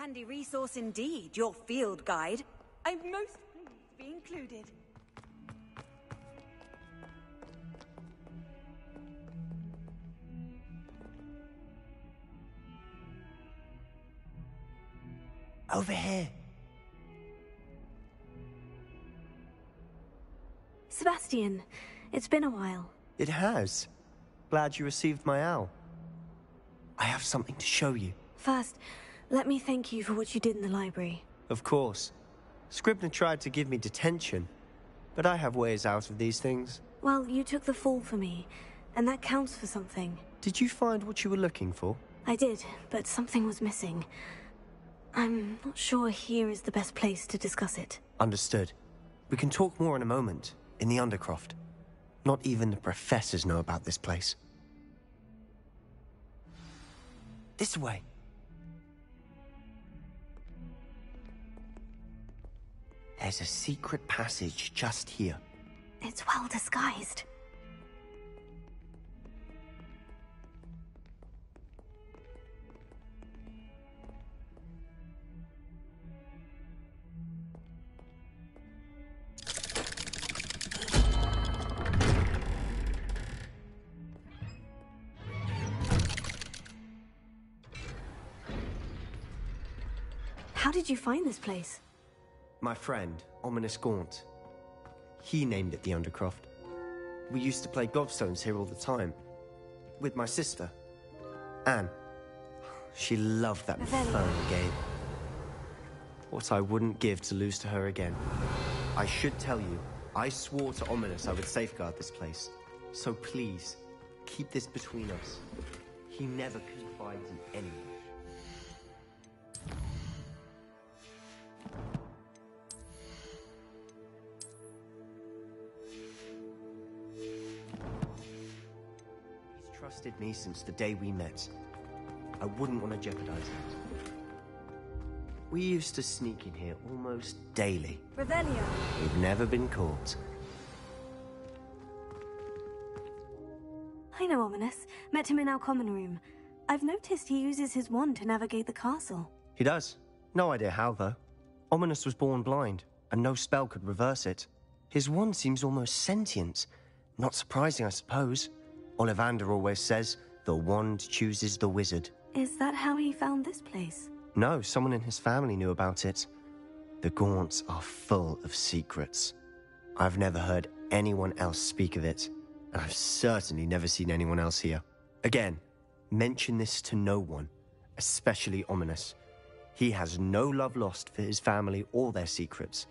Handy resource indeed, your field guide. I'm most pleased to be included. Over here. Sebastian, it's been a while. It has. Glad you received my owl. I have something to show you. First, let me thank you for what you did in the library. Of course. Scribner tried to give me detention, but I have ways out of these things. Well, you took the fall for me, and that counts for something. Did you find what you were looking for? I did, but something was missing. I'm not sure here is the best place to discuss it. Understood. We can talk more in a moment, in the Undercroft. Not even the professors know about this place. This way. There's a secret passage just here. It's well disguised. How did you find this place? My friend, Ominous Gaunt. He named it the Undercroft. We used to play gobstones here all the time. With my sister, Anne. She loved that fun game. What I wouldn't give to lose to her again. I should tell you, I swore to Ominous I would safeguard this place. So please, keep this between us. He never confides in anyone. Trusted me since the day we met. I wouldn't want to jeopardize that. We used to sneak in here almost daily. Revelio. We've never been caught. I know Ominous. Met him in our common room. I've noticed he uses his wand to navigate the castle. He does. No idea how, though. Ominous was born blind, and no spell could reverse it. His wand seems almost sentient. Not surprising, I suppose. Ollivander always says, the wand chooses the wizard. Is that how he found this place? No, someone in his family knew about it. The Gaunts are full of secrets. I've never heard anyone else speak of it, and I've certainly never seen anyone else here. Again, mention this to no one, especially Ominous. He has no love lost for his family or their secrets,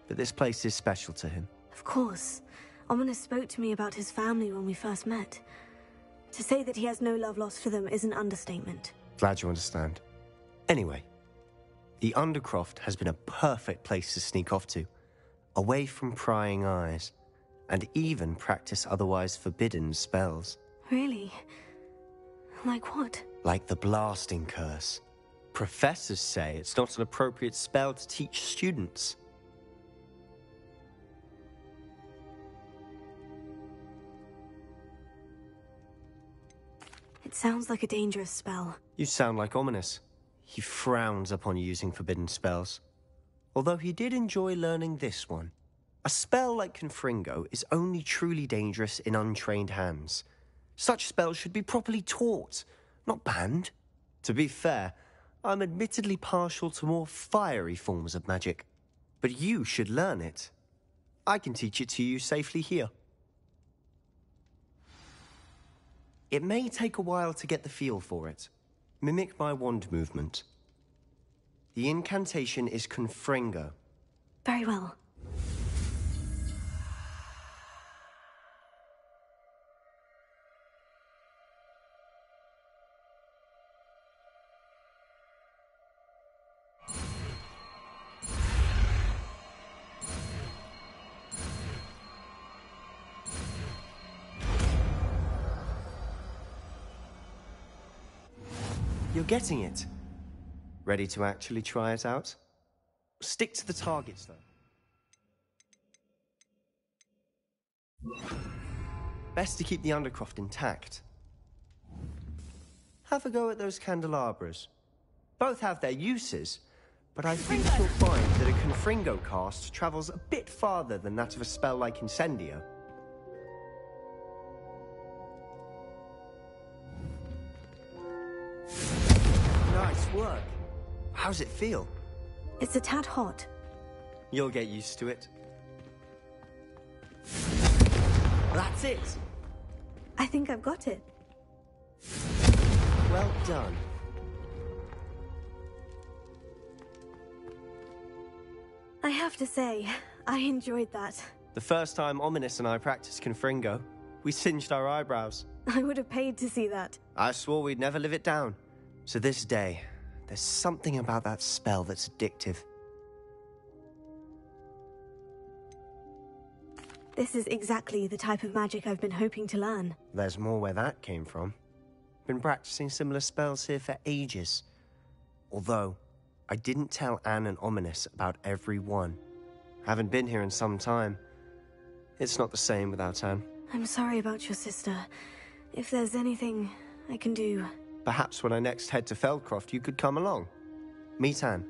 but this place is special to him. Of course. Ominous spoke to me about his family when we first met. To say that he has no love lost for them is an understatement. Glad you understand. Anyway, the Undercroft has been a perfect place to sneak off to, away from prying eyes, and even practice otherwise forbidden spells. Really? Like what? Like the blasting curse. Professors say it's not an appropriate spell to teach students. It sounds like a dangerous spell. You sound like Ominous. He frowns upon using forbidden spells. Although he did enjoy learning this one. A spell like Confringo is only truly dangerous in untrained hands. Such spells should be properly taught, not banned. To be fair, I'm admittedly partial to more fiery forms of magic. But you should learn it. I can teach it to you safely here. It may take a while to get the feel for it. Mimic my wand movement. The incantation is Confringo. Very well. You're getting it. Ready to actually try it out? Stick to the targets, though. Best to keep the Undercroft intact. Have a go at those candelabras. Both have their uses, but I think you'll find that a Confringo cast travels a bit farther than that of a spell like Incendio. Nice work. How's it feel? It's a tad hot. You'll get used to it. That's it. I think I've got it. Well done. I have to say, I enjoyed that. The first time Ominous and I practiced Confringo, we singed our eyebrows. I would have paid to see that. I swore we'd never live it down. So this day, there's something about that spell that's addictive. This is exactly the type of magic I've been hoping to learn. There's more where that came from. Been practicing similar spells here for ages. Although, I didn't tell Anne and Ominous about every one. Haven't been here in some time. It's not the same without Anne. I'm sorry about your sister. If there's anything I can do... Perhaps when I next head to Feldcroft, you could come along. Meet Anne.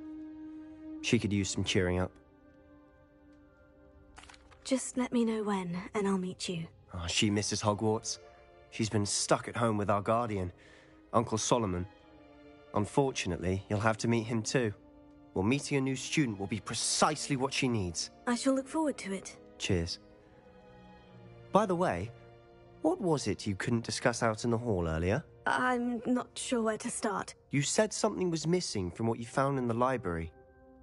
She could use some cheering up. Just let me know when, and I'll meet you. Oh, she misses Hogwarts. She's been stuck at home with our guardian, Uncle Solomon. Unfortunately, you'll have to meet him too. Well, meeting a new student will be precisely what she needs. I shall look forward to it. Cheers. By the way, what was it you couldn't discuss out in the hall earlier? I'm not sure where to start. You said something was missing from what you found in the library.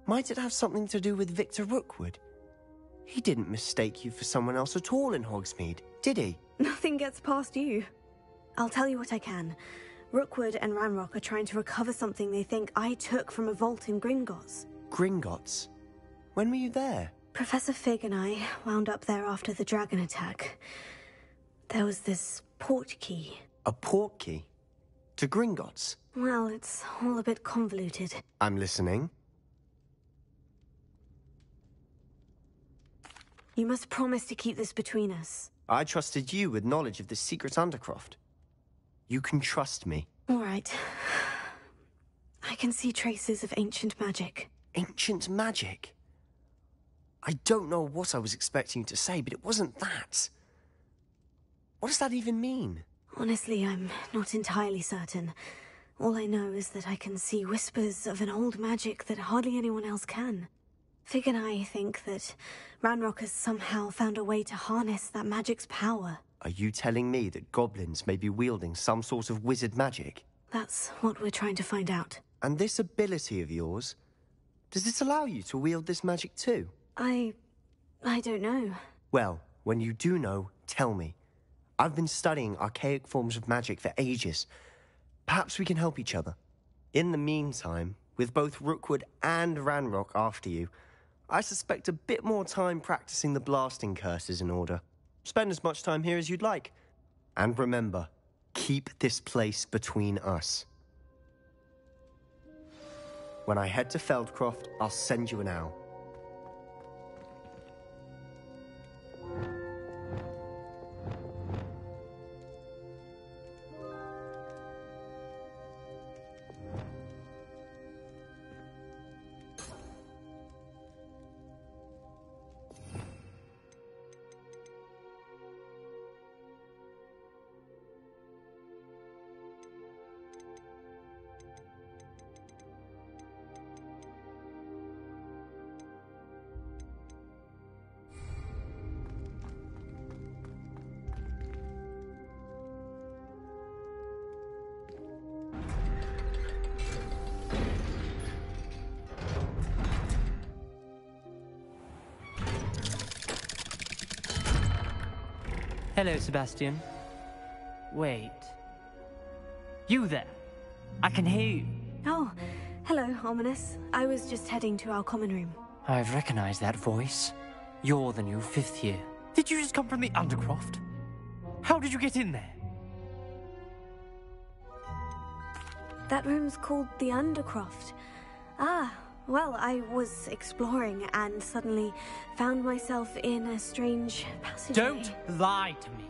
Might it have something to do with Victor Rookwood? He didn't mistake you for someone else at all in Hogsmeade, did he? Nothing gets past you. I'll tell you what I can. Rookwood and Ranrock are trying to recover something they think I took from a vault in Gringotts. Gringotts? When were you there? Professor Fig and I wound up there after the dragon attack. There was this port key. A port key? To Gringotts? Well, it's all a bit convoluted. I'm listening. You must promise to keep this between us. I trusted you with knowledge of the secret Undercroft. You can trust me. All right. I can see traces of ancient magic. Ancient magic? I don't know what I was expecting you to say, but it wasn't that. What does that even mean? Honestly, I'm not entirely certain. All I know is that I can see whispers of an old magic that hardly anyone else can. Fig and I think that Ranrock has somehow found a way to harness that magic's power. Are you telling me that goblins may be wielding some sort of wizard magic? That's what we're trying to find out. And this ability of yours, does it allow you to wield this magic too? I don't know. Well, when you do know, tell me. I've been studying archaic forms of magic for ages. Perhaps we can help each other. In the meantime, with both Rookwood and Ranrock after you, I suspect a bit more time practicing the blasting curse is in order. Spend as much time here as you'd like. And remember, keep this place between us. When I head to Feldcroft, I'll send you an owl. Hello, Sebastian. Wait. You there? I can hear you. Oh, hello, Ominous. I was just heading to our common room. I've recognized that voice. You're the new 5th year. Did you just come from the Undercroft? How did you get in there? That room's called the Undercroft. Ah, well, I was exploring and suddenly found myself in a strange passageway. Don't lie to me.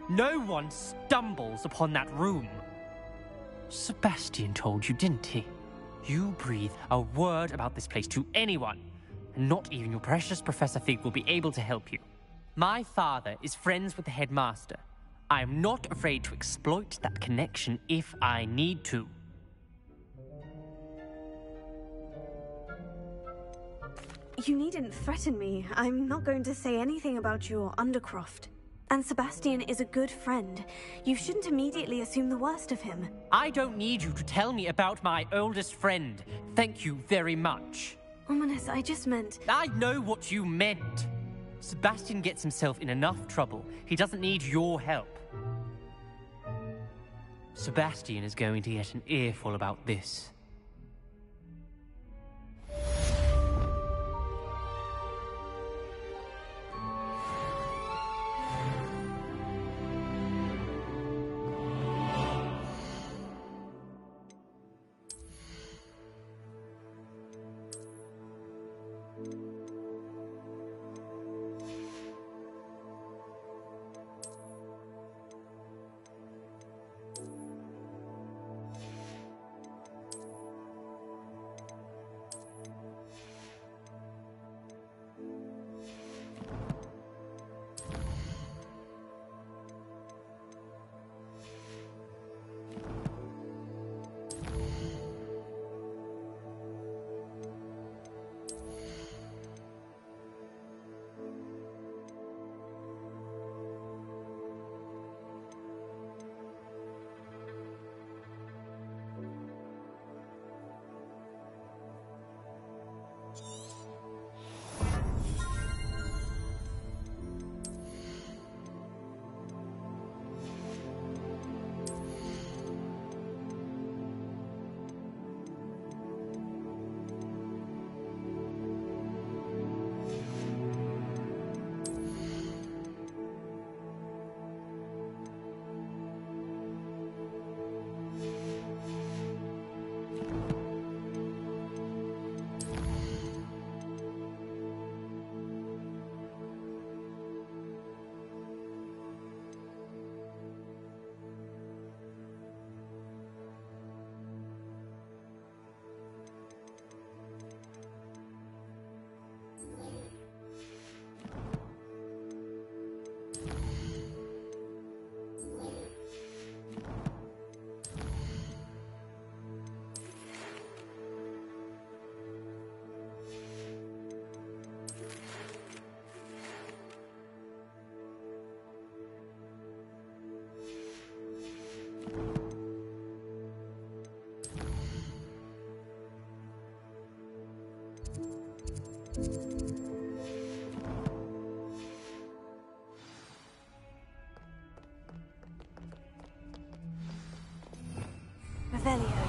No one stumbles upon that room. Sebastian told you, didn't he? you breathe a word about this place to anyone, and not even your precious Professor Fig will be able to help you. My father is friends with the headmaster. I am not afraid to exploit that connection if I need to. You needn't threaten me. I'm not going to say anything about your Undercroft. And Sebastian is a good friend. You shouldn't immediately assume the worst of him. I don't need you to tell me about my oldest friend. Thank you very much. Ominous, I just meant... I know what you meant. Sebastian gets himself in enough trouble. He doesn't need your help. Sebastian is going to get an earful about this. Revelio.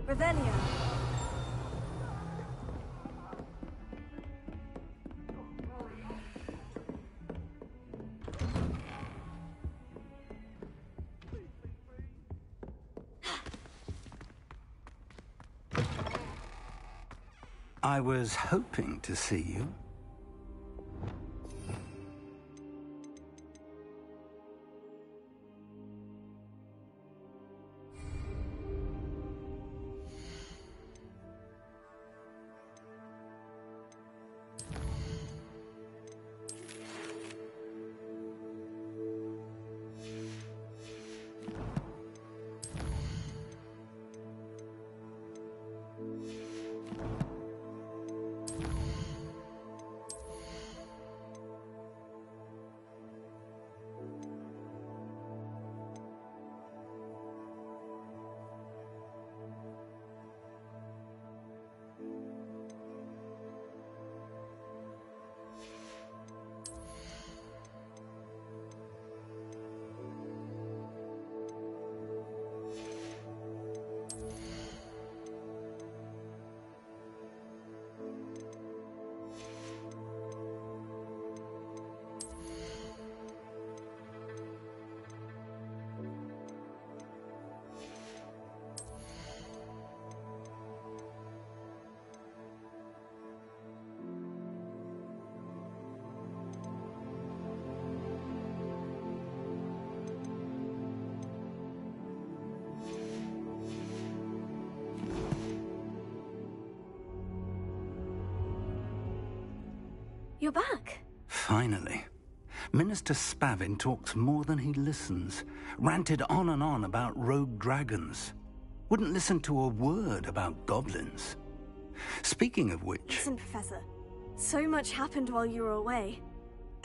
Revelio. I was hoping to see you. you're back. Finally. Minister Spavin talks more than he listens. Ranted on and on about rogue dragons. Wouldn't listen to a word about goblins. Speaking of which... Listen, Professor. So much happened while you were away.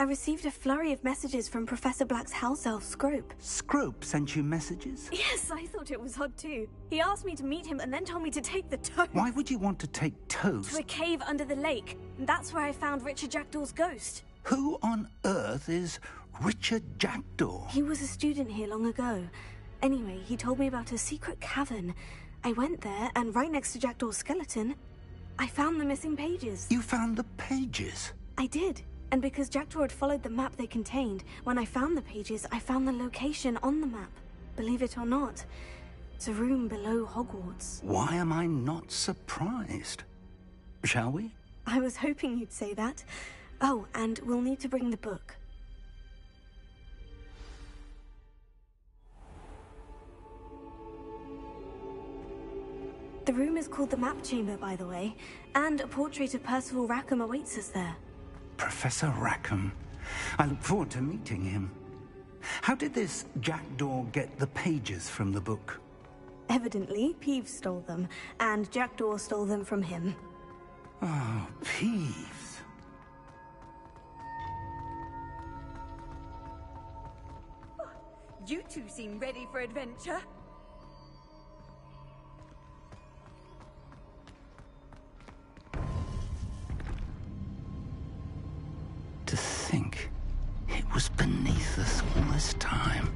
I received a flurry of messages from Professor Black's house elf, Scrope. Scrope sent you messages? Yes, I thought it was odd too. He asked me to meet him and then told me to take the toad. Why would you want to take toads? To a cave under the lake. And that's where I found Richard Jackdaw's ghost. Who on earth is Richard Jackdaw? He was a student here long ago. Anyway, he told me about a secret cavern. I went there, and right next to Jackdaw's skeleton, I found the missing pages. You found the pages? I did. And because Jackdaw had followed the map they contained, when I found the pages, I found the location on the map. Believe it or not, it's a room below Hogwarts. Why am I not surprised? Shall we? I was hoping you'd say that. Oh, and we'll need to bring the book. The room is called the Map Chamber, by the way, and a portrait of Percival Rackham awaits us there. Professor Rackham. I look forward to meeting him. How did this Jackdaw get the pages from the book? Evidently, Peeves stole them, and Jackdaw stole them from him. Oh, Peeves. You two seem ready for adventure. To think it was beneath us all this time.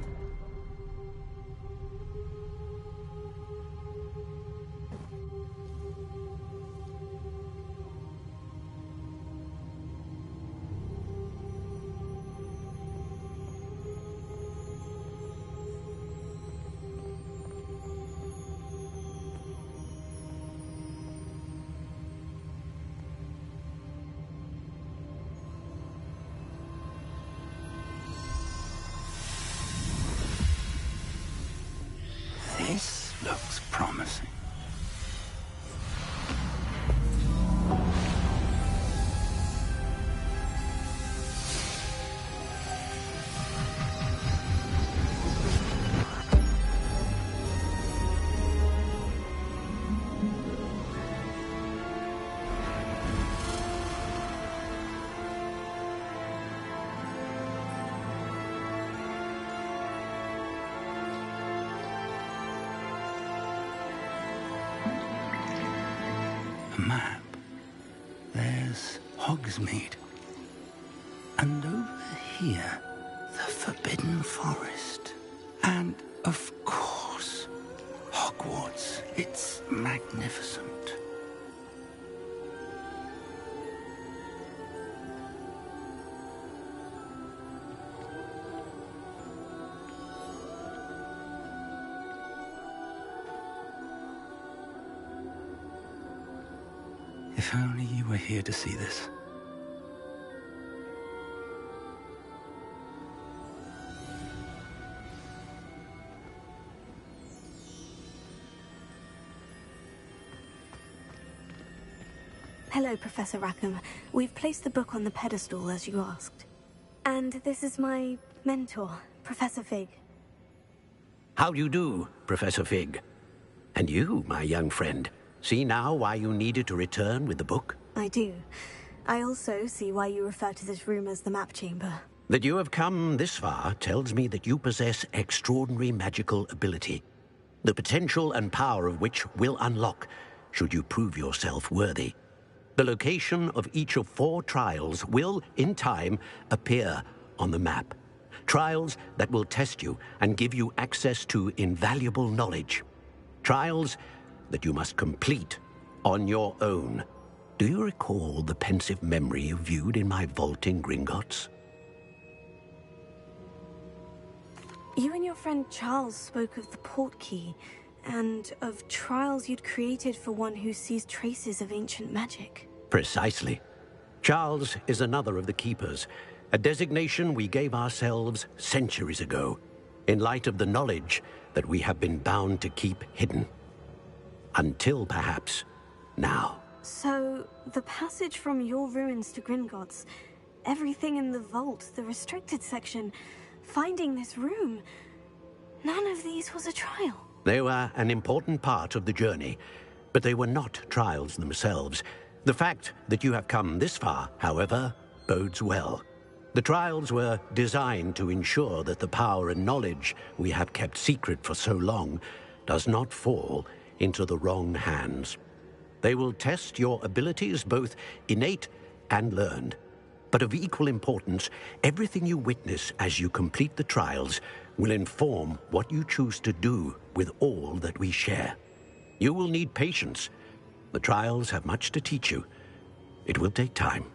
This looks promising. A map. There's Hogsmeade. And over here, the Forbidden Forest. And, of course, Hogwarts. It's magnificent. If only you were here to see this. Hello, Professor Rackham. We've placed the book on the pedestal, as you asked. And this is my mentor, Professor Fig. How do you do, Professor Fig? And you, my young friend, see now why you needed to return with the book? I do. I also see why you refer to this room as the Map Chamber. That you have come this far tells me that you possess extraordinary magical ability, the potential and power of which will unlock should you prove yourself worthy. The location of each of 4 trials will, in time, appear on the map. Trials that will test you and give you access to invaluable knowledge. Trials that you must complete on your own. Do you recall the pensive memory you viewed in my vault in Gringotts? You and your friend Charles spoke of the portkey, and of trials you'd created for one who sees traces of ancient magic. Precisely. Charles is another of the Keepers, a designation we gave ourselves centuries ago, in light of the knowledge that we have been bound to keep hidden. Until, perhaps, now. So, the passage from your ruins to Gringotts, everything in the vault, the restricted section, finding this room. None of these was a trial. They were an important part of the journey, but they were not trials themselves. The fact that you have come this far, however, bodes well. The trials were designed to ensure that the power and knowledge we have kept secret for so long does not fall into the wrong hands. They will test your abilities, both innate and learned. But of equal importance, everything you witness as you complete the trials will inform what you choose to do with all that we share. You will need patience. The trials have much to teach you. It will take time.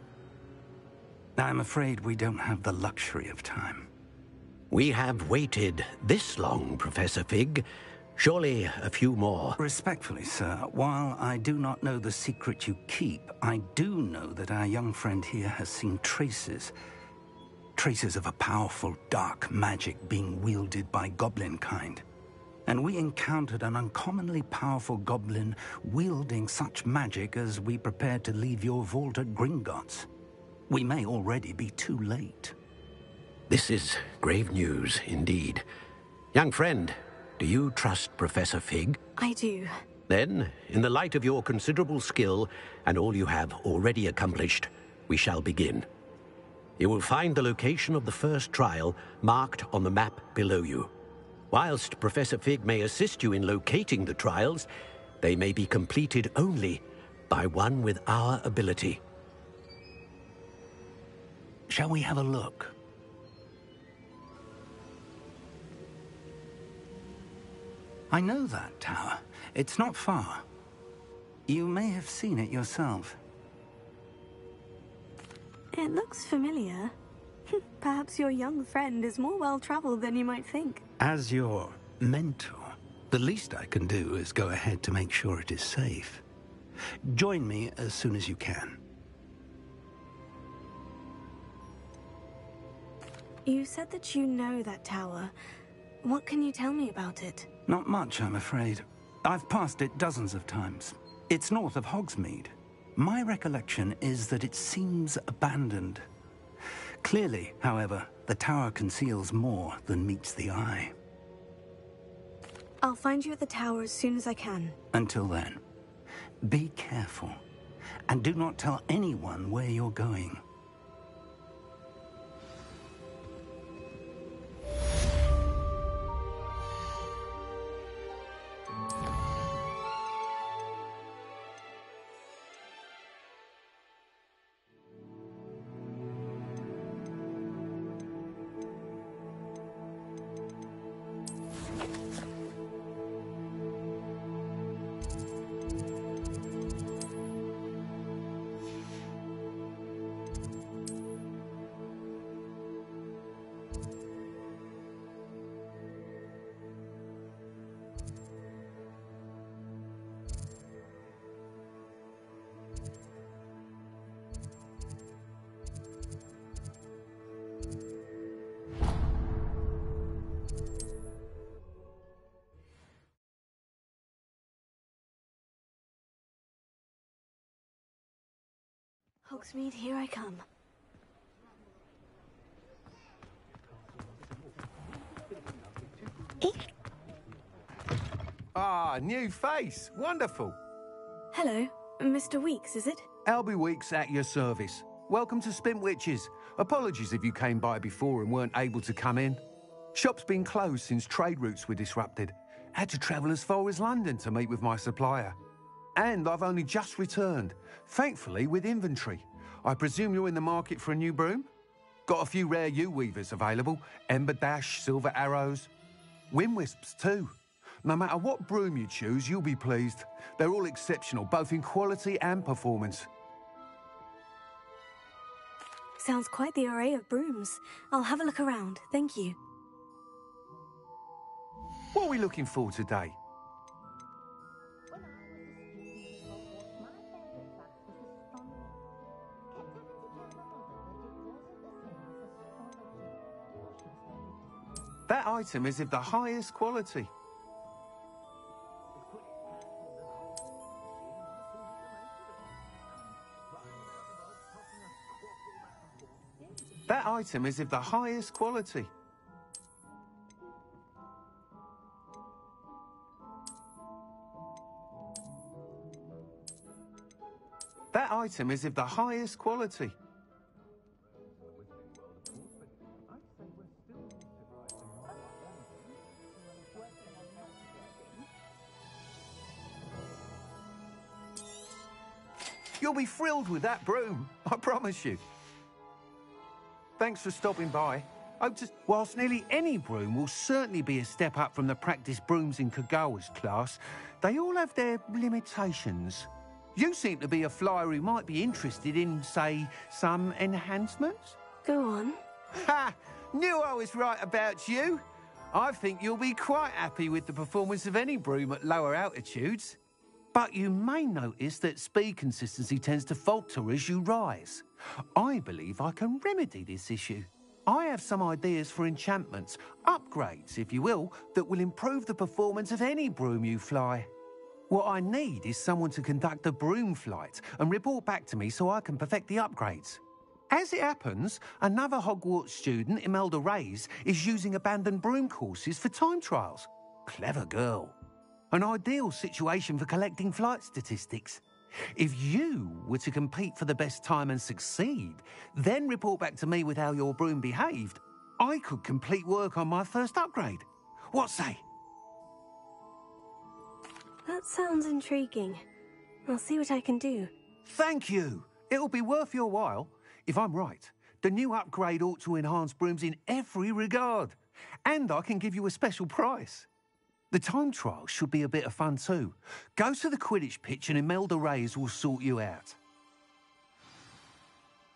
I'm afraid we don't have the luxury of time. We have waited this long, Professor Fig. Surely a few more. Respectfully, sir, while I do not know the secret you keep, I do know that our young friend here has seen traces of a powerful dark magic being wielded by goblin kind. And we encountered an uncommonly powerful goblin wielding such magic as we prepared to leave your vault at Gringotts. We may already be too late. This is grave news indeed. Young friend, do you trust Professor Fig? I do. Then, in the light of your considerable skill and all you have already accomplished, we shall begin. You will find the location of the first trial marked on the map below you. Whilst Professor Fig may assist you in locating the trials, they may be completed only by one with our ability. Shall we have a look? I know that tower. It's not far. You may have seen it yourself. It looks familiar. Perhaps your young friend is more well-traveled than you might think. As your mentor, the least I can do is go ahead to make sure it is safe. Join me as soon as you can. You said that you know that tower. What can you tell me about it? Not much, I'm afraid. I've passed it dozens of times. It's north of Hogsmeade. My recollection is that it seems abandoned. Clearly, however, the tower conceals more than meets the eye. I'll find you at the tower as soon as I can. Until then, be careful, and do not tell anyone where you're going. Hogsmeade, here I come. Ah, new face. Wonderful. Hello, Mr. Weeks, is it? Albie Weeks at your service. Welcome to Spint Witches. Apologies if you came by before and weren't able to come in. Shop's been closed since trade routes were disrupted. Had to travel as far as London to meet with my supplier. And I've only just returned, thankfully with inventory. I presume you're in the market for a new broom? Got a few rare yew-weavers available. Ember Dash, Silver Arrows. Wind Wisps too. No matter what broom you choose, you'll be pleased. They're all exceptional, both in quality and performance. Sounds quite the array of brooms. I'll have a look around, thank you. What are we looking for today? That item is of the highest quality. That item is of the highest quality. That item is of the highest quality. You'll be thrilled with that broom, I promise you. Thanks for stopping by. Whilst nearly any broom will certainly be a step up from the practice brooms in Kagawa's class, they all have their limitations. You seem to be a flyer who might be interested in, say, some enhancements? Go on. Ha! Knew I was right about you. I think you'll be quite happy with the performance of any broom at lower altitudes. But you may notice that speed consistency tends to falter as you rise. I believe I can remedy this issue. I have some ideas for enchantments, upgrades, if you will, that will improve the performance of any broom you fly. What I need is someone to conduct a broom flight and report back to me so I can perfect the upgrades. As it happens, another Hogwarts student, Imelda Reyes, is using abandoned broom courses for time trials. Clever girl. An ideal situation for collecting flight statistics. If you were to compete for the best time and succeed, then report back to me with how your broom behaved, I could complete work on my first upgrade. What say? That sounds intriguing. I'll see what I can do. Thank you. It'll be worth your while. If I'm right, the new upgrade ought to enhance brooms in every regard. And I can give you a special price. The time trial should be a bit of fun too. Go to the Quidditch pitch and Imelda Reyes will sort you out.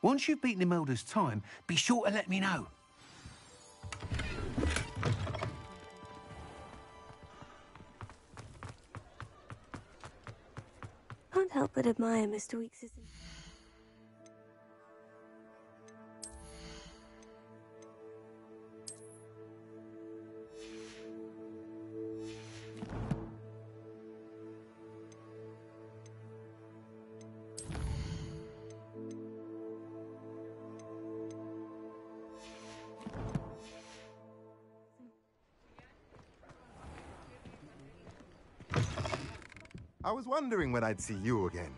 Once you've beaten Imelda's time, be sure to let me know. Can't help but admire Mr. Weekes'... I was wondering when I'd see you again.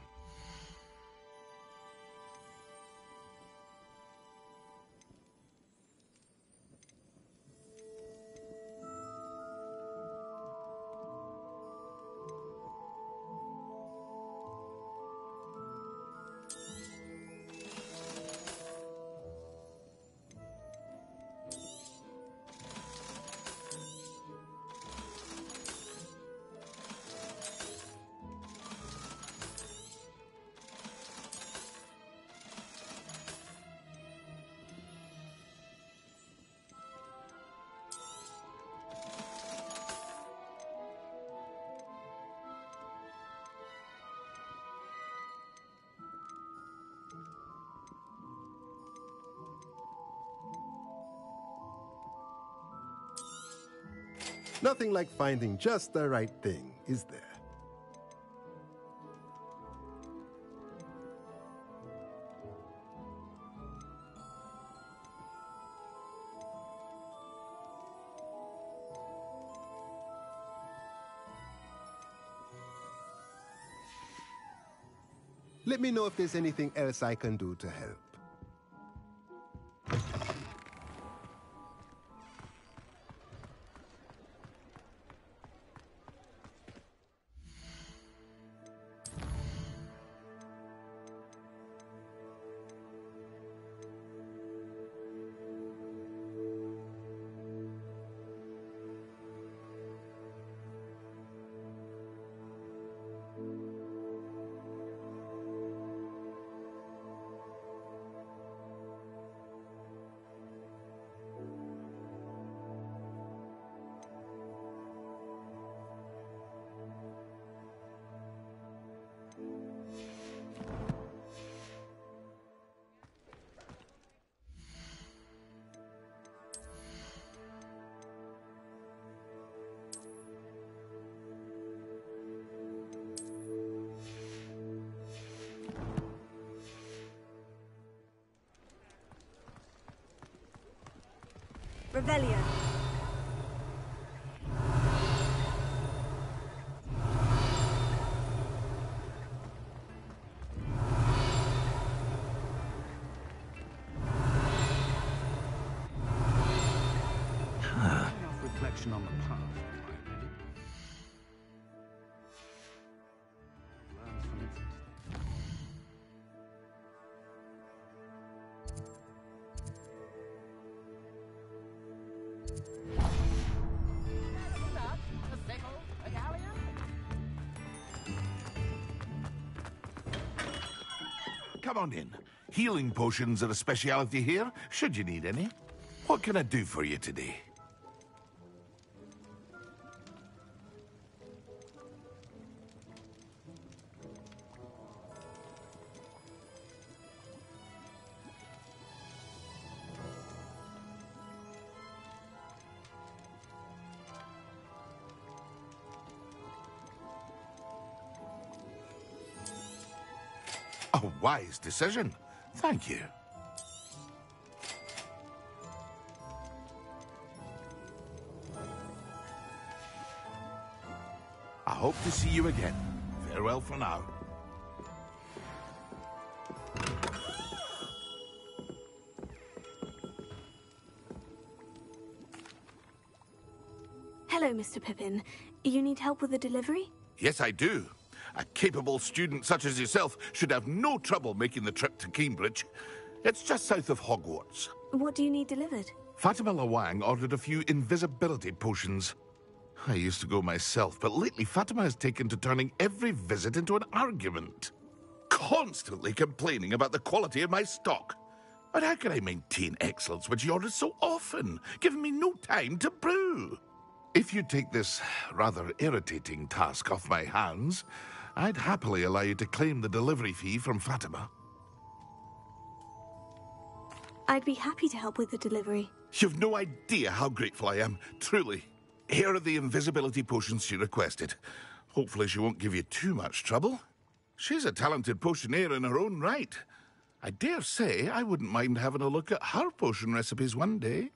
Nothing like finding just the right thing, is there? Let me know if there's anything else I can do to help. Revelio. Reflection on the past, learn from its Come on in. Healing potions are a speciality here, should you need any. What can I do for you today? A wise decision. Thank you. I hope to see you again. Farewell for now. Hello, Mr. Pippin. You need help with the delivery? Yes, I do. A capable student such as yourself should have no trouble making the trip to Cambridge. It's just south of Hogwarts. What do you need delivered? Fatima Lawang ordered a few invisibility potions. I used to go myself, but lately Fatima has taken to turning every visit into an argument. Constantly complaining about the quality of my stock. But how can I maintain excellence when she orders so often, giving me no time to brew? If you take this rather irritating task off my hands, I'd happily allow you to claim the delivery fee from Fatima. I'd be happy to help with the delivery. You've no idea how grateful I am, truly. Here are the invisibility potions she requested. Hopefully she won't give you too much trouble. She's a talented potioneer in her own right. I dare say I wouldn't mind having a look at her potion recipes one day.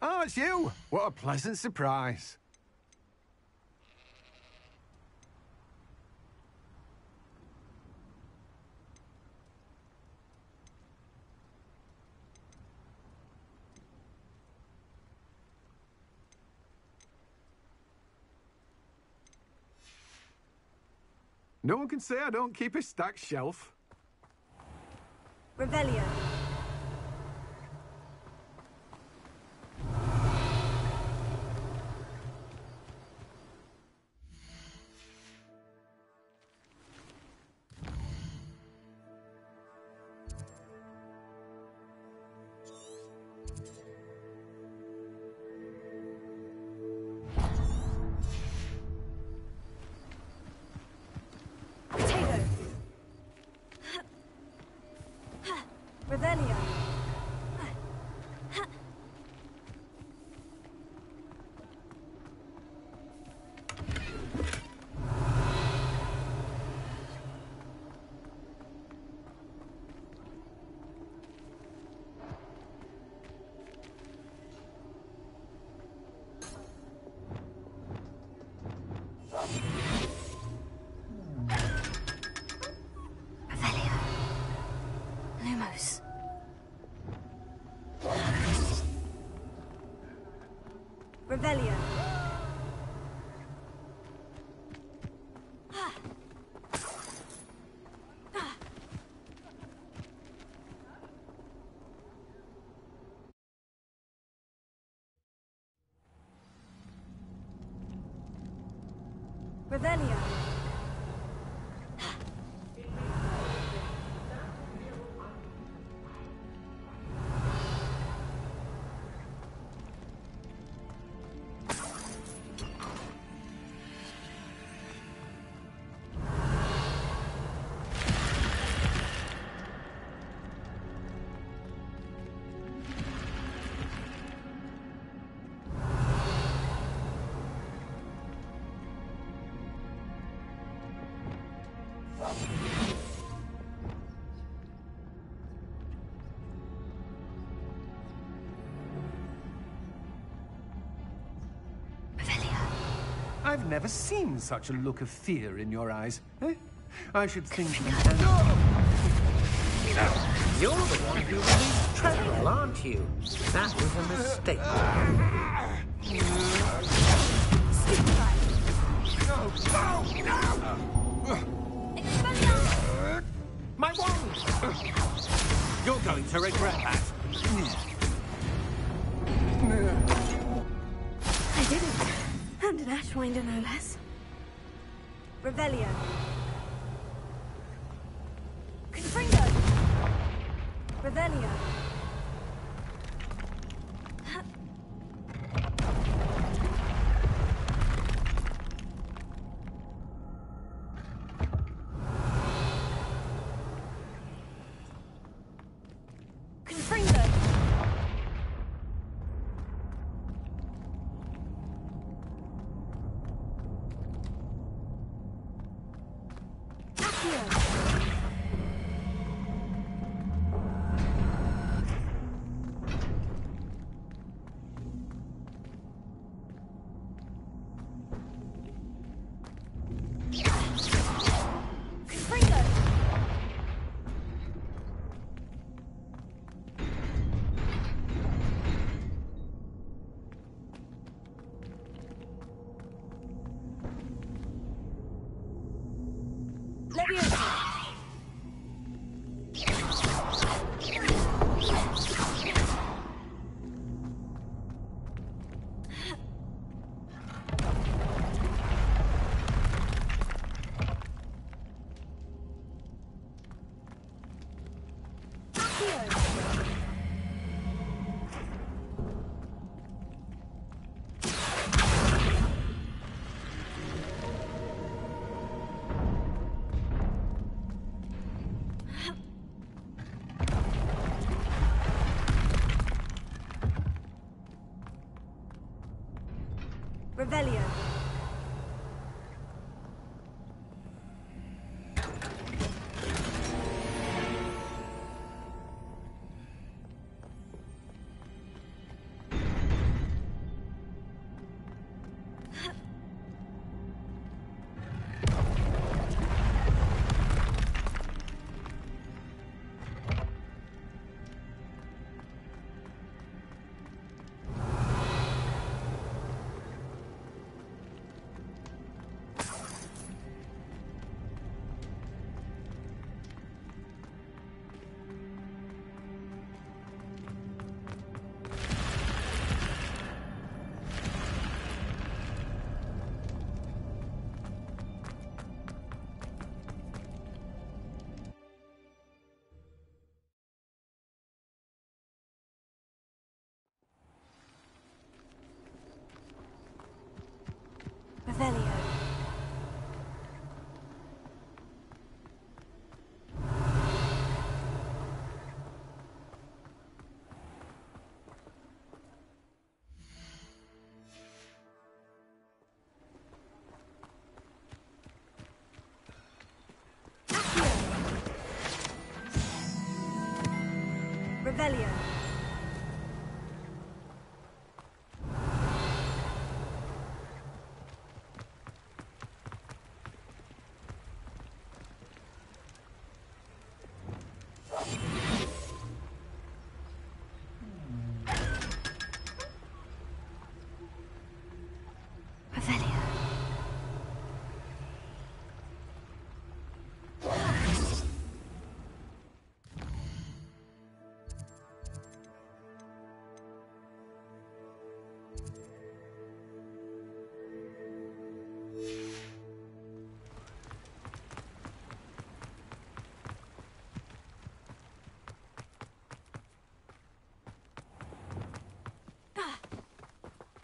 Oh, it's you! What a pleasant surprise. No one can say I don't keep a stacked shelf. Revelio. Revelio. Lumos. Revelio. Revelio. I've never seen such a look of fear in your eyes. Eh? I should think you You're the one who released Treadwell, aren't you? That was a mistake. My wand! You're going to regret that. I did it. And an Ashwinder, no less. Revelio. Confringo. Revelio. Confringo. Revelio. Revelio.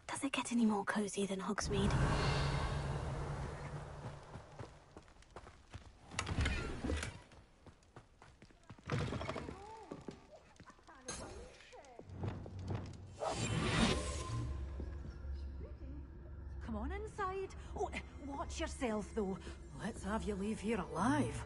Does it get any more cozy than Hogsmeade? Come on inside. Oh, watch yourself, though. Let's have you leave here alive.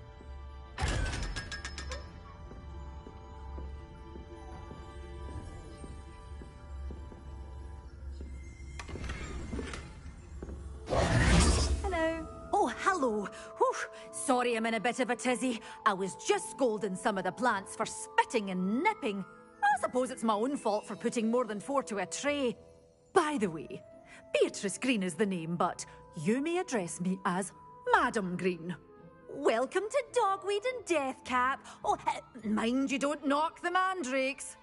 Hello. Oh, hello. Whew. Sorry I'm in a bit of a tizzy. I was just scolding some of the plants for spitting and nipping. I suppose it's my own fault for putting more than 4 to a tray. By the way, Beatrice Green is the name, but you may address me as Madam Green. Welcome to Dogweed and Deathcap. Oh, mind you don't knock the mandrakes.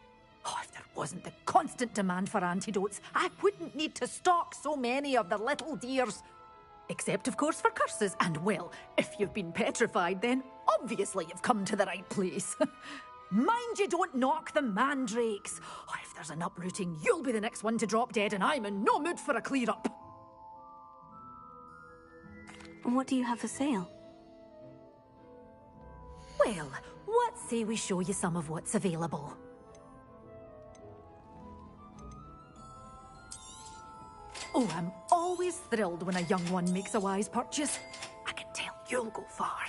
Oh, if there wasn't the constant demand for antidotes, I wouldn't need to stock so many of the little dears. Except, of course, for curses. And, well, if you've been petrified, then obviously you've come to the right place. Mind you don't knock the mandrakes. Oh, if there's an uprooting, you'll be the next one to drop dead, and I'm in no mood for a clear-up. What do you have for sale? Well, what say we show you some of what's available? Oh, I'm always thrilled when a young one makes a wise purchase. I can tell you'll go far.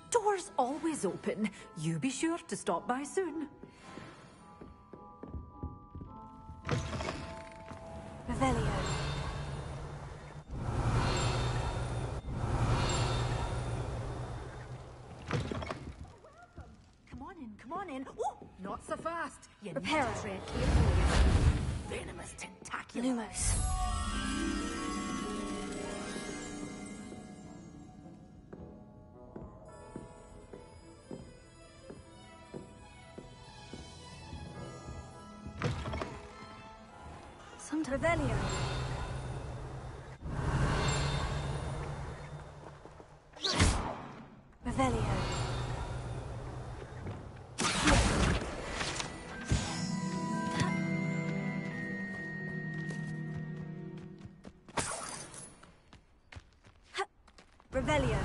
Doors always open. You be sure to stop by soon. Revelio. Come on in. Oh, not so fast. You Reparo. need to tread carefully. Venomous tentacular. Lumos. Sometimes Revelio. Revelio. Revelio.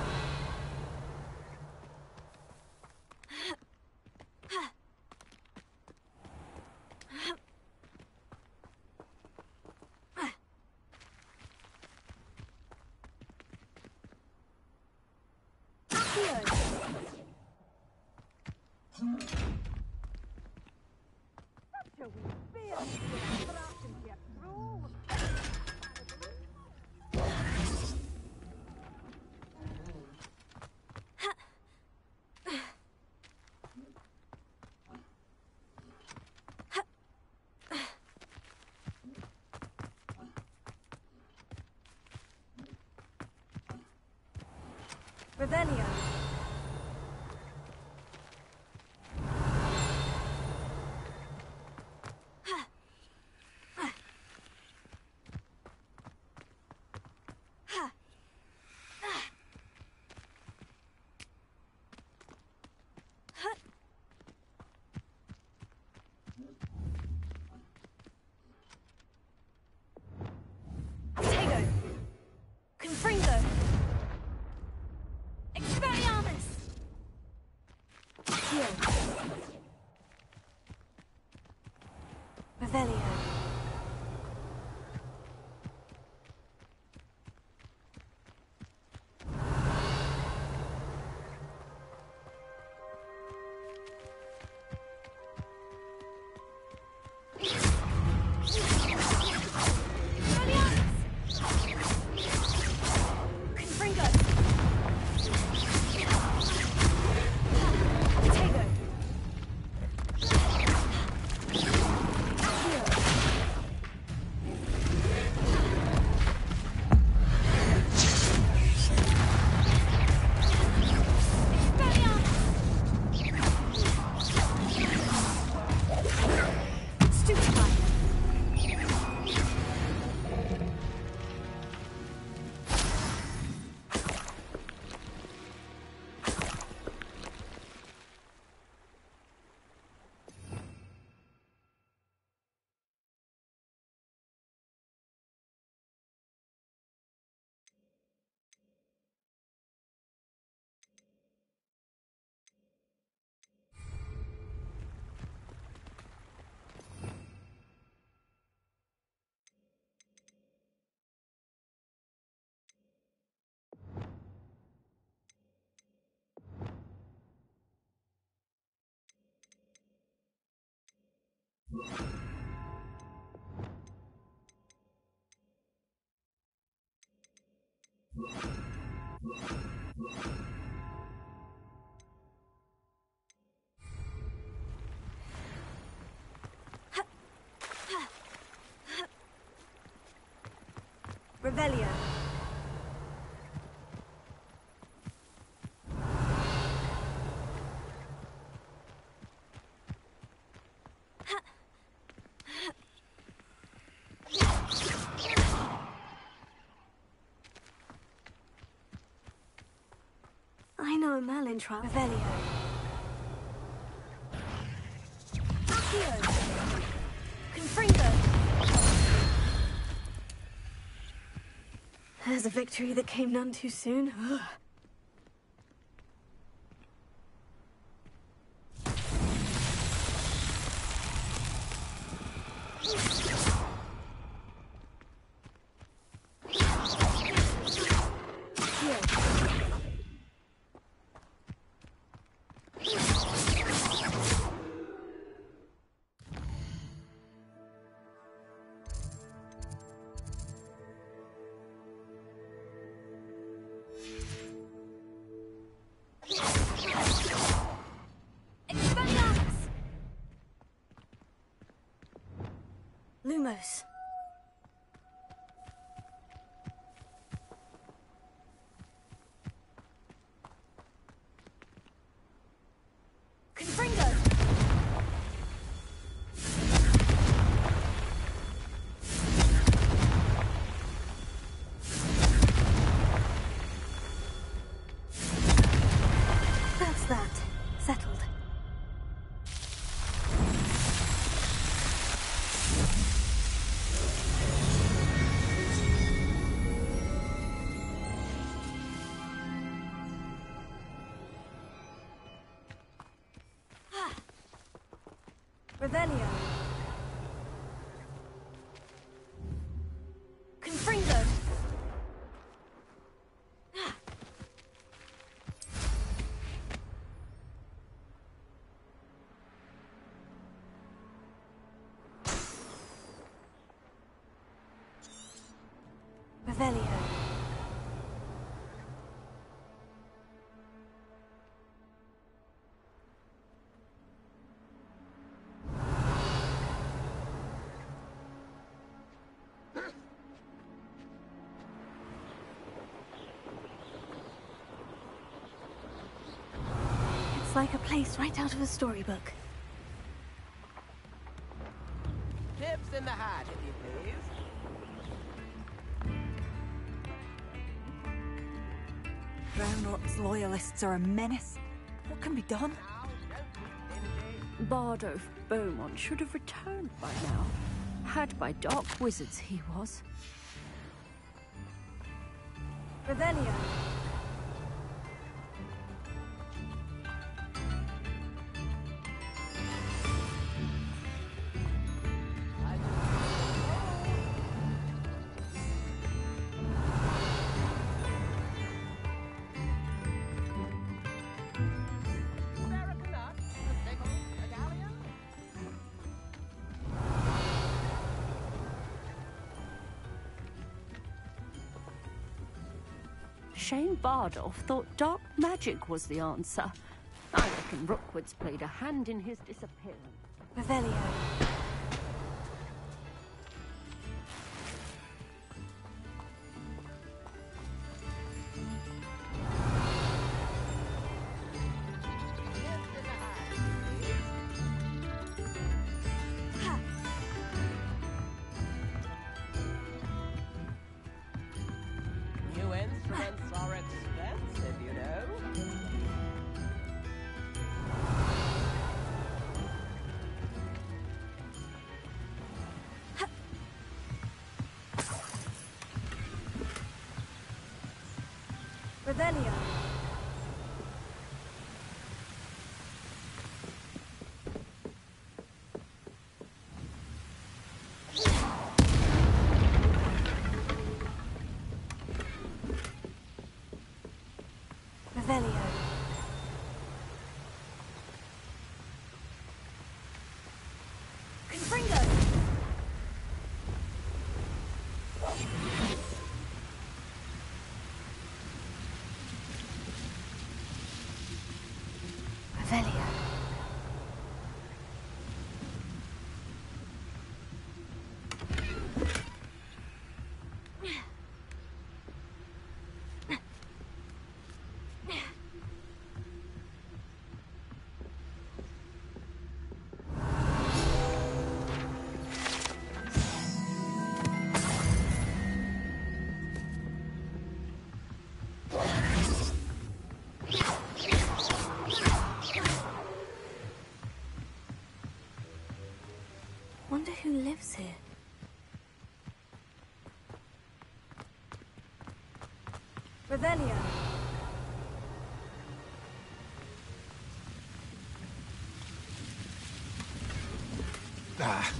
Revelio. Potato. Confringo. Expelliarmus. Revelio. I know a Merlin trial. Revelio. Accio. Confringo. There's a victory that came none too soon. Ugh. Lumos. Confringo. That's that. Settled. Revelio. Confringo. Revelio. It's like a place right out of a storybook. Tips in the hat, if you please. Brownrock's loyalists are a menace. What can be done? Bardo Beaumont should have returned by now. Had by dark wizards he was. Revelio. Shane Bardolph thought dark magic was the answer. I reckon Rookwood's played a hand in his disappearance. Revelio. New instruments are expensive, you know. Revelio. Revelio. Confringo. Revelio. Wonder who lives here. Revelio. Ah.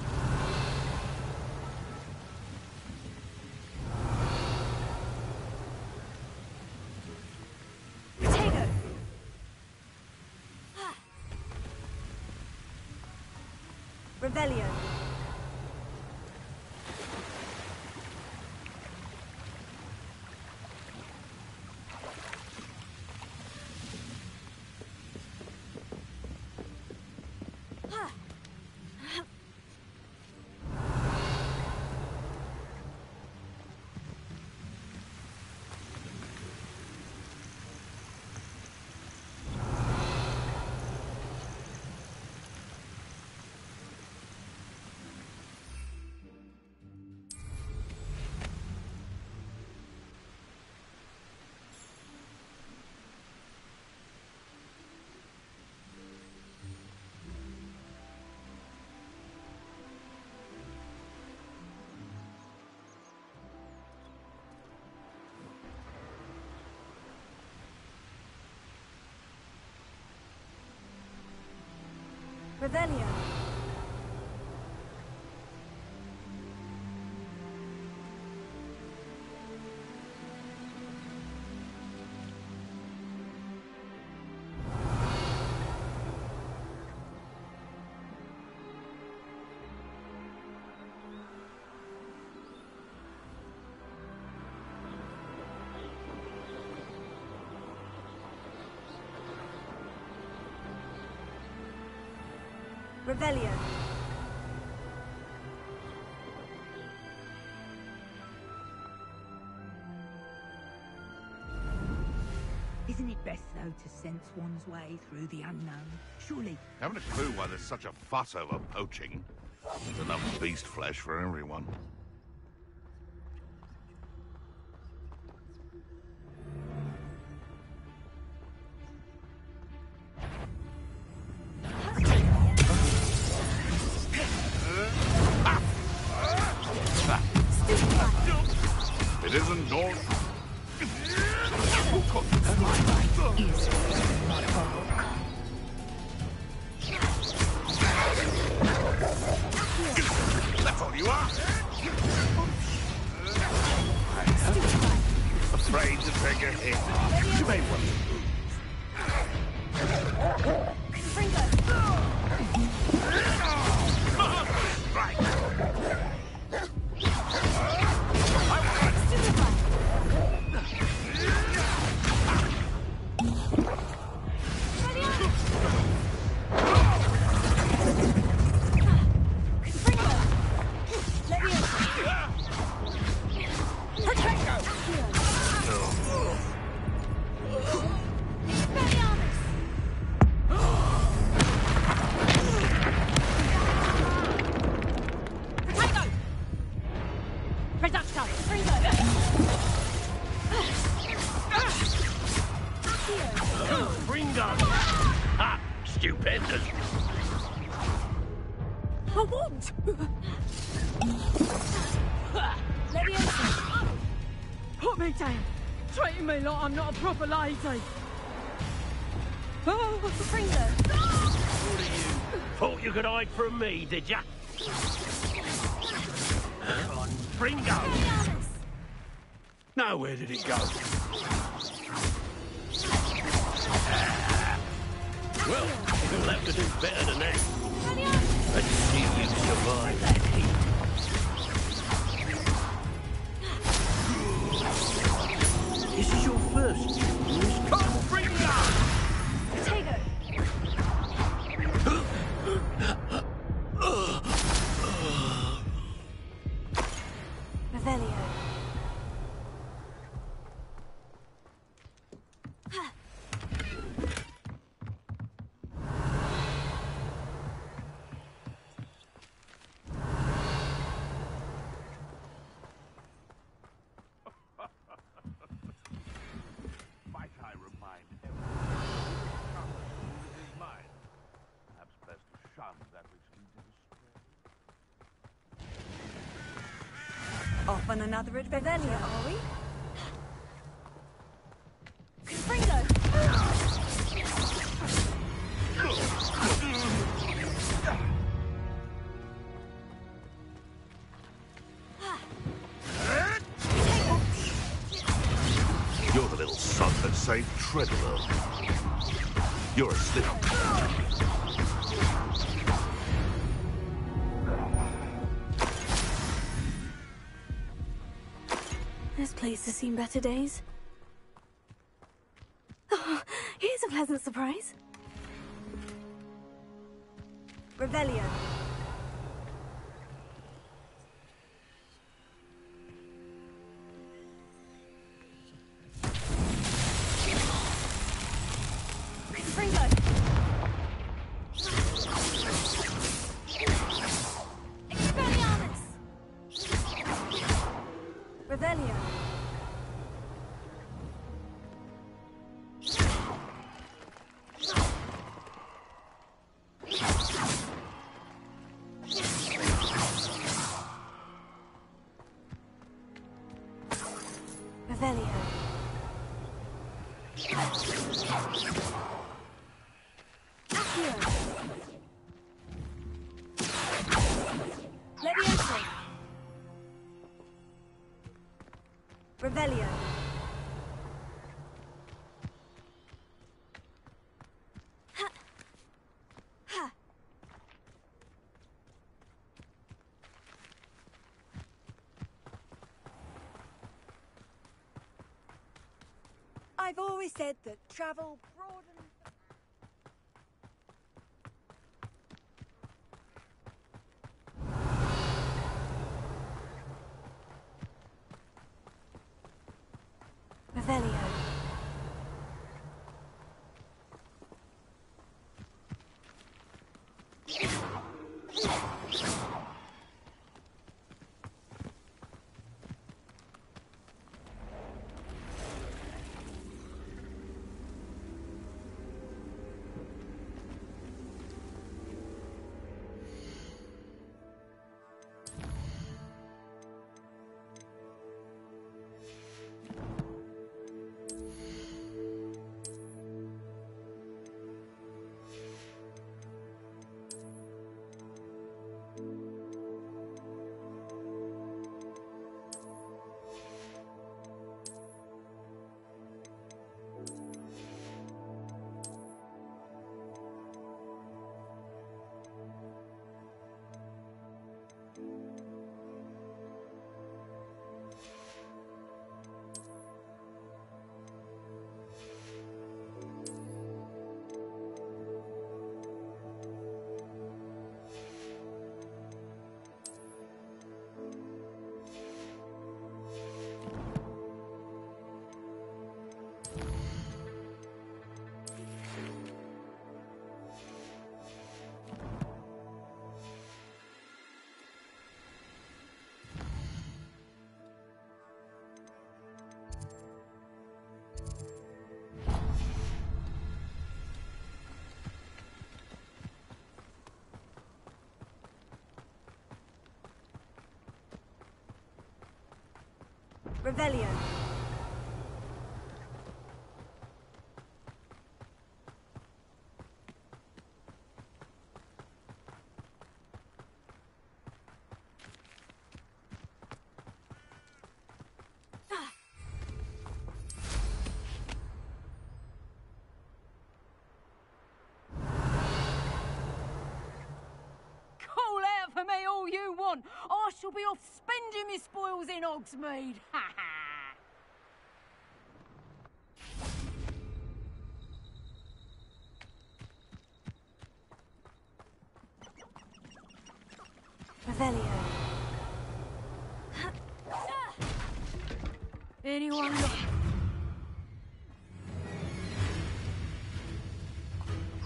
Potato. Revelio. Revelio. Revelio. Isn't it best, though, to sense one's way through the unknown? Surely. Haven't a clue why there's such a fuss over poaching. There's enough beast flesh for everyone. It isn't North. That's all you are. Afraid to take a hit. You may want to move. Right. Stupendous. I won't! Put me down! Treating me like I'm not a proper lady! Oh, Fringo! What are you? Thought you could hide from me, did ya? Come on, Fringo! Now where did it go? Well, you'll have to do better than that. Let's see you survive that heat. This is your first. Come, Fringo! Potato. on another adventure, are we? You're the little son that saved Treadwell. You're asleep. This place has seen better days. Oh, here's a pleasant surprise. Revelio. Revelio. I've always said that travel broadens... Revelio. Revelio. Call out for me all you want. I shall be off spending my spoils in Hogsmeade. Ha ha! Revelio. Anyone look?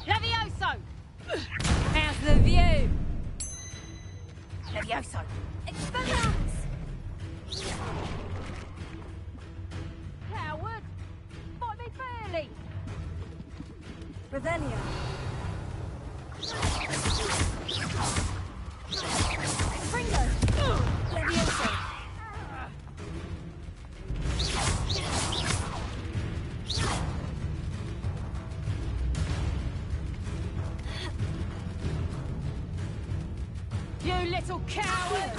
Levioso! How's the view? Levioso! Expelliarmus! Coward! Fight me fairly! Revelio. Fringo! Levioso! little coward!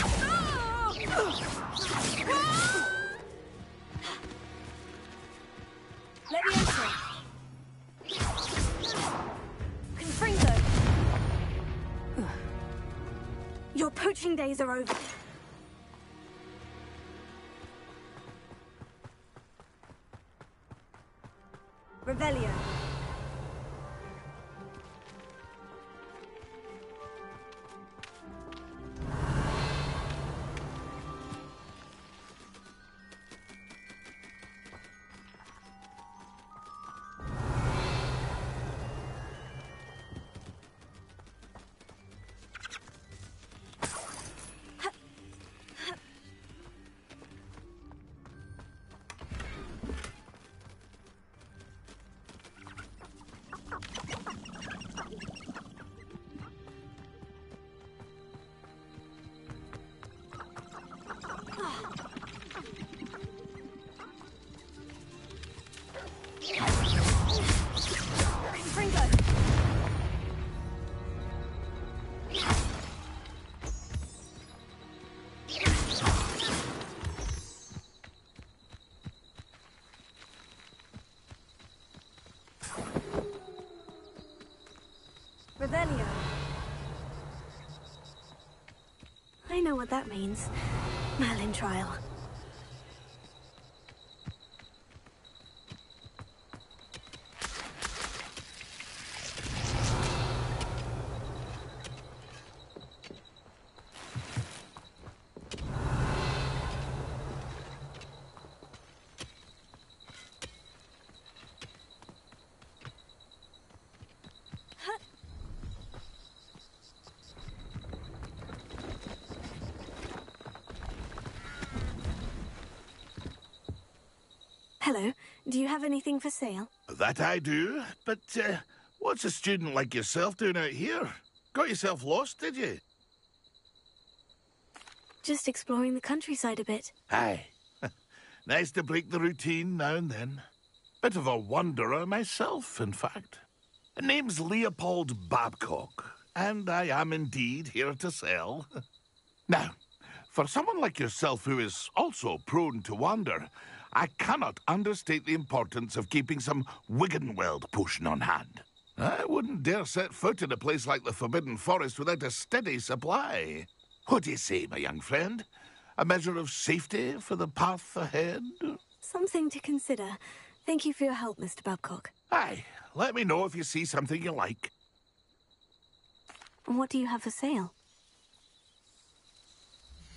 Let me enter. Confringo. Your poaching days are over. Revelio. Revelio. I know what that means. Merlin trial. Hello. Do you have anything for sale? That I do, but what's a student like yourself doing out here? Got yourself lost, did you? Just exploring the countryside a bit. Aye. Nice to break the routine now and then. Bit of a wanderer myself, in fact. Name's Leopold Babcock, and I am indeed here to sell. Now, for someone like yourself who is also prone to wander, I cannot understate the importance of keeping some Wiggenweld potion on hand. I wouldn't dare set foot in a place like the Forbidden Forest without a steady supply. What do you say, my young friend? A measure of safety for the path ahead? Something to consider. Thank you for your help, Mr. Babcock. Aye, let me know if you see something you like. What do you have for sale?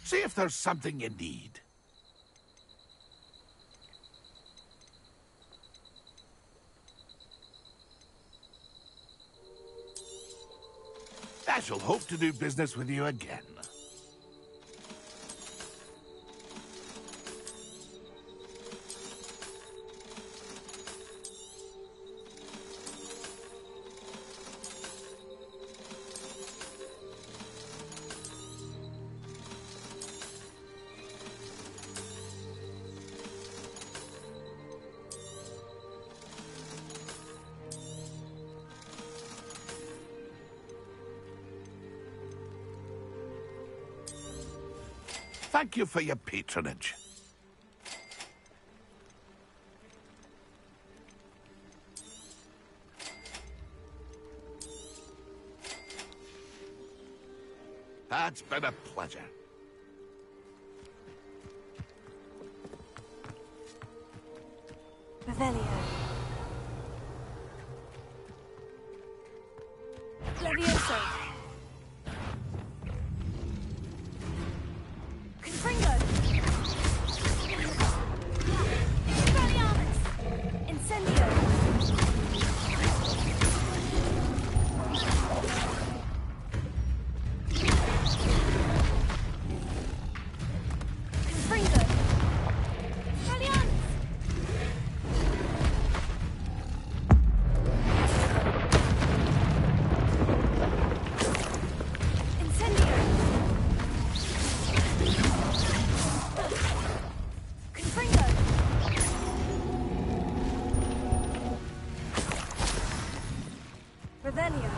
See if there's something you need. I shall hope to do business with you again. Thank you for your patronage. That's been a pleasure. Revelio. Levioso. Confringo. Expelliarmus. Incendio. Confringo. Expelliarmus. Incendio. Confringo. Revelio.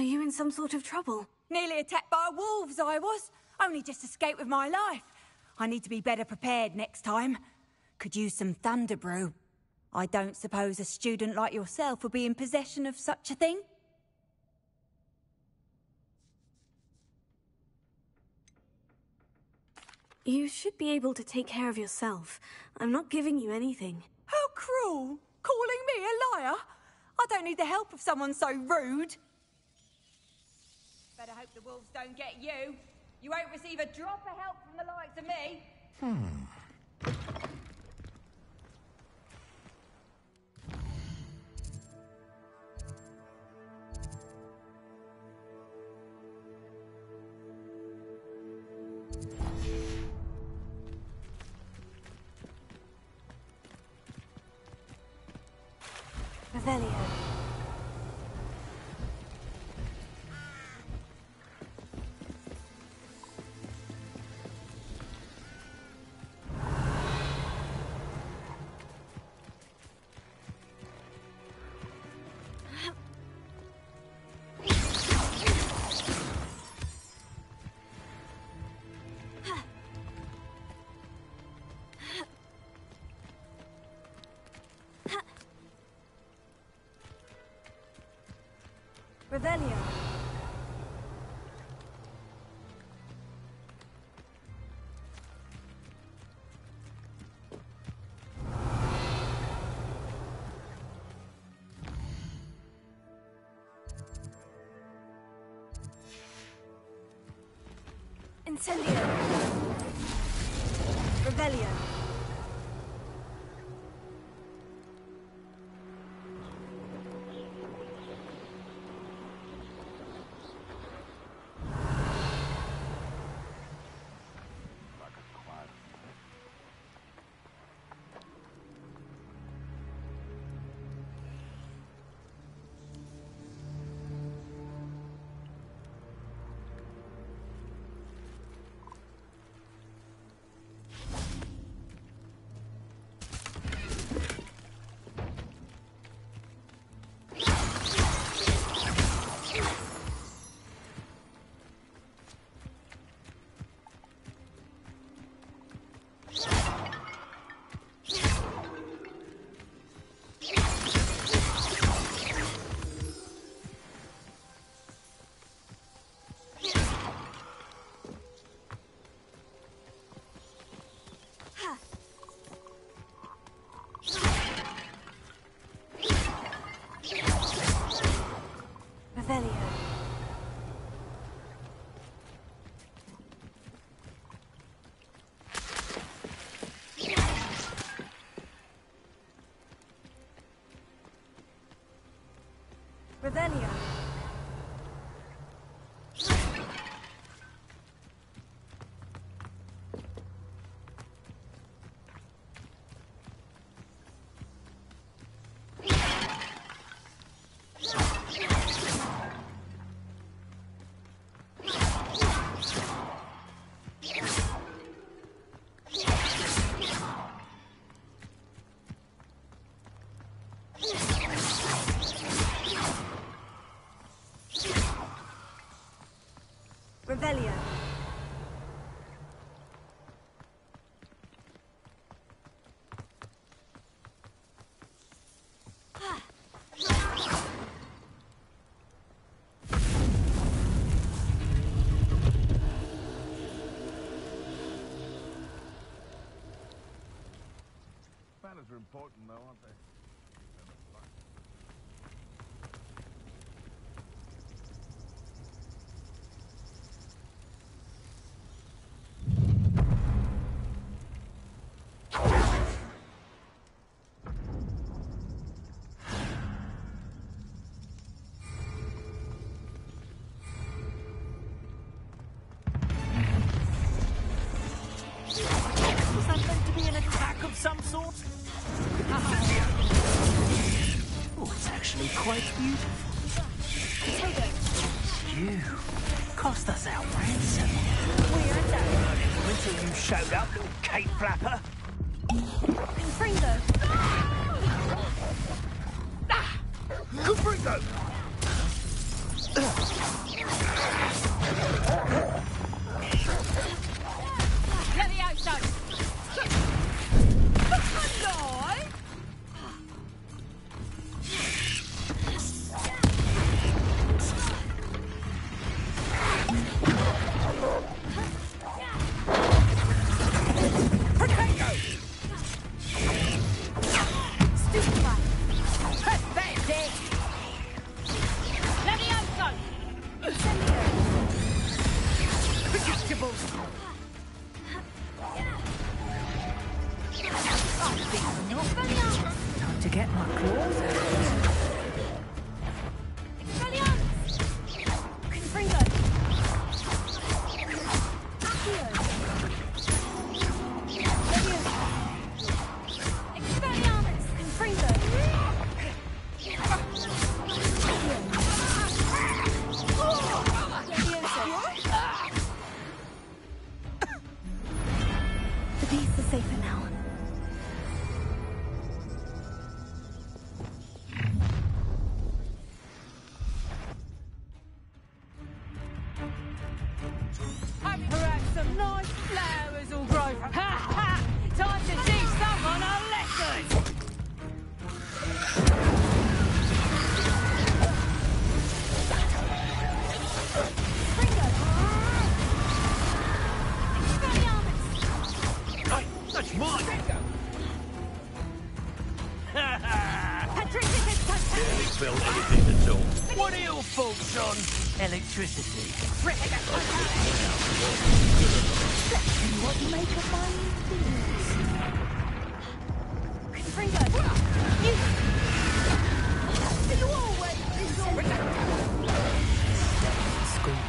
you in some sort of trouble? Nearly attacked by wolves, I was. Only just escaped with my life. I need to be better prepared next time. Could use some thunder brew. I don't suppose a student like yourself would be in possession of such a thing? You should be able to take care of yourself. I'm not giving you anything. How cruel! Calling me a liar? I don't need the help of someone so rude. Better hope the wolves don't get you. You won't receive a drop of help from the likes of me. Revelio. Revelio. Incendio. Revelio. Revelio. Revelio. Manners are important, though, aren't they? Was that meant to be an attack of some sort? Oh, it's actually quite beautiful. You cost us our ransom. We earned that. Until you showed up, little cape flapper. Confringo. Confringo! Time to get my claws out. The beasts are safer now. Perhaps some nice flowers will grow from... Ha ha! Time to teach someone a lesson! That's mine! Barely felt anything at all. What are your thoughts on electricity? What you make of my things? You always school.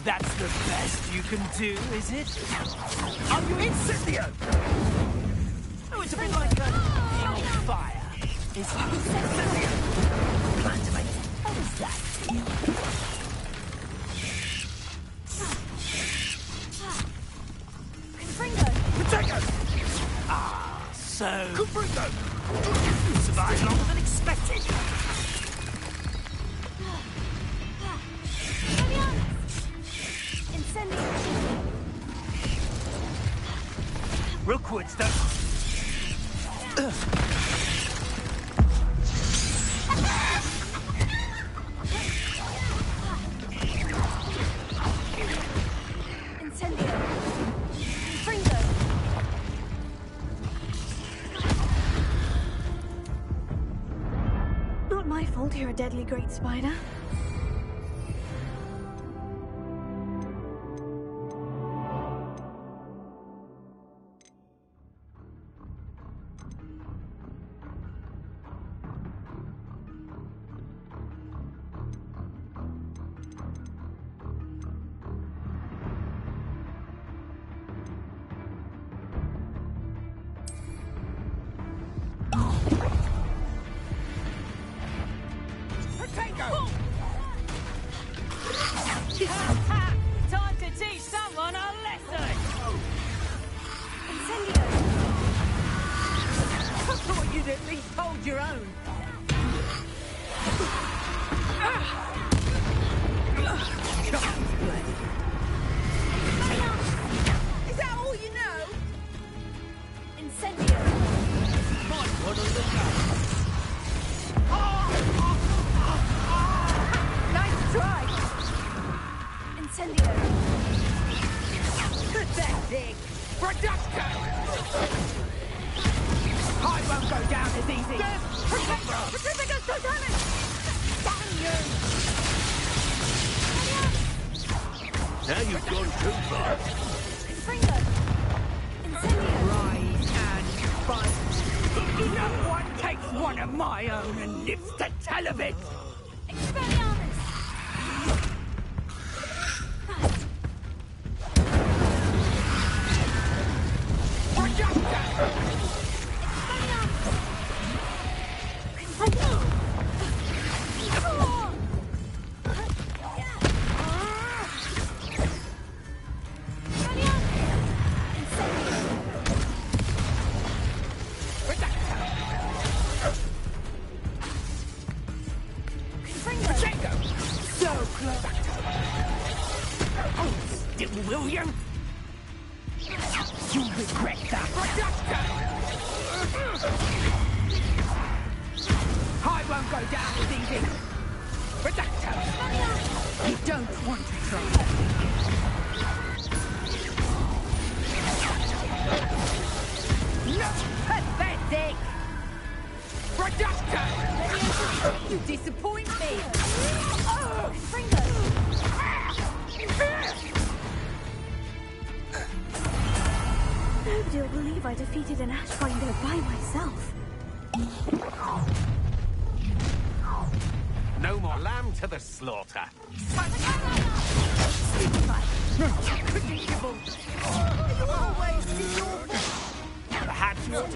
That's the best you can do, is it? Are you incendio? Oh, it's a bit like a thing on fire. It's incendio. Plan to make it. How does that feel? Potato! Ah, so... Confringo! You survived longer than expected. Rookwood's done. Not my fault you're a deadly great spider. Time to teach someone a lesson! I thought you'd at least hold your own. Is that all you know? Incendio! Might want to look up. Nice try! Incendio! Pathetic! Reducto! I won't go down as easy! Protect Titanic! Damn you! Now you've gone too far. Rise and fight! No one takes one of my own and lives to tell of it! William? You'll regret that. I won't go down as easy. You don't want to try. Not pathetic! You disappoint me! Nobody will believe I defeated an Ashfinder by myself. No more lamb to the slaughter. Predictable. Perhaps not.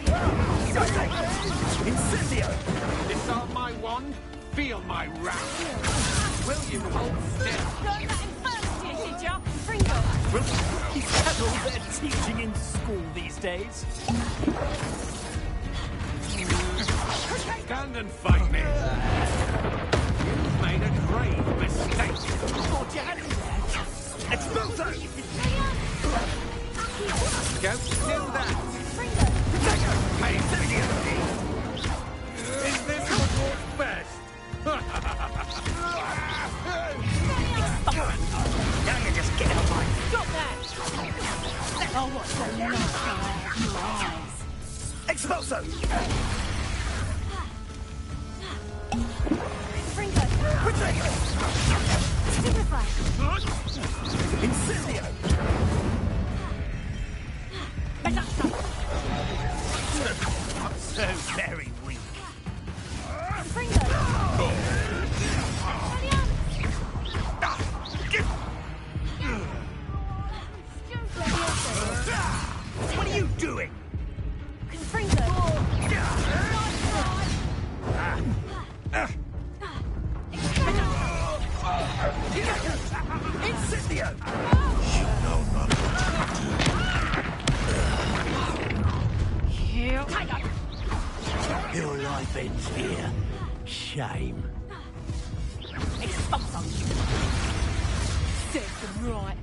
Incendio! Disarm my wand, feel my wrath. Will you hold still? Learn that in first year, did ya? Fringo! Is that all they're teaching in school these days? Stand and fight me! You've made a grave mistake! Thought you had it there! Expulso! Don't do that! Hey, is this what's best? Now you're just getting a bite. Stop that! Oh, what's so nice in your eyes? Expulso! Fringo! Stupefy! Incendio! I'm so very weak. Fringo! What are you doing? Fringo! Incendio! You know not what to do. Your life ends here. Shame. Serves them right.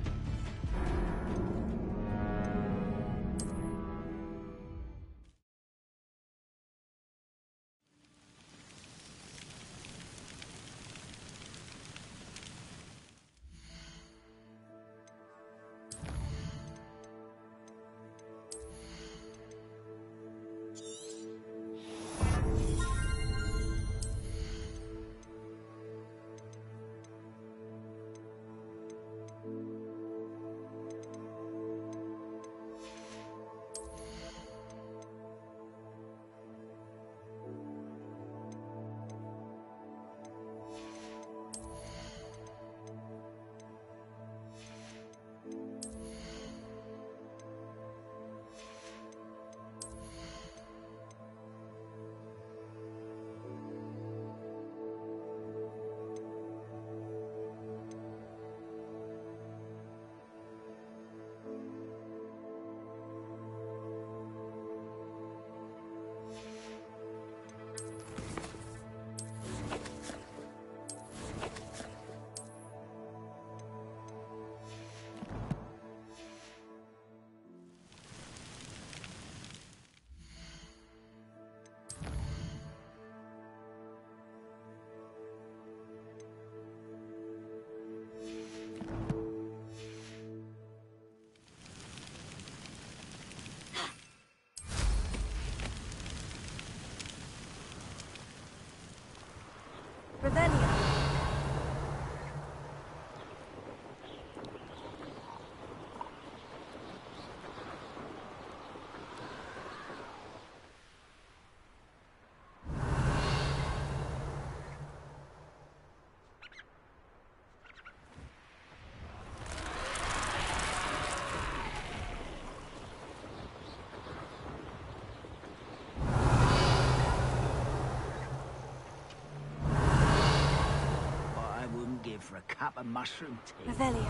give for a cup of mushroom tea? Revelio.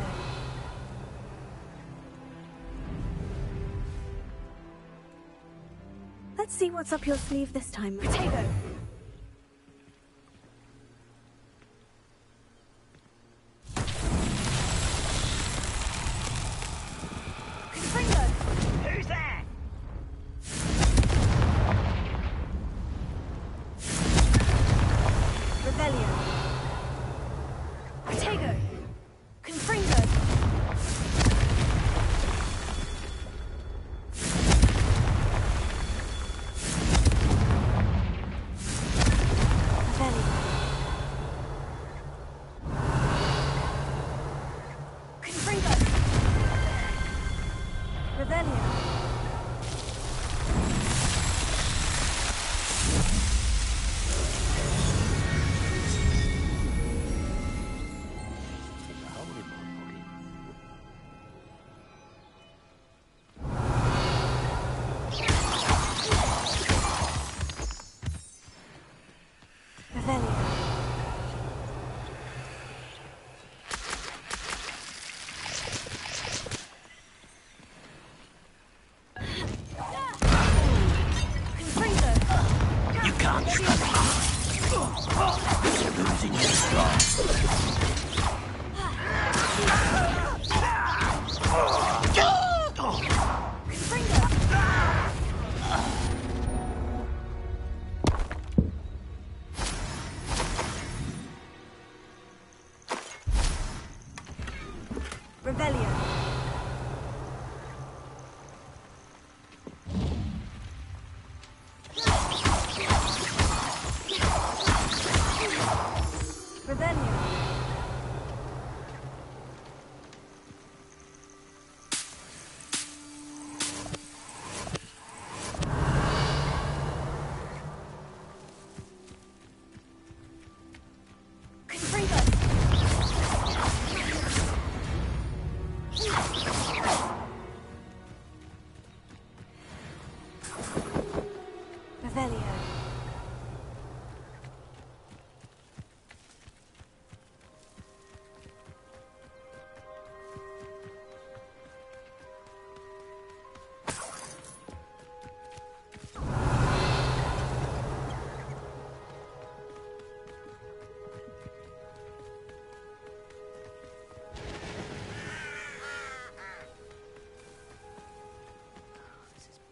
Let's see what's up your sleeve this time, Potato. Who's that? Revelio. Potato. Confringo.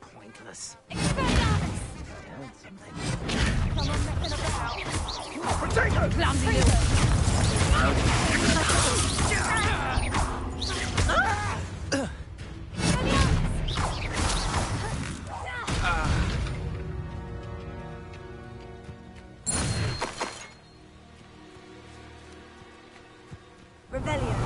Pointless. Potato! Clumsy little... Revelio.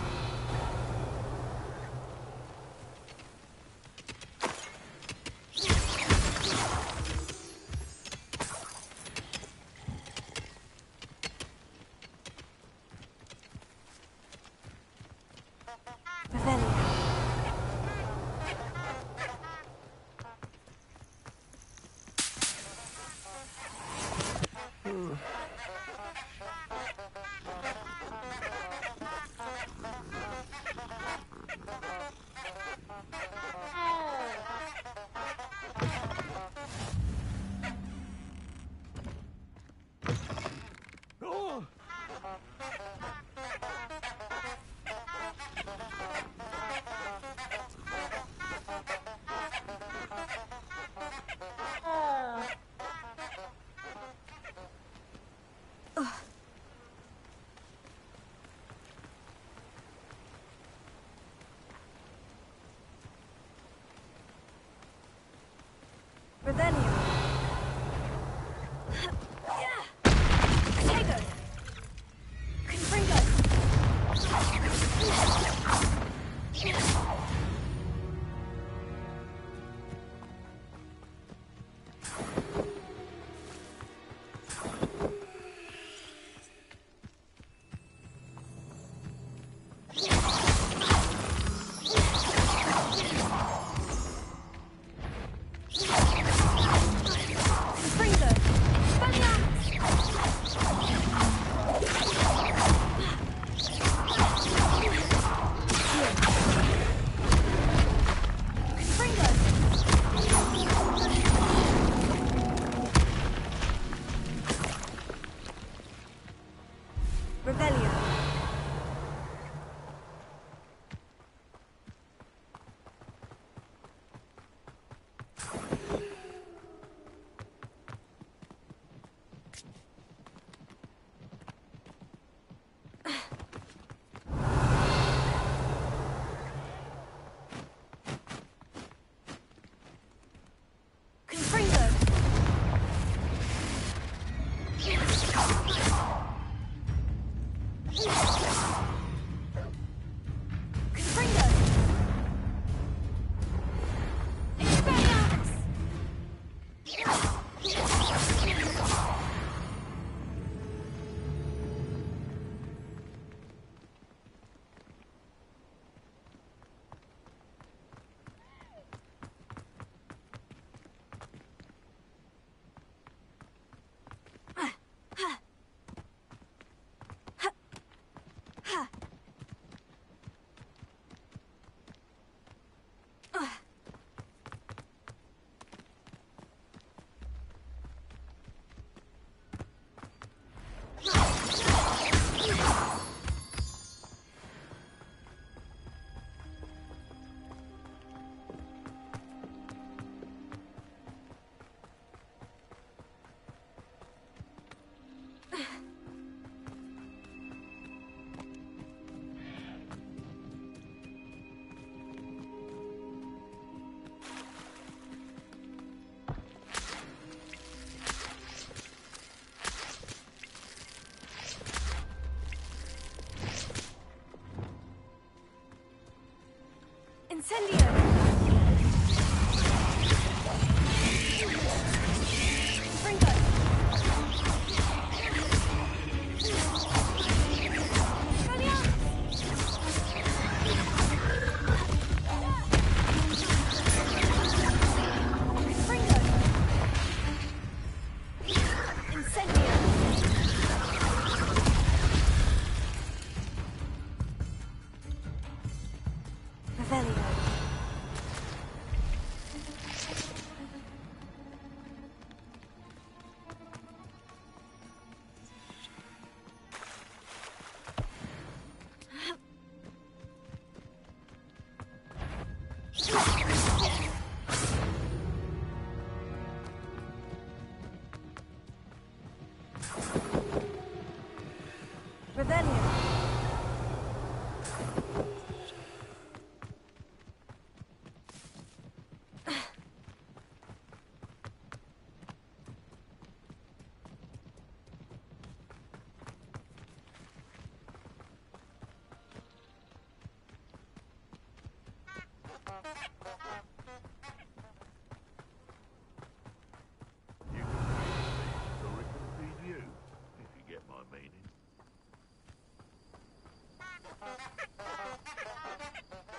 Incendio! Fringo!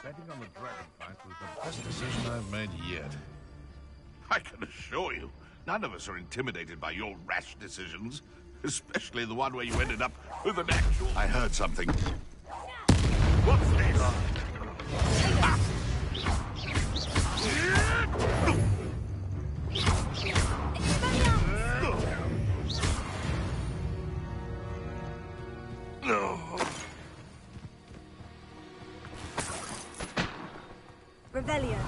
Betting on the dragon fight was the best decision I've made yet. I can assure you, none of us are intimidated by your rash decisions. Especially the one where you ended up with an actual... I heard something. What's this? Ah. No. Revelio.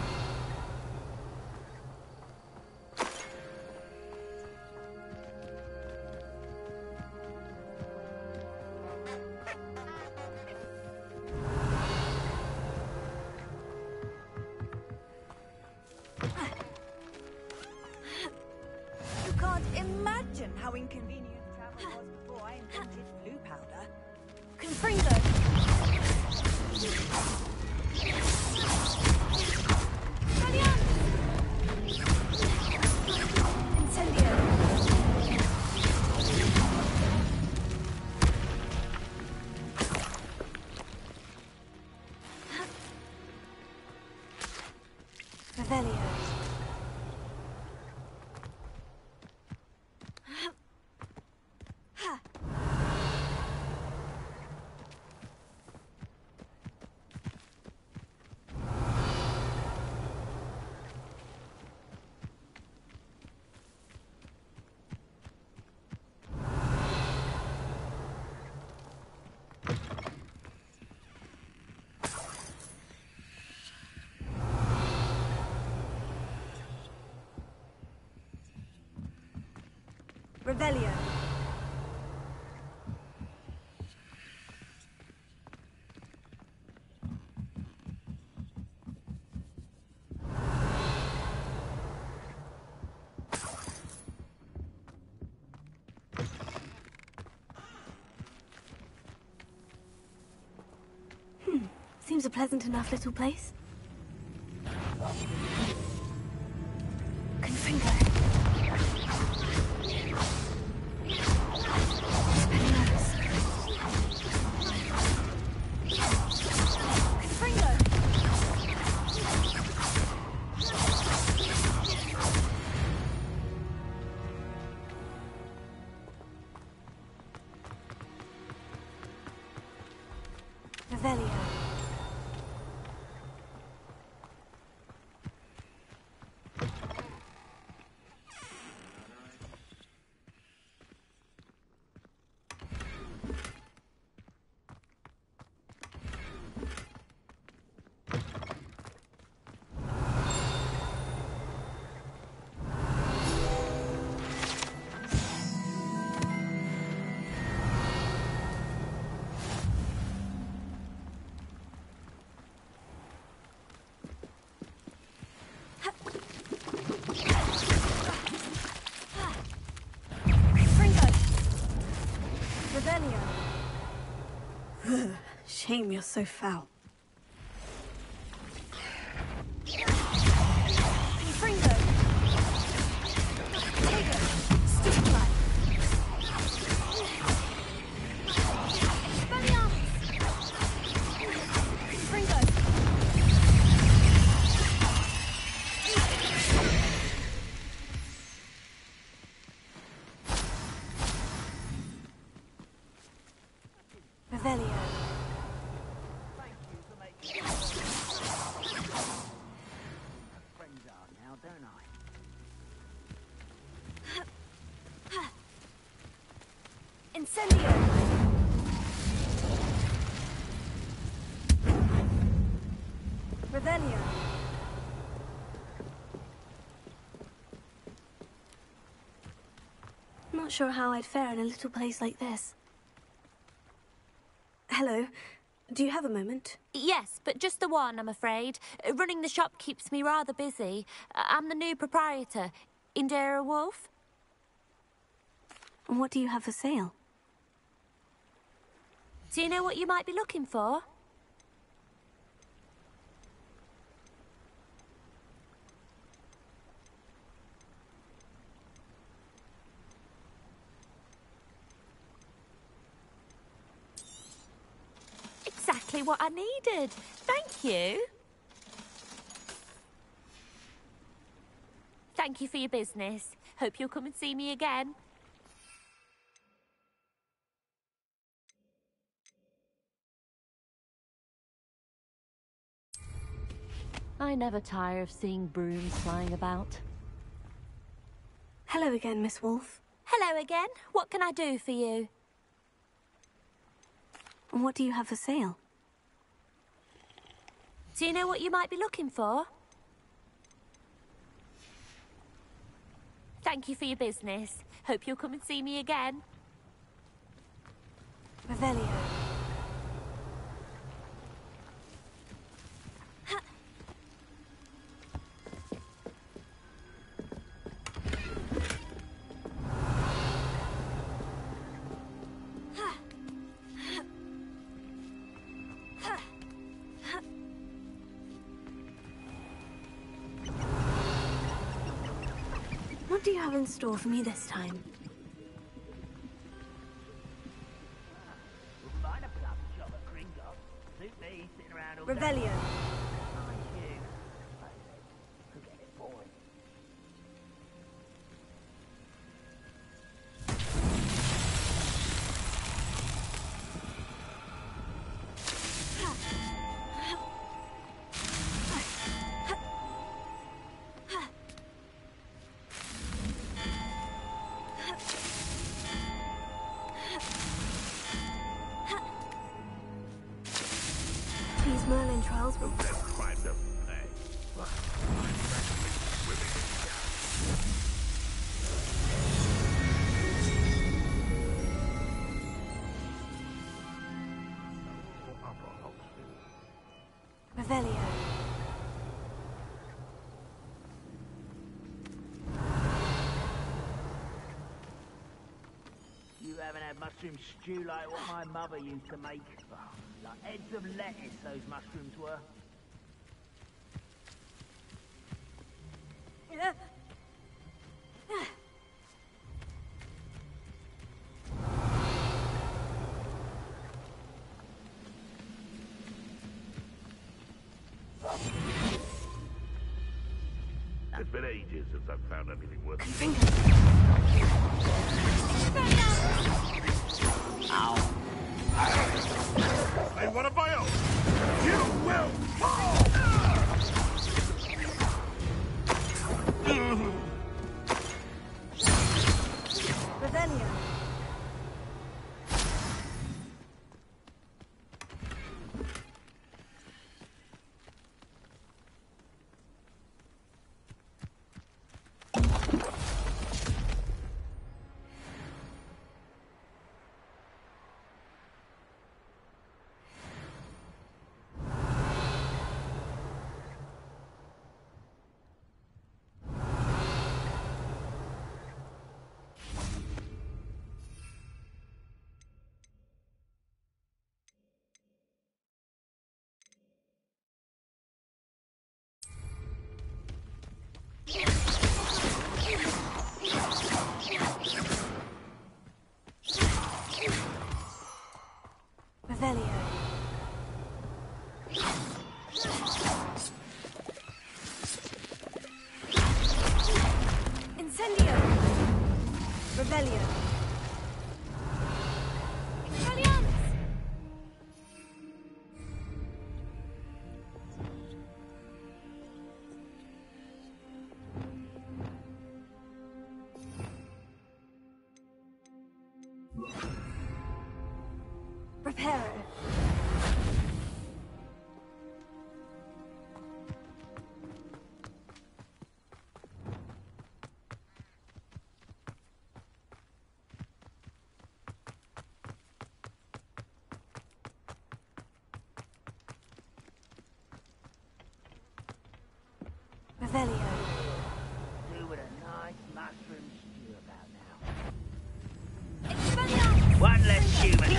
You can't imagine how inconvenient travel was before I invented blue powder. Confringo. Revelio. Seems a pleasant enough little place. Confringo. Revelio. Shame you're so foul. Fringo. Take it. Stick fly. Expelliarmus. Fringo. Revelio. Friends are now, don't I? Incendio. Revelio. Not sure how I'd fare in a little place like this. Hello. Do you have a moment? Yes, but just the one, I'm afraid. Running the shop keeps me rather busy. I'm the new proprietor, Indira Wolf. What do you have for sale? Do you know what you might be looking for? Exactly what I needed. Thank you. Thank you for your business. Hope you'll come and see me again. I never tire of seeing brooms flying about. Hello again, Miss Wolf. Hello again. What can I do for you? What do you have for sale? Do you know what you might be looking for? Thank you for your business. Hope you'll come and see me again. Revelio. What do you have in store for me this time? Revelio. These Merlin trials will... Revelio. You haven't had mushroom stew like what my mother used to make. Like heads of lettuce, those mushrooms were. It's been ages since I've found anything worth Finger. Ow. I'm one of my own. You will fall! Revelio. Prepare. Revelio. Do with a nice mushroom stew about now. Expelliarmus! One less human.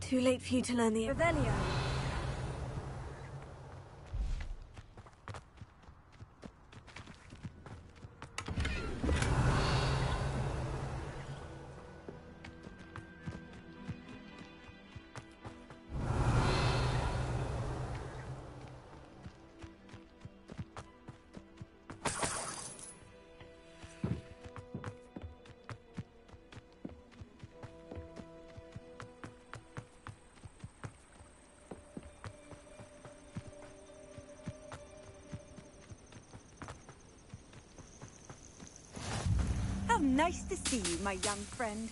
Too late for you to learn the Revelio. How nice to see you, my young friend.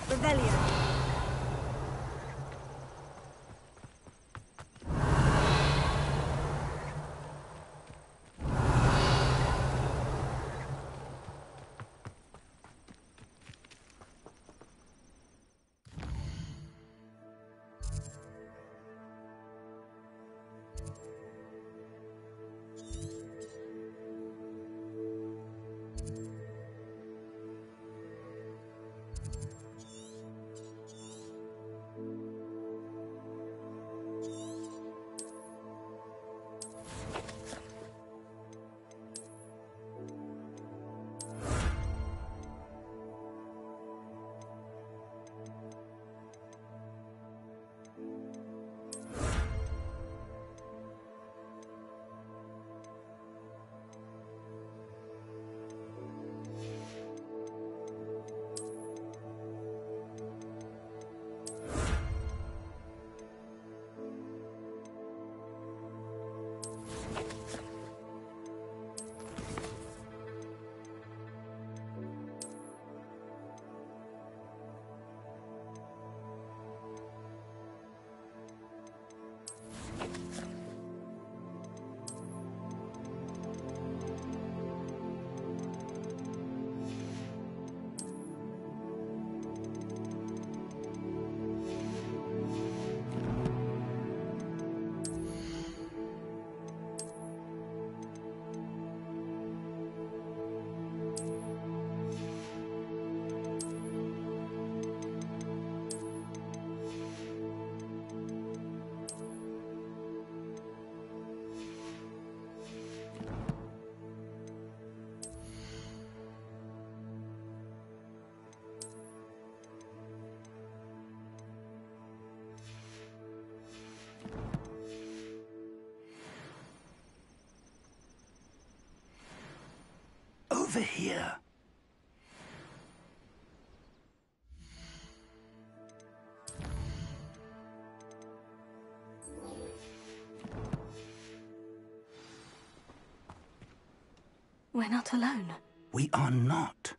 Revelio. Over here. We're not alone. We are not.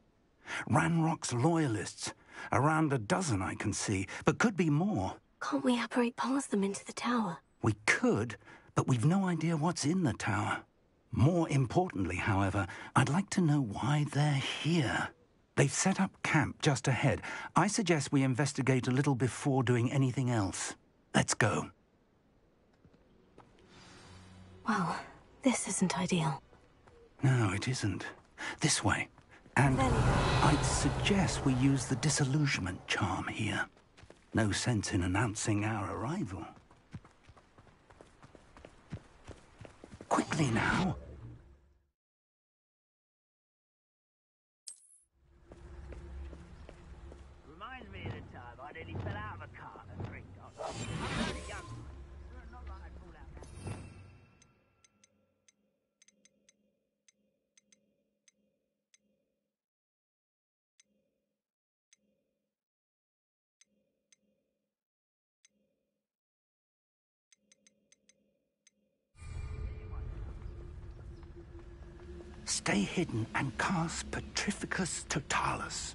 Ranrock's loyalists. Around a dozen I can see, but could be more. Can't we apparate past them into the tower? We could, but we've no idea what's in the tower. More importantly, however, I'd like to know why they're here. They've set up camp just ahead. I suggest we investigate a little before doing anything else. Let's go. Well, this isn't ideal. No, it isn't. This way. And I'd suggest we use the disillusionment charm here. No sense in announcing our arrival. Quickly now. Reminds me of the time I nearly fell out of a cart and drink on. I'm very young. Not like I'd fall out now. Stay hidden and cast Petrificus Totalis.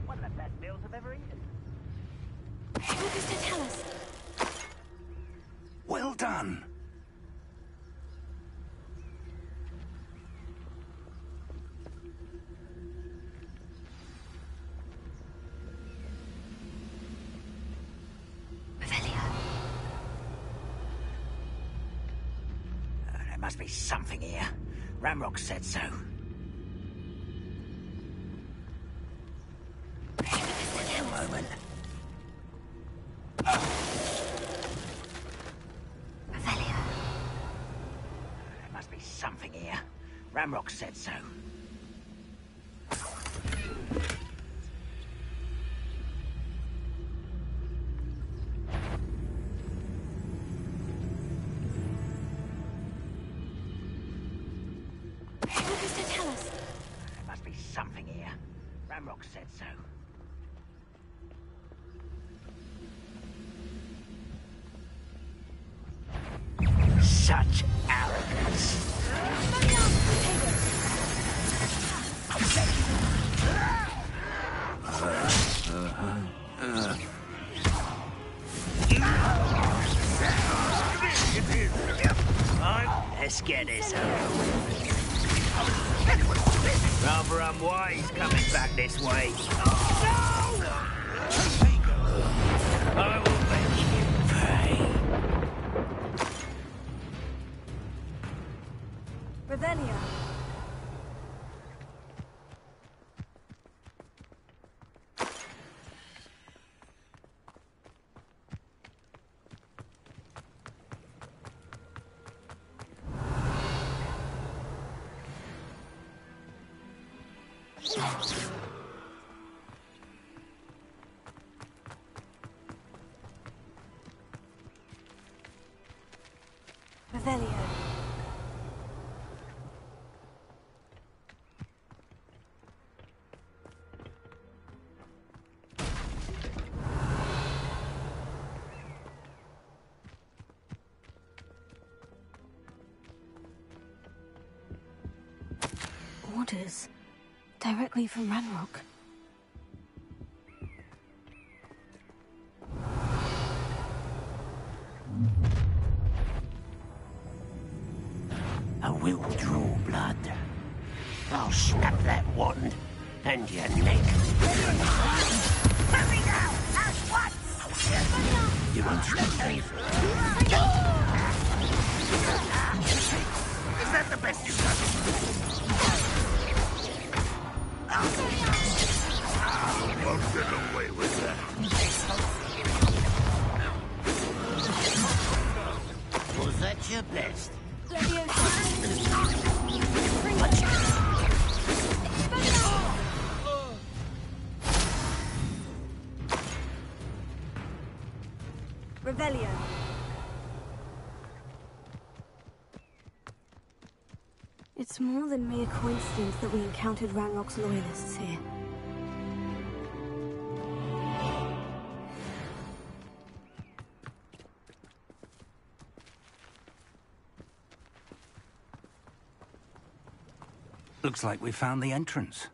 One of the best meals I've ever eaten. Focus to tell us. Well done. There must be something here. Ramrock said so. Wait a moment. There must be something here. Ramrock said so. Focus to tell us. There must be something here. Ramrock said so. Such arrogance. Let's get this over. Rather unwise coming back this way. I will make you pay. Revelio. Revelio. Orders. Directly from Ranrock. I will draw blood. I'll snap that wand and your neck. Let me go! At once! You won't stop me. Is that the best you've done? I won't get away with that. Was that your best? Revelio. It's more than mere coincidence that we encountered Ranrock's loyalists here. Looks like we found the entrance.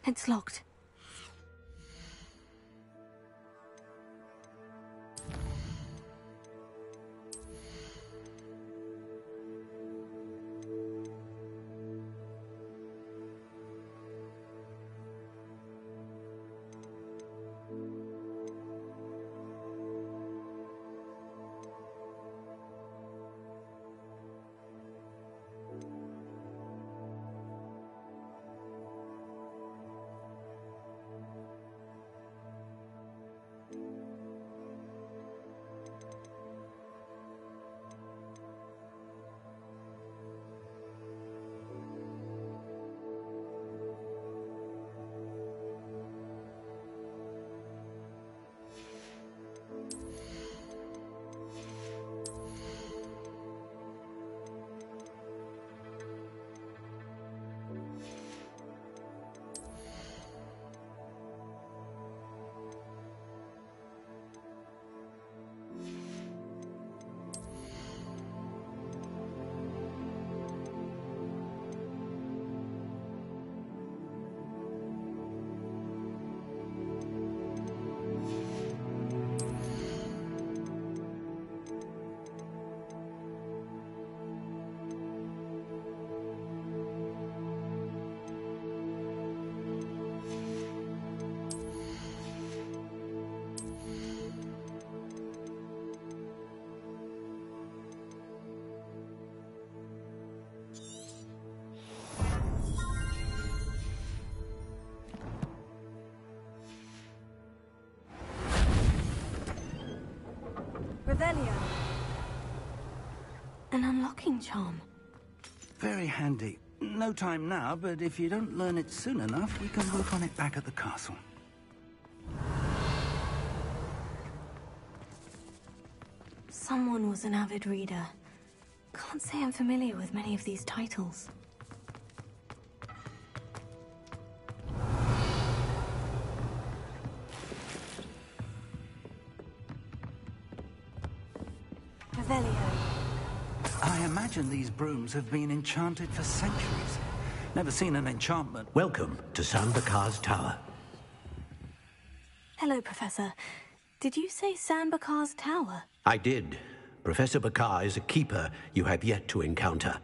It's locked. Revelio. An unlocking charm. Very handy. No time now, but if you don't learn it soon enough, we can work on it back at the castle. Someone was an avid reader. Can't say I'm familiar with many of these titles. Revelio. I imagine these brooms have been enchanted for centuries. Never seen an enchantment. Welcome to San Bakar's Tower. Hello, Professor. Did you say San Bakar's Tower? I did. Professor Bakar is a keeper you have yet to encounter.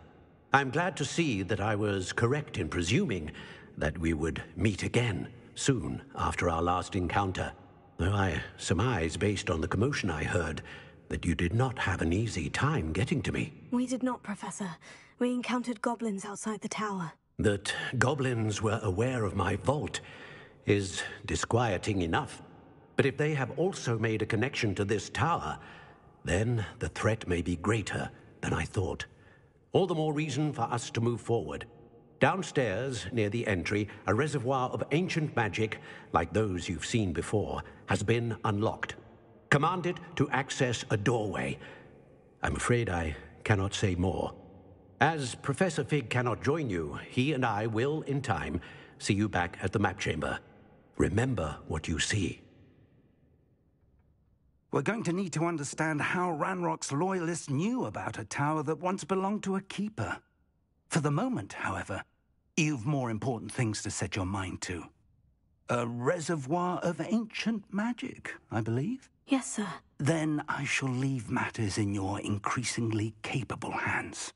I'm glad to see that I was correct in presuming that we would meet again soon after our last encounter. Though I surmise, based on the commotion I heard, that you did not have an easy time getting to me. We did not, Professor. We encountered goblins outside the tower. That goblins were aware of my vault is disquieting enough. But if they have also made a connection to this tower, then the threat may be greater than I thought. All the more reason for us to move forward. Downstairs, near the entry, a reservoir of ancient magic, like those you've seen before, has been unlocked. Command it to access a doorway. I'm afraid I cannot say more. As Professor Fig cannot join you, he and I will, in time, see you back at the map chamber. Remember what you see. We're going to need to understand how Ranrock's loyalists knew about a tower that once belonged to a keeper. For the moment, however, you've more important things to set your mind to. A reservoir of ancient magic, I believe? Yes, sir. Then I shall leave matters in your increasingly capable hands.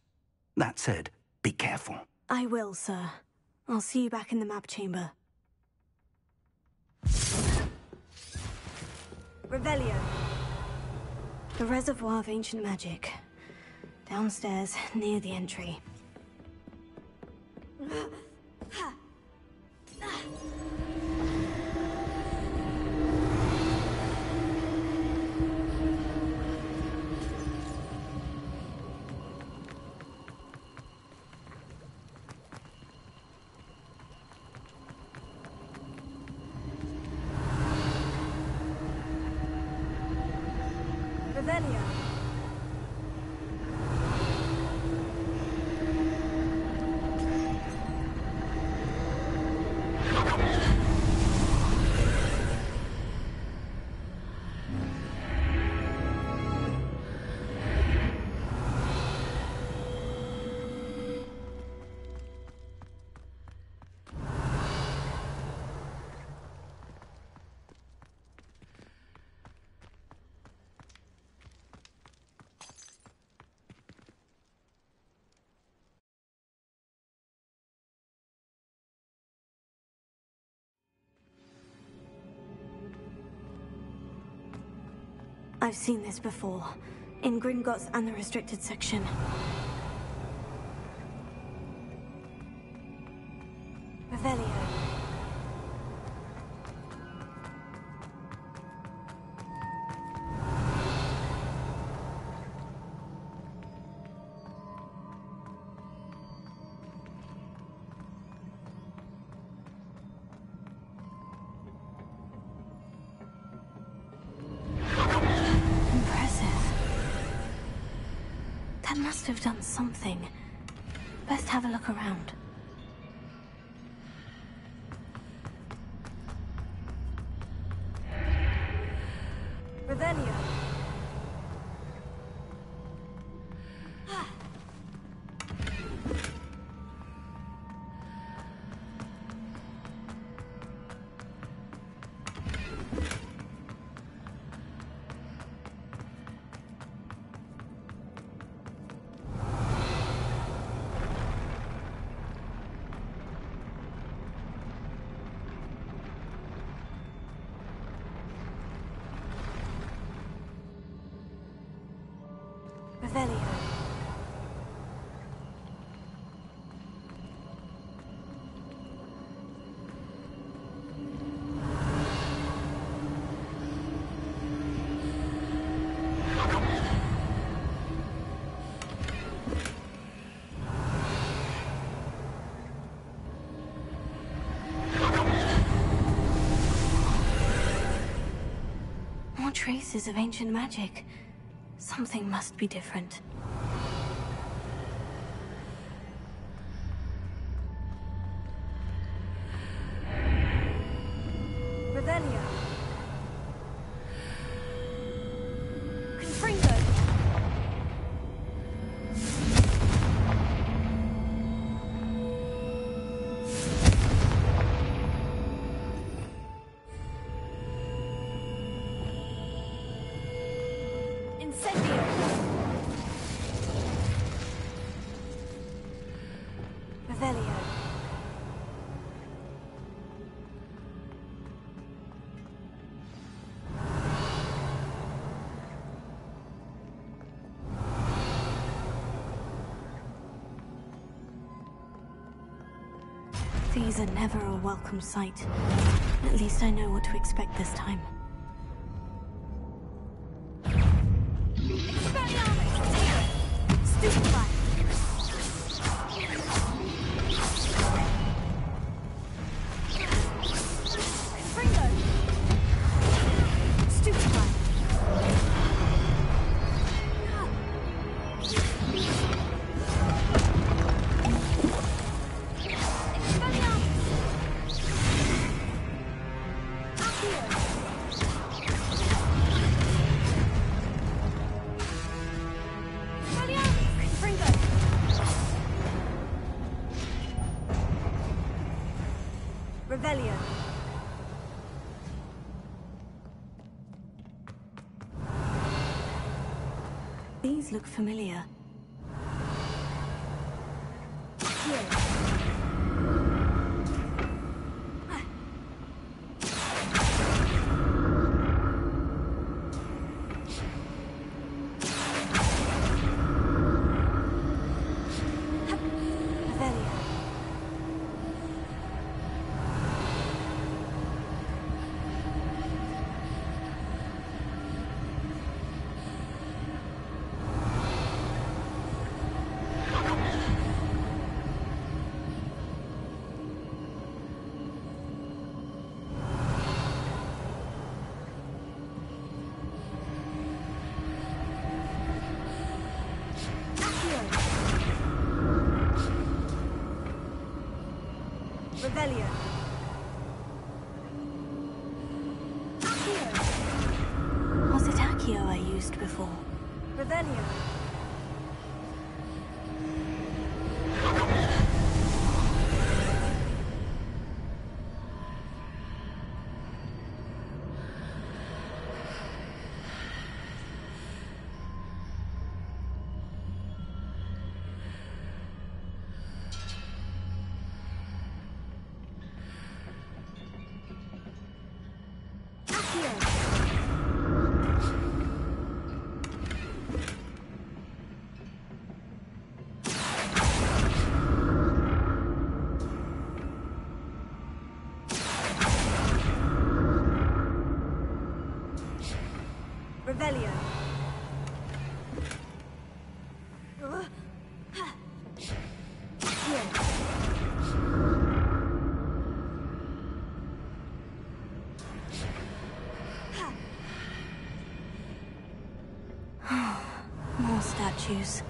That said, be careful. I will, sir. I'll see you back in the map chamber. Revelio. The reservoir of ancient magic. Downstairs, near the entry. Revelio. I've seen this before, in Gringotts and the restricted section. Revelio. Must have done something. Best have a look around. Revelio. Revelio. traces of ancient magic. Something must be different. Revelio. Confringo. Incendio. Revelio. These are never a welcome sight. At least I know what to expect this time. Stupefy. Confringo. Stupefy. Revelio. These look familiar. Revelio. Was it Accio I used before? Revelio. Revelio. More statues.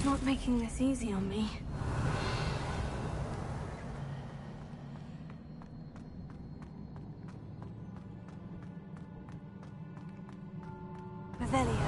Not making this easy on me. Revelio.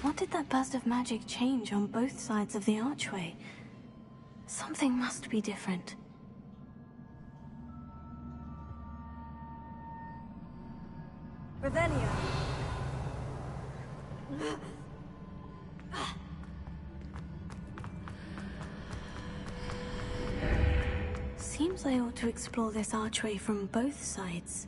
What did that burst of magic change on both sides of the archway? Something must be different. Revelio. Seems I ought to explore this archway from both sides.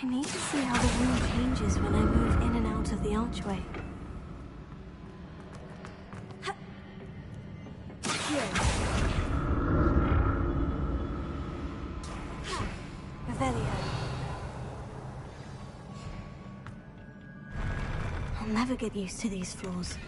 I need to see how the room changes when I move in and out of the archway. Revelio. I'll never get used to these floors.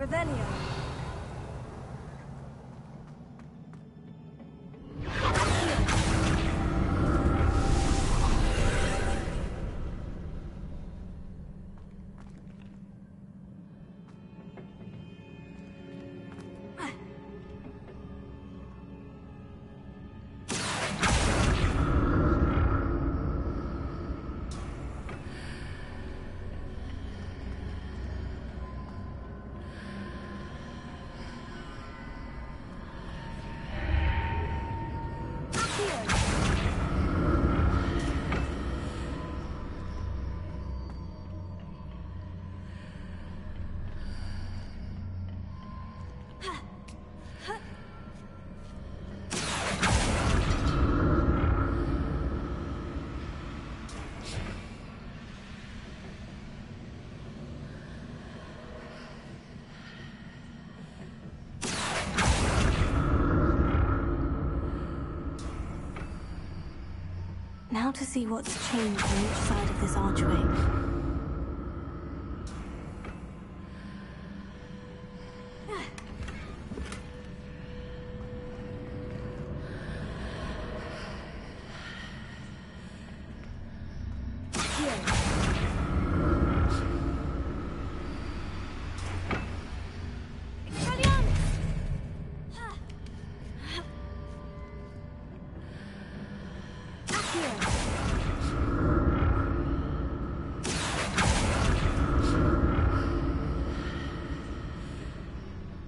Revelio. Now to see what's changed on each side of this archway.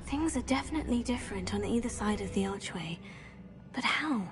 Things are definitely different on either side of the archway. But how?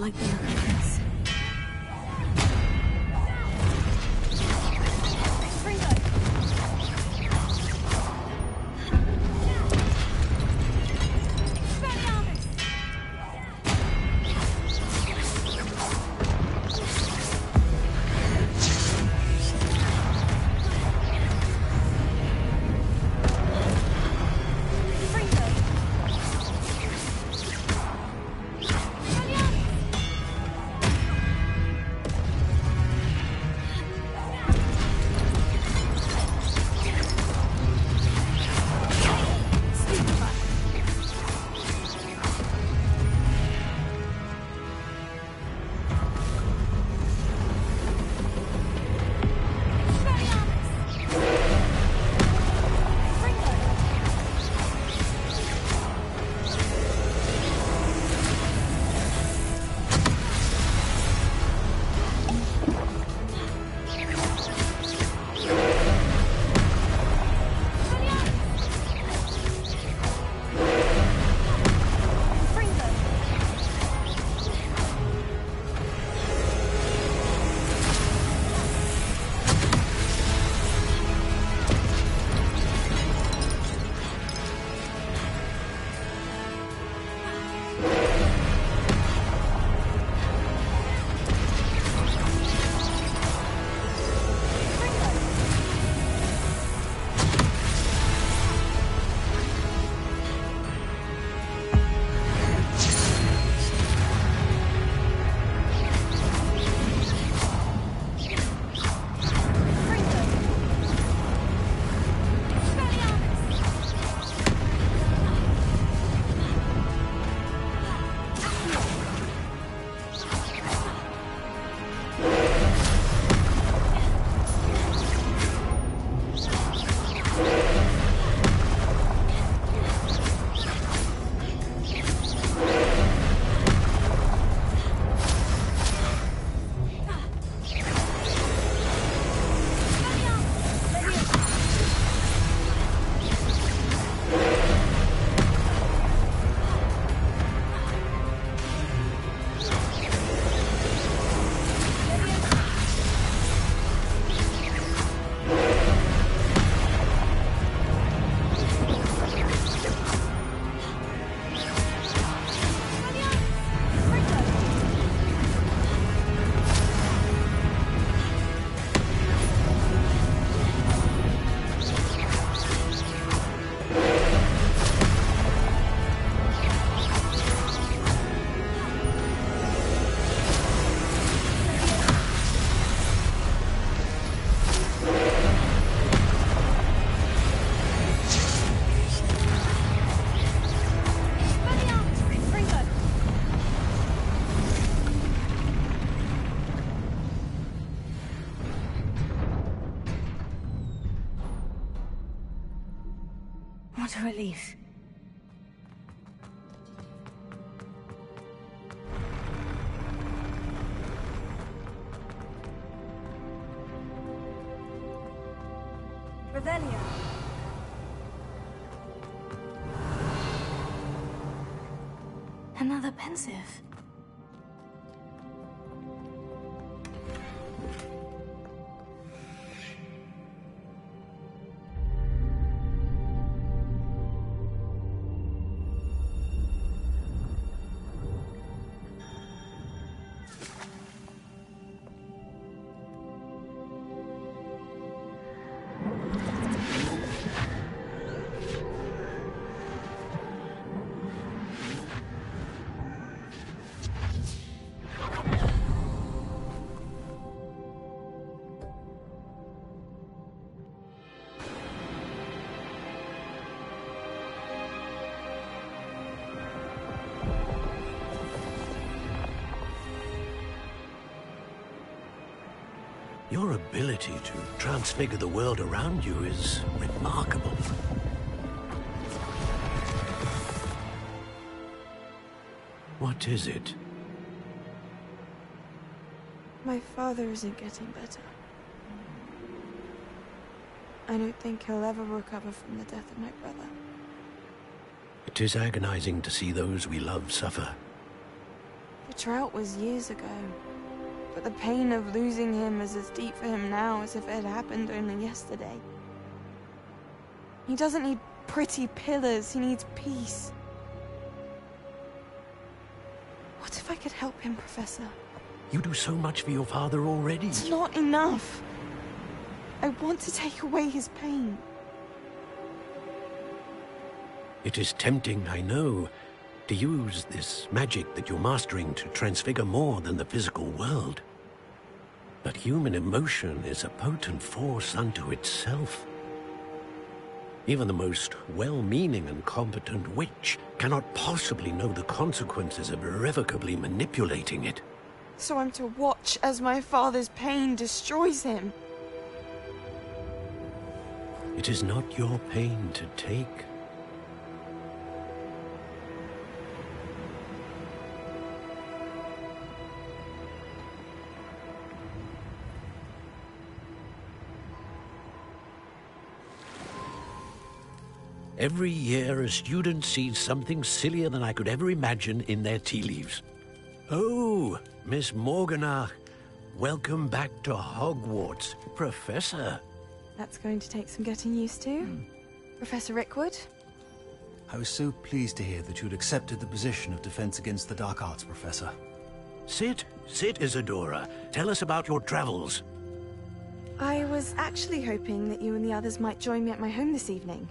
like the look of this. What a relief. Revelio. Another pensive. Your ability to transfigure the world around you is remarkable. What is it? My father isn't getting better. I don't think he'll ever recover from the death of my brother. It is agonizing to see those we love suffer. The drought was years ago, but the pain of losing him is as deep for him now as if it had happened only yesterday. He doesn't need pretty pillars, he needs peace. What if I could help him, Professor? You do so much for your father already. It's not enough. I want to take away his pain. It is tempting, I know, to use this magic that you're mastering to transfigure more than the physical world. But human emotion is a potent force unto itself. Even the most well-meaning and competent witch cannot possibly know the consequences of irrevocably manipulating it. So I'm to watch as my father's pain destroys him. It is not your pain to take. Every year, a student sees something sillier than I could ever imagine in their tea leaves. Oh, Miss Morganach, welcome back to Hogwarts, Professor. That's going to take some getting used to. Professor Rickwood? I was so pleased to hear that you'd accepted the position of Defense Against the Dark Arts, Professor. Sit, Isadora. Tell us about your travels. I was actually hoping that you and the others might join me at my home this evening.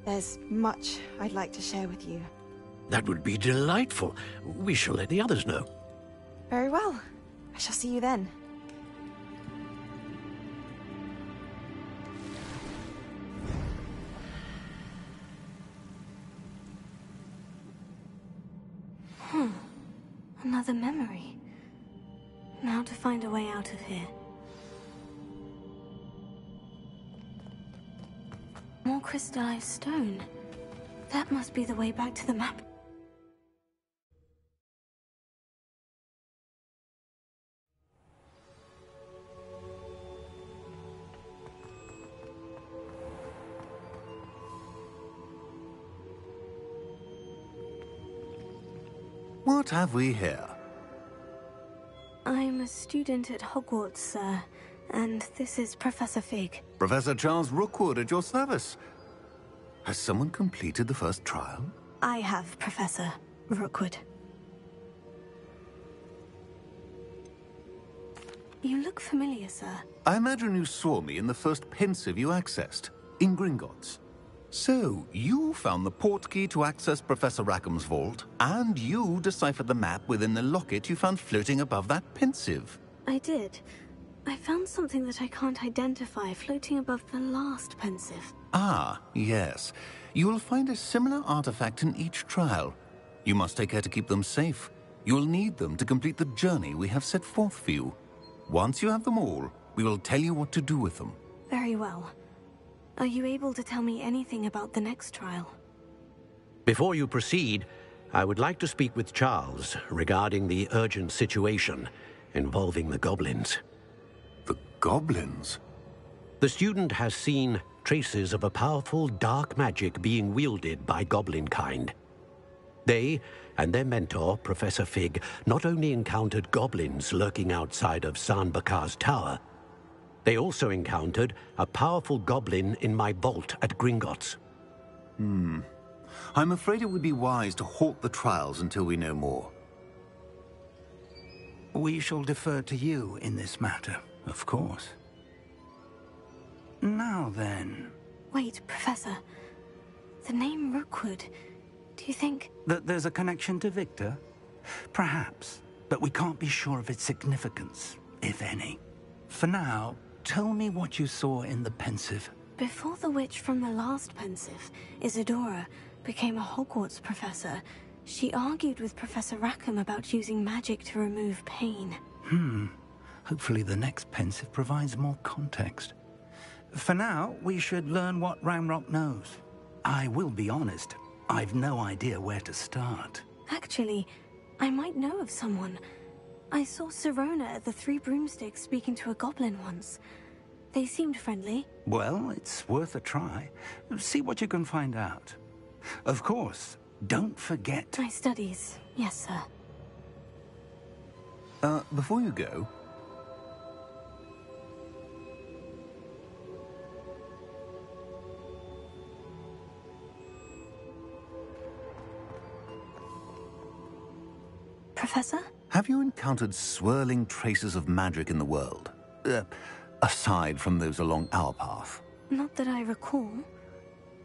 There's much I'd like to share with you. That would be delightful. We shall let the others know. Very well. I shall see you then. Another memory. Now to find a way out of here. More crystallized stone. That must be the way back to the map. What have we here? I'm a student at Hogwarts, sir, and this is Professor Fig. Professor Charles Rookwood at your service. Has someone completed the first trial? I have, Professor Rookwood. You look familiar, sir. I imagine you saw me in the first pensive you accessed, in Gringotts. So, you found the portkey to access Professor Rackham's vault, and you deciphered the map within the locket you found floating above that pensive. I did. I found something that I can't identify floating above the last pensive. Ah, yes. You will find a similar artifact in each trial. You must take care to keep them safe. You will need them to complete the journey we have set forth for you. Once you have them all, we will tell you what to do with them. Very well. Are you able to tell me anything about the next trial? Before you proceed, I would like to speak with Charles regarding the urgent situation involving the goblins. The goblins? The student has seen traces of a powerful dark magic being wielded by goblin kind. They and their mentor, Professor Fig, not only encountered goblins lurking outside of San Bakar's tower, they also encountered a powerful goblin in my vault at Gringotts. I'm afraid it would be wise to halt the trials until we know more. We shall defer to you in this matter, of course. Now then... Wait, Professor. The name Rookwood. Do you think... that there's a connection to Victor? Perhaps, but we can't be sure of its significance, if any. For now, tell me what you saw in the pensive. Before the witch from the last pensive, Isadora, became a Hogwarts professor, she argued with Professor Rackham about using magic to remove pain. Hopefully the next pensive provides more context. For now, we should learn what Ranrock knows. I will be honest, I've no idea where to start. Actually, I might know of someone. I saw Sirona at the Three Broomsticks speaking to a goblin once. They seemed friendly. Well, it's worth a try. See what you can find out. Of course, don't forget... My studies, yes, sir. Before you go... Professor? Have you encountered swirling traces of magic in the world? Aside from those along our path? Not that I recall.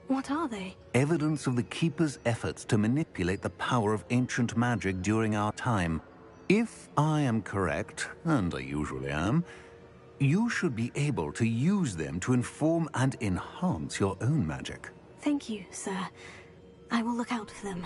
What are they? Evidence of the Keeper's efforts to manipulate the power of ancient magic during our time. If I am correct, and I usually am, you should be able to use them to inform and enhance your own magic. Thank you, sir. I will look out for them.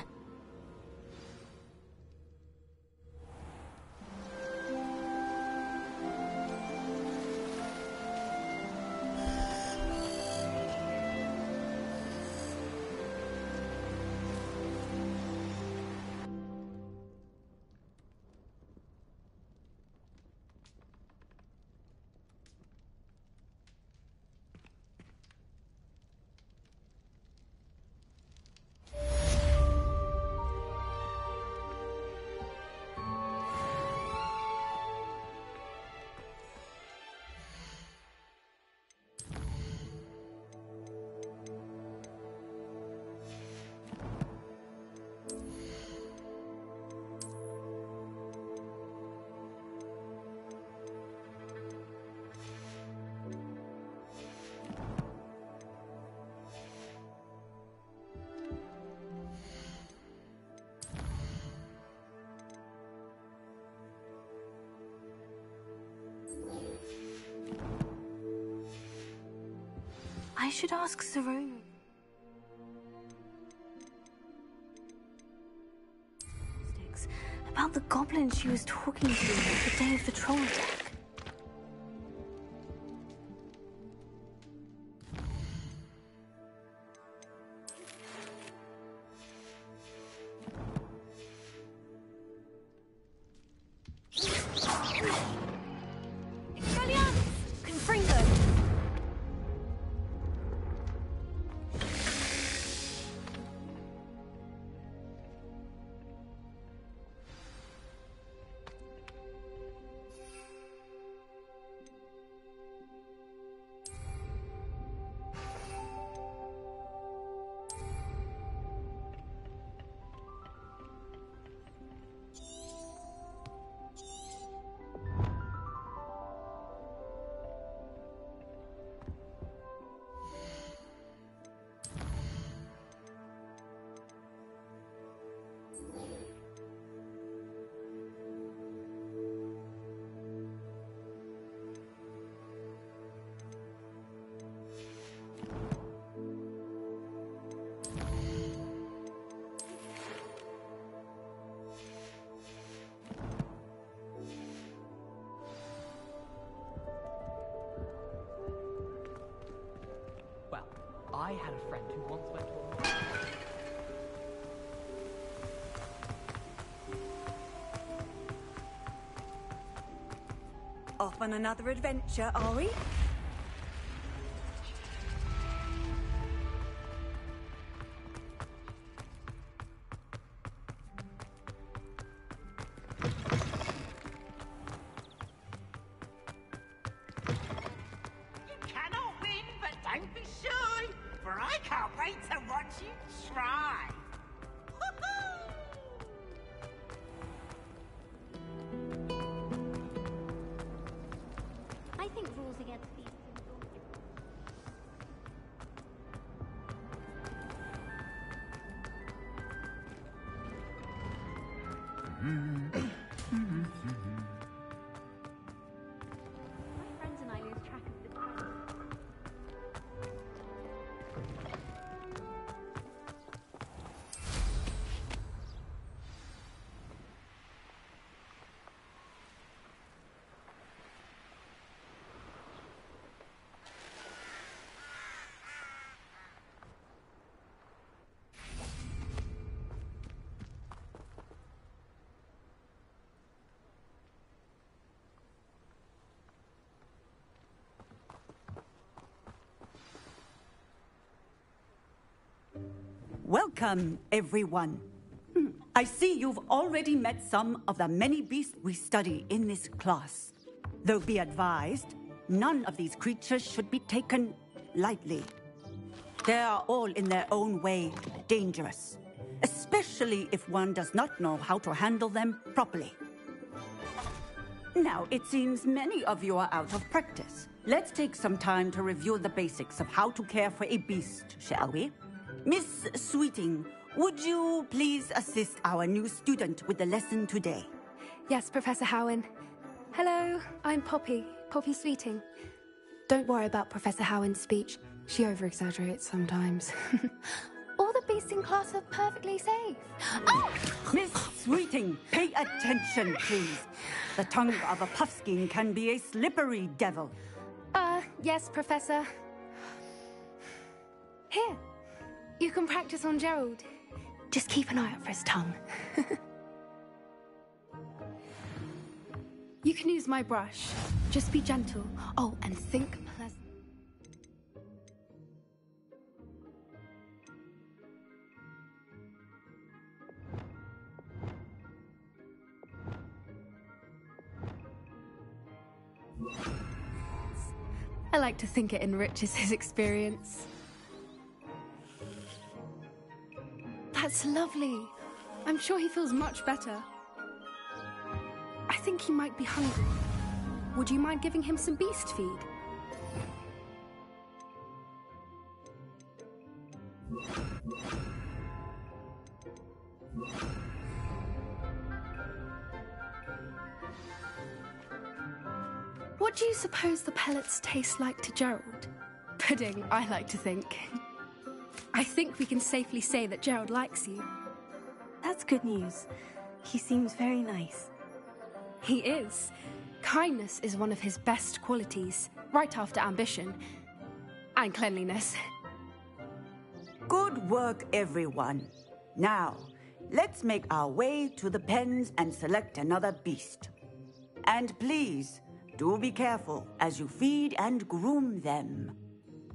I should ask Sarone. About the goblin she was talking to the day of the troll attack. I had a friend who once went to a... Off on another adventure, are we? Welcome, everyone. I I see you've already met some of the many beasts we study in this class. Though be advised, none of these creatures should be taken lightly. They are all in their own way dangerous, especially if one does not know how to handle them properly. Now, it seems many of you are out of practice. Let's take some time to review the basics of how to care for a beast, shall we? Miss Sweeting, would you please assist our new student with the lesson today? Yes, Professor Howen. Hello, I'm Poppy Sweeting. Don't worry about Professor Howen's speech. She over-exaggerates sometimes. All the beasts in class are perfectly safe. Oh! Miss Sweeting, pay attention, please. The tongue of a puffskein can be a slippery devil. Yes, Professor. Here, you can practice on Gerald. Just keep an eye out for his tongue. You can use my brush. Just be gentle. Oh, and think pleasant. I like to think it enriches his experience. That's lovely. I'm sure he feels much better. I think he might be hungry. Would you mind giving him some beast feed? What do you suppose the pellets taste like to Gerald? Pudding, I like to think. I think we can safely say that Gerald likes you. That's good news. He seems very nice. He is. Kindness is one of his best qualities, right after ambition. And cleanliness. Good work, everyone. Now, let's make our way to the pens and select another beast. And please, do be careful as you feed and groom them.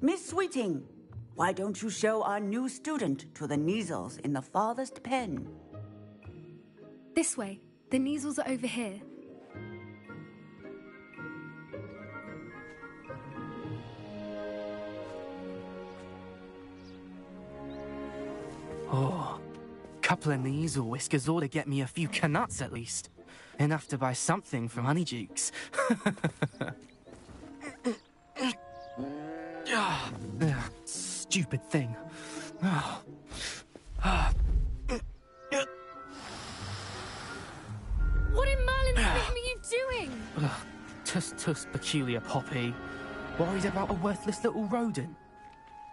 Miss Sweeting, why don't you show our new student to the Kneazles in the farthest pen? This way. The Kneazles are over here. Oh, couple of Kneazle whiskers ought to get me a few canuts at least. Enough to buy something from Honeydukes. Stupid thing. What in Merlin's name are you doing? Tuss, peculiar Poppy. Worried about a worthless little rodent?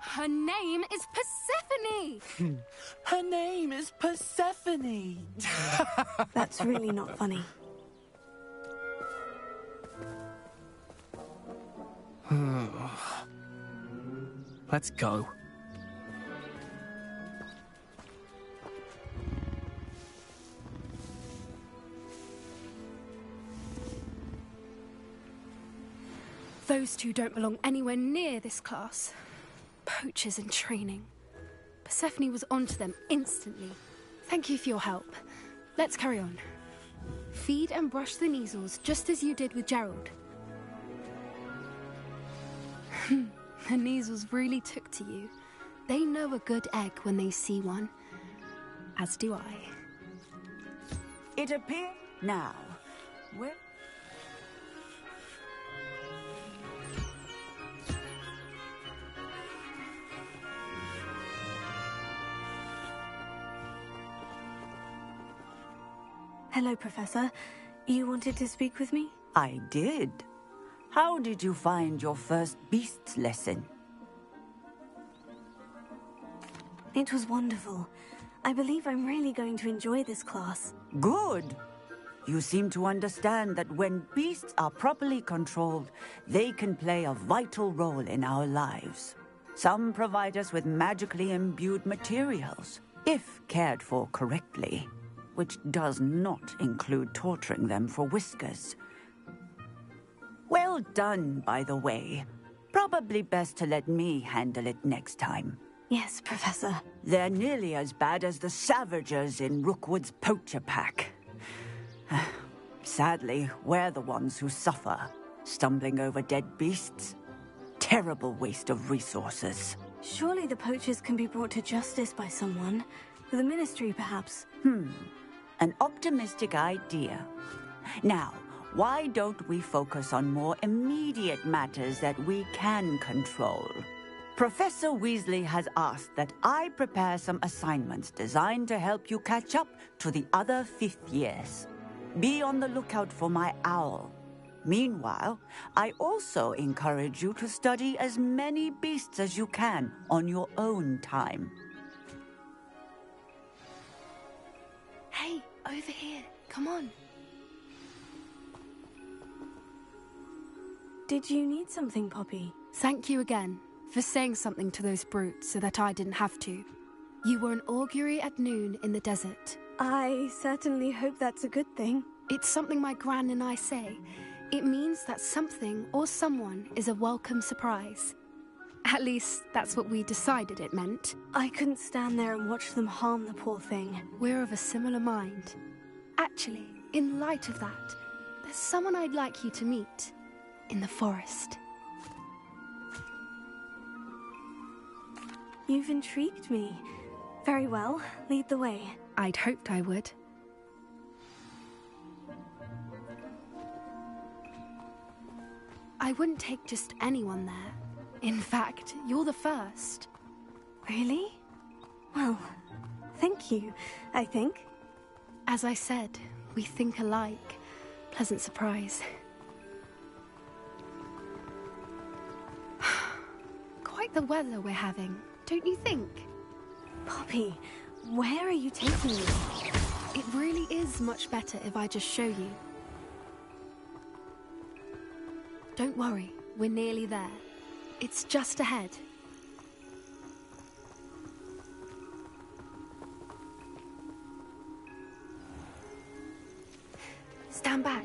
Her name is Persephone! Her name is Persephone! That's really not funny. Let's go. Those two don't belong anywhere near this class. Poachers in training. Persephone was onto them instantly. Thank you for your help. Let's carry on. Feed and brush the Kneazles just as you did with Gerald. The Kneazles really took to you. They know a good egg when they see one. As do I. It appears now. Where? Hello, Professor. You wanted to speak with me? I did. How did you find your first beasts lesson? It was wonderful. I believe I'm really going to enjoy this class. Good. You seem to understand that when beasts are properly controlled, they can play a vital role in our lives. Some provide us with magically imbued materials, if cared for correctly, which does not include torturing them for whiskers. Well done, by the way. Probably best to let me handle it next time. Yes, Professor. They're nearly as bad as the Savagers in Rookwood's poacher pack. Sadly, we're the ones who suffer, stumbling over dead beasts. Terrible waste of resources. Surely the poachers can be brought to justice by someone. The Ministry, perhaps. An optimistic idea. Now, why don't we focus on more immediate matters that we can control? Professor Weasley has asked that I prepare some assignments designed to help you catch up to the other 5th years. Be on the lookout for my owl. Meanwhile, I also encourage you to study as many beasts as you can on your own time. Hey, over here. Come on. Did you need something, Poppy? Thank you again for saying something to those brutes so that I didn't have to. You were an augury at noon in the desert. I certainly hope that's a good thing. It's something my gran and I say. It means that something or someone is a welcome surprise. At least, that's what we decided it meant. I couldn't stand there and watch them harm the poor thing. We're of a similar mind. Actually, in light of that, there's someone I'd like you to meet. In the forest. You've intrigued me. Very well, lead the way. I'd hoped I would. I wouldn't take just anyone there. In fact, you're the first. Really? Well, thank you, I think. As I said, we think alike. Pleasant surprise. Quite the weather we're having, don't you think? Poppy, where are you taking me? It really is much better if I just show you. Don't worry, we're nearly there. It's just ahead. Stand back.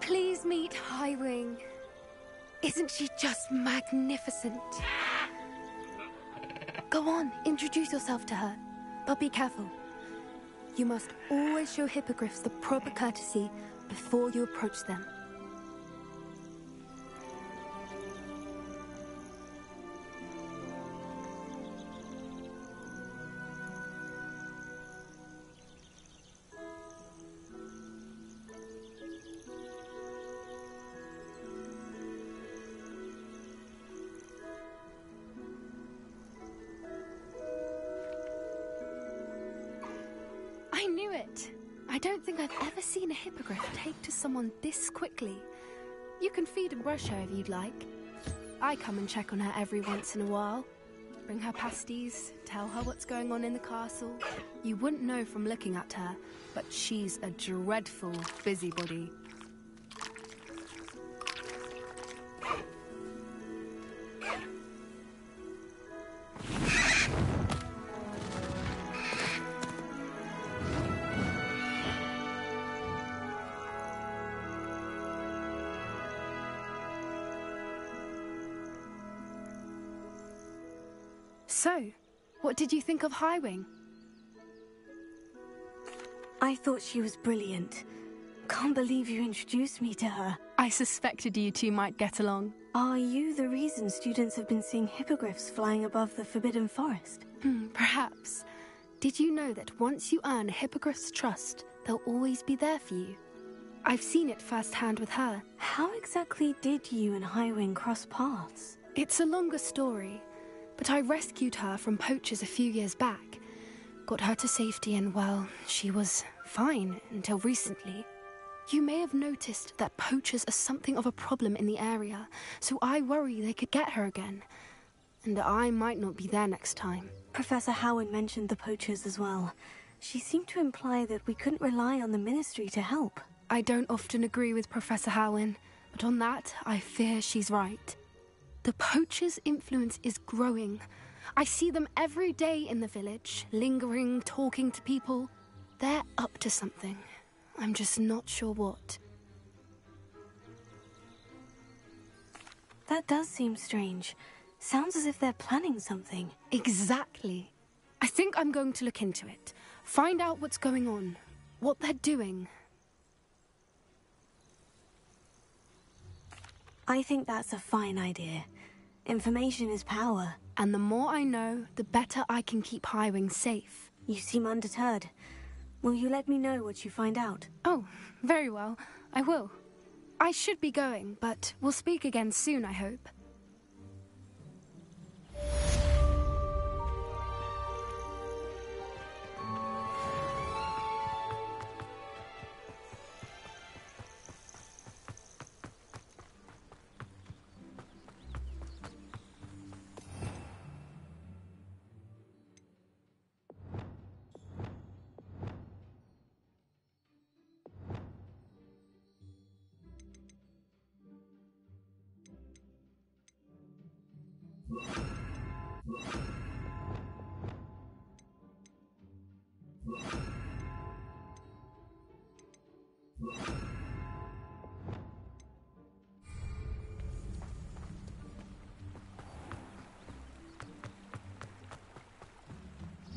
Please meet Highwing. Isn't she just magnificent? Go on, introduce yourself to her. But be careful. You must always show hippogriffs the proper courtesy before you approach them. I knew it! I don't think I've ever seen a hippogriff take to someone this quickly. You can feed and brush her if you'd like. I come and check on her every once in a while. Bring her pasties, tell her what's going on in the castle. You wouldn't know from looking at her, but she's a dreadful busybody. So, what did you think of Highwing? I thought she was brilliant. Can't believe you introduced me to her. I suspected you two might get along. Are you the reason students have been seeing hippogriffs flying above the Forbidden Forest? Perhaps. Did you know that once you earn a hippogriff's trust, they'll always be there for you? I've seen it firsthand with her. How exactly did you and Highwing cross paths? It's a longer story. But I rescued her from poachers a few years back. Got her to safety and, well, she was fine until recently. You may have noticed that poachers are something of a problem in the area, so I worry they could get her again. And I might not be there next time. Professor Howard mentioned the poachers as well. She seemed to imply that we couldn't rely on the Ministry to help. I don't often agree with Professor Howin, but on that, I fear she's right. The poachers' influence is growing. I see them every day in the village, lingering, talking to people. They're up to something. I'm just not sure what. That does seem strange. Sounds as if they're planning something. Exactly. I think I'm going to look into it. Find out what's going on. What they're doing. I think that's a fine idea. Information is power. And the more I know, the better I can keep Highwing safe. You seem undeterred. Will you let me know what you find out? Oh, very well. I will. I should be going, but we'll speak again soon, I hope.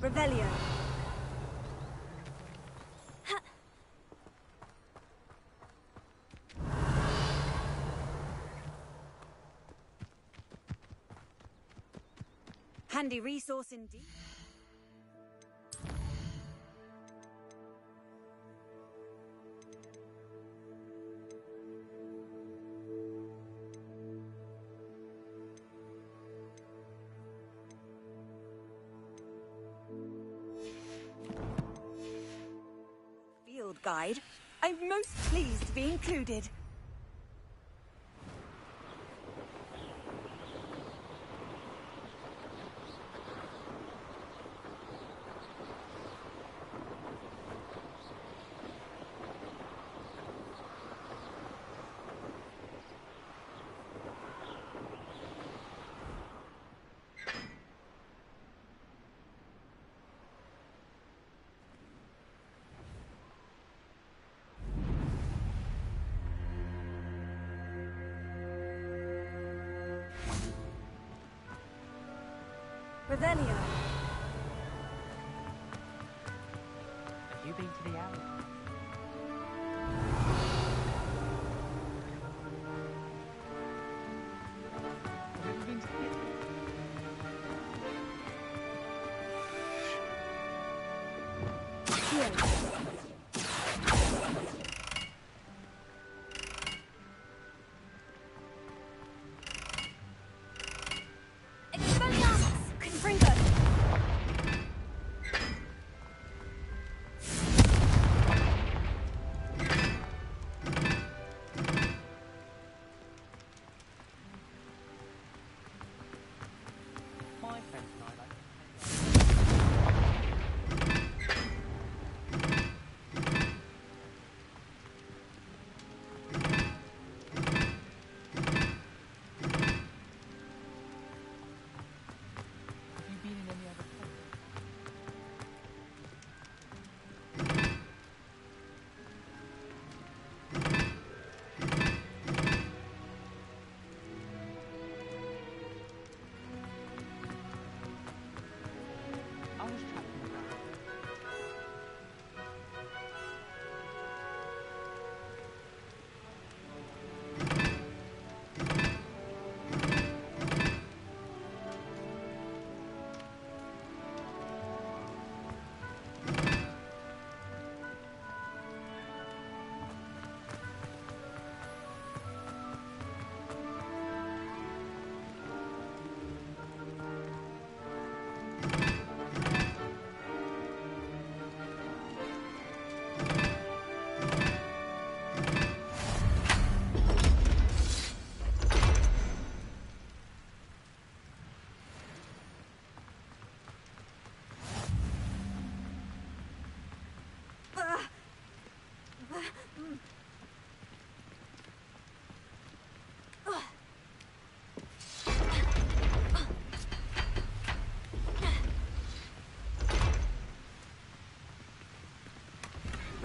Revelio. Handy resource indeed. Field guide. I'm most pleased to be included. Revelio. Have you been to the alley? Have you ever been to the alley?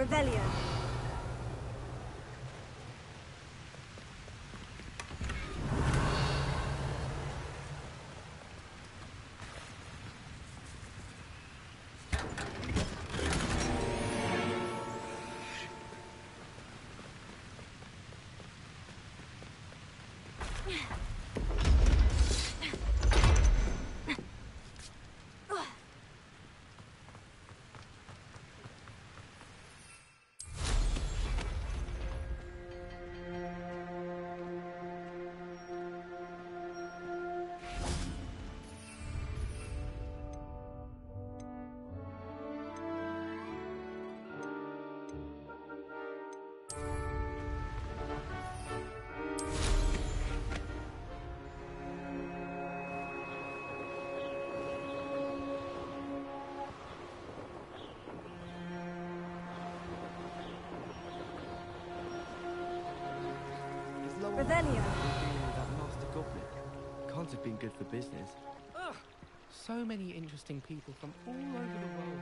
Revelio. Revelio. That master goblin can't have been good for business. Ugh. So many interesting people from all over the world.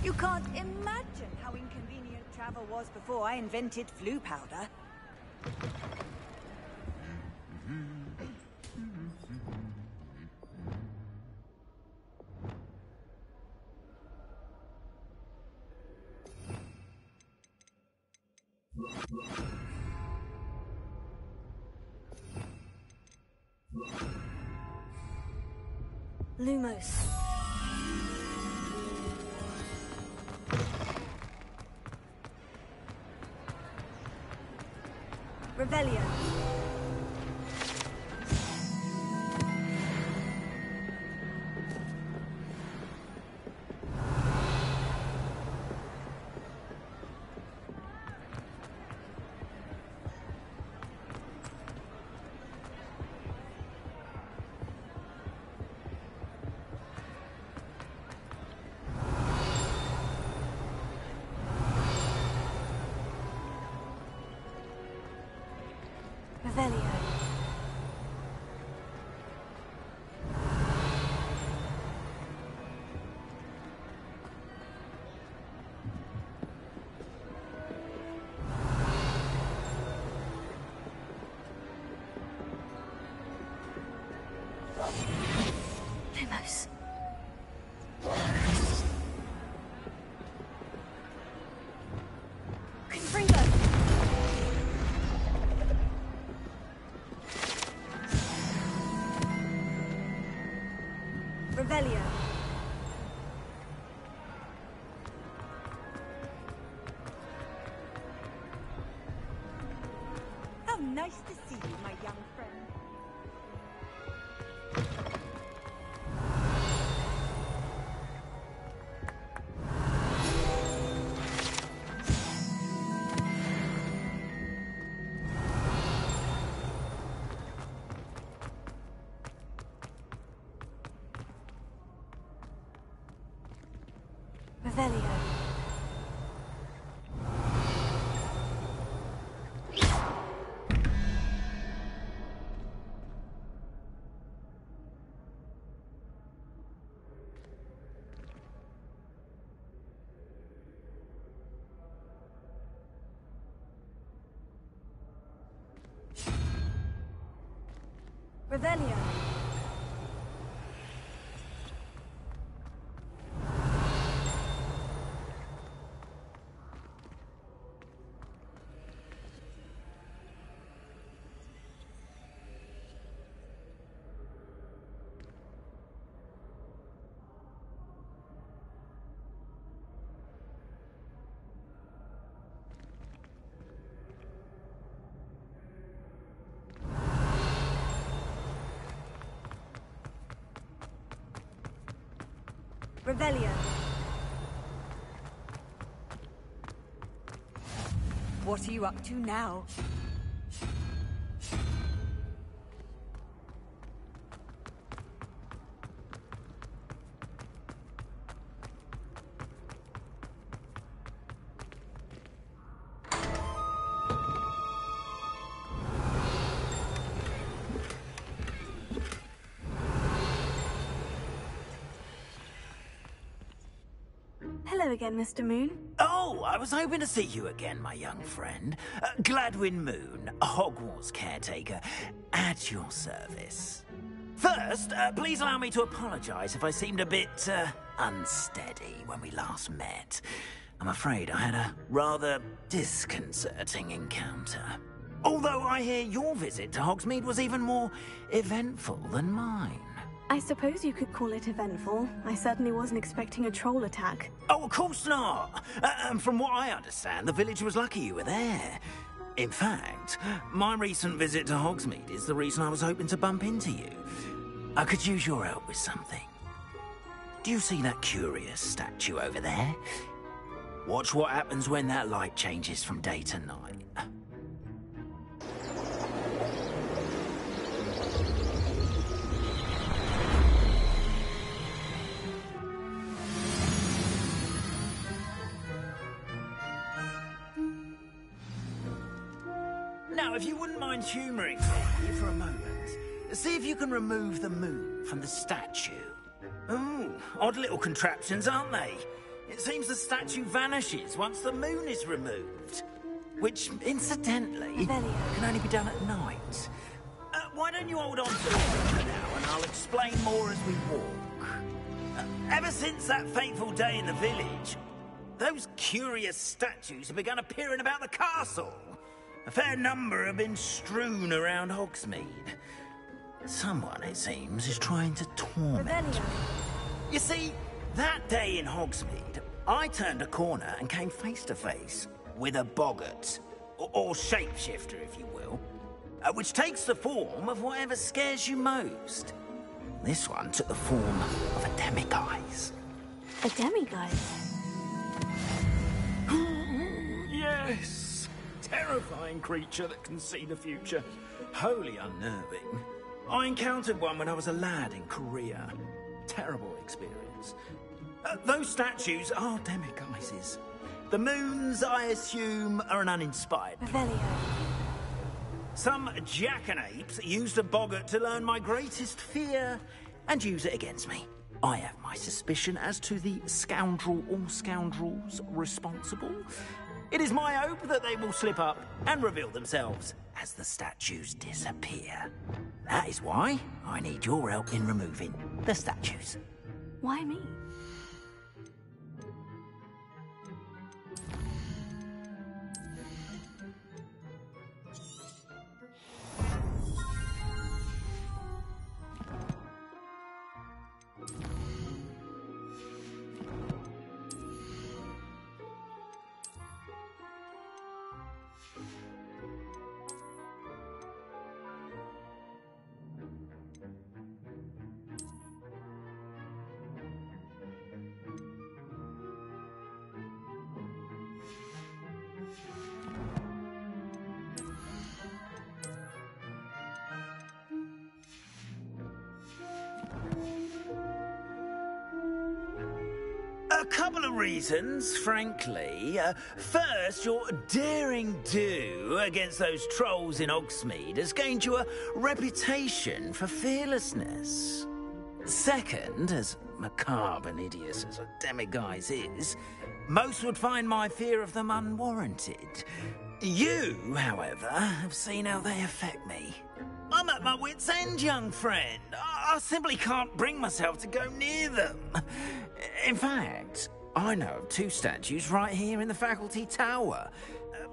You can't imagine how inconvenient travel was before I invented flu powder. Lumos. Revelio. Revelio. Lumos. Confringo. Revelio. How nice to see you, my young friend. Revelio. Revelio. Revelio. What are you up to now? Hello again, Mr. Moon. Oh, I was hoping to see you again, my young friend. Gladwin Moon, Hogwarts caretaker, at your service. First, please allow me to apologize if I seemed a bit, unsteady when we last met. I'm afraid I had a rather disconcerting encounter. Although I hear your visit to Hogsmeade was even more eventful than mine. I suppose you could call it eventful. I certainly wasn't expecting a troll attack. Oh, of course not. And from what I understand, the village was lucky you were there. In fact, my recent visit to Hogsmeade is the reason I was hoping to bump into you. I could use your help with something. Do you see that curious statue over there? Watch what happens when that light changes from day to night. Now, if you wouldn't mind humouring me for a moment, see if you can remove the moon from the statue. Ooh, odd little contraptions, aren't they? It seems the statue vanishes once the moon is removed. Which, incidentally, can only be done at night. Why don't you hold on to it for now, and I'll explain more as we walk. Ever since that fateful day in the village, those curious statues have begun appearing about the castle. A fair number have been strewn around Hogsmeade. Someone, it seems, is trying to torment me. You see, that day in Hogsmeade, I turned a corner and came face to face with a boggart, or shapeshifter, if you will, which takes the form of whatever scares you most. This one took the form of a demiguise. A demiguise? Yes! Terrifying creature that can see the future. Wholly unnerving. I encountered one when I was a lad in Korea. Terrible experience. Those statues are demiguises. The moons, I assume, are an uninspired Revelio. Some jackanapes used a boggart to learn my greatest fear and use it against me. I have my suspicion as to the scoundrel or scoundrels responsible. It is my hope that they will slip up and reveal themselves as the statues disappear. That is why I need your help in removing the statues. Why me? couple of reasons, frankly. First, your daring do against those trolls in Hogsmeade has gained you a reputation for fearlessness. Second, as macabre and hideous as a demiguise is, most would find my fear of them unwarranted. You, however, have seen how they affect me. I'm at my wit's end, young friend. I simply can't bring myself to go near them. In fact, I know of 2 statues right here in the faculty tower.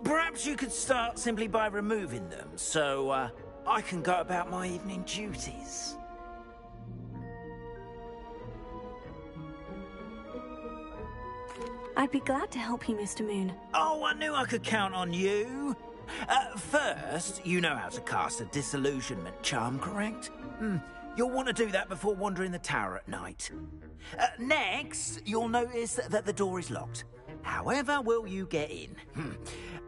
Perhaps you could start simply by removing them, so I can go about my evening duties. I'd be glad to help you, Mr. Moon. Oh, I knew I could count on you. First, you know how to cast a disillusionment charm, correct? You'll want to do that before wandering the tower at night. Next, you'll notice that the door is locked. However will you get in?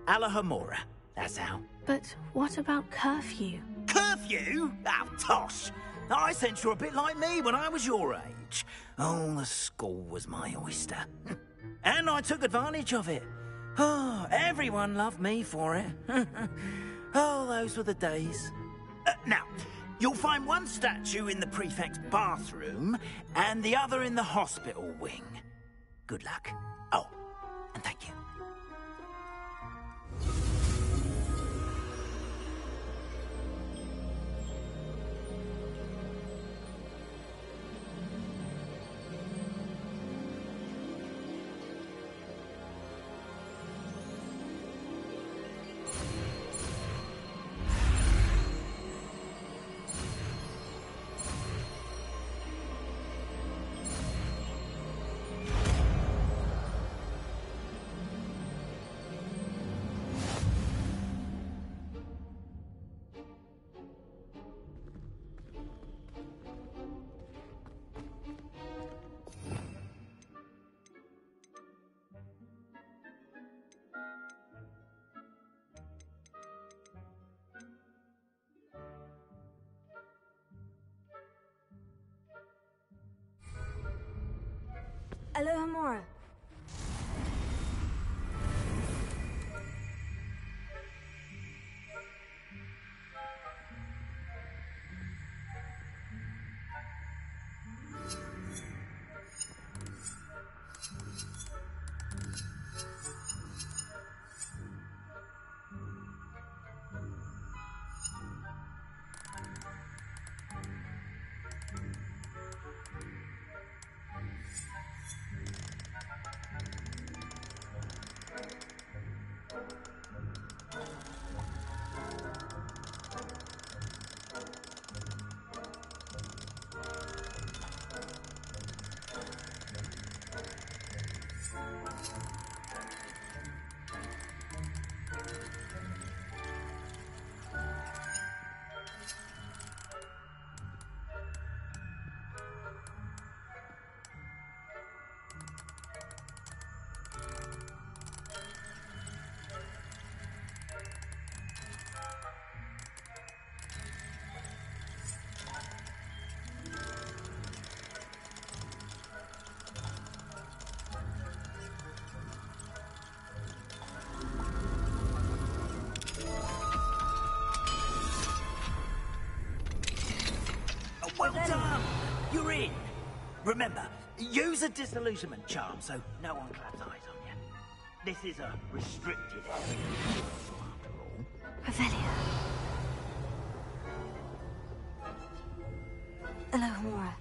Alahomora, that's how. But what about curfew? Curfew? Oh, tosh! I sense you're a bit like me when I was your age. Oh, the school was my oyster. And I took advantage of it. Oh, everyone loved me for it. Oh, those were the days. Now, you'll find one statue in the prefect's bathroom and the other in the hospital wing. Good luck. Oh, and thank you. Alohomora. Well done! You're in! Remember, use a disillusionment charm so no one claps eyes on you. This is a restricted area, after all. Revelio. Alohomora.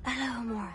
Hello, Amora.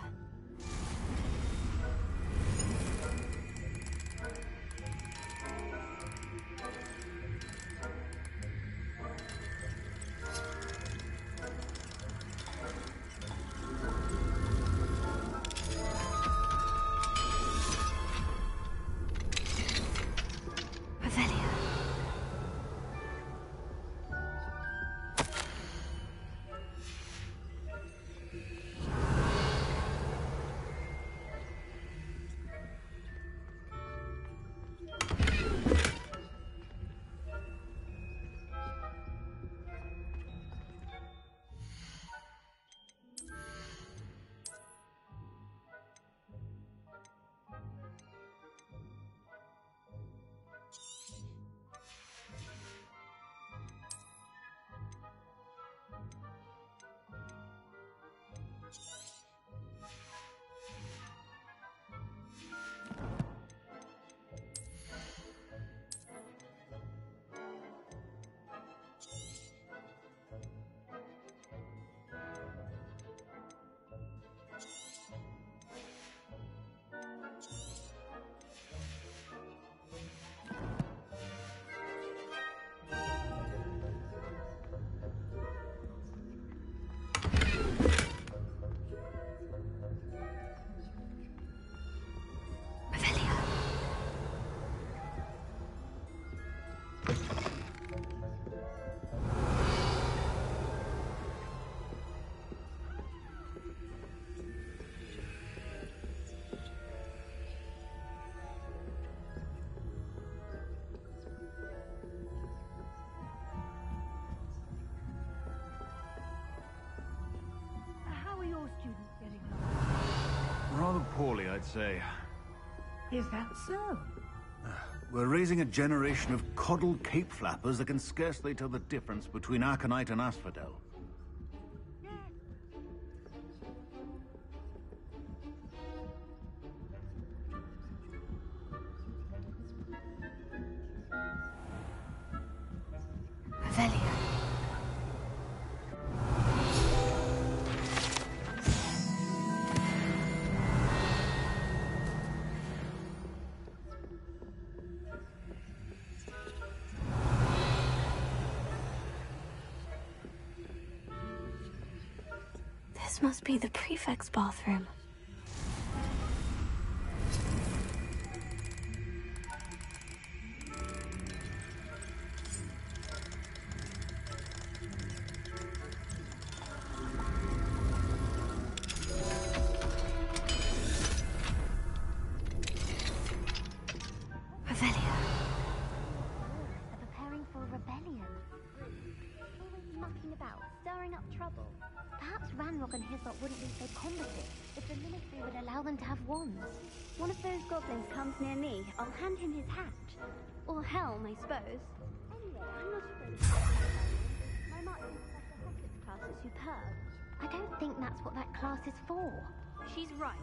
Your students getting along? Rather poorly, I'd say. Is that so? We're raising a generation of coddled cape flappers that can scarcely tell the difference between Aconite and Asphodel. This must be the prefect's bathroom. One of those goblins comes near me, I'll hand him his hat. Or helm, I suppose. Anyway, I'm not afraid. My marching professor class is superb. I don't think that's what that class is for. She's right.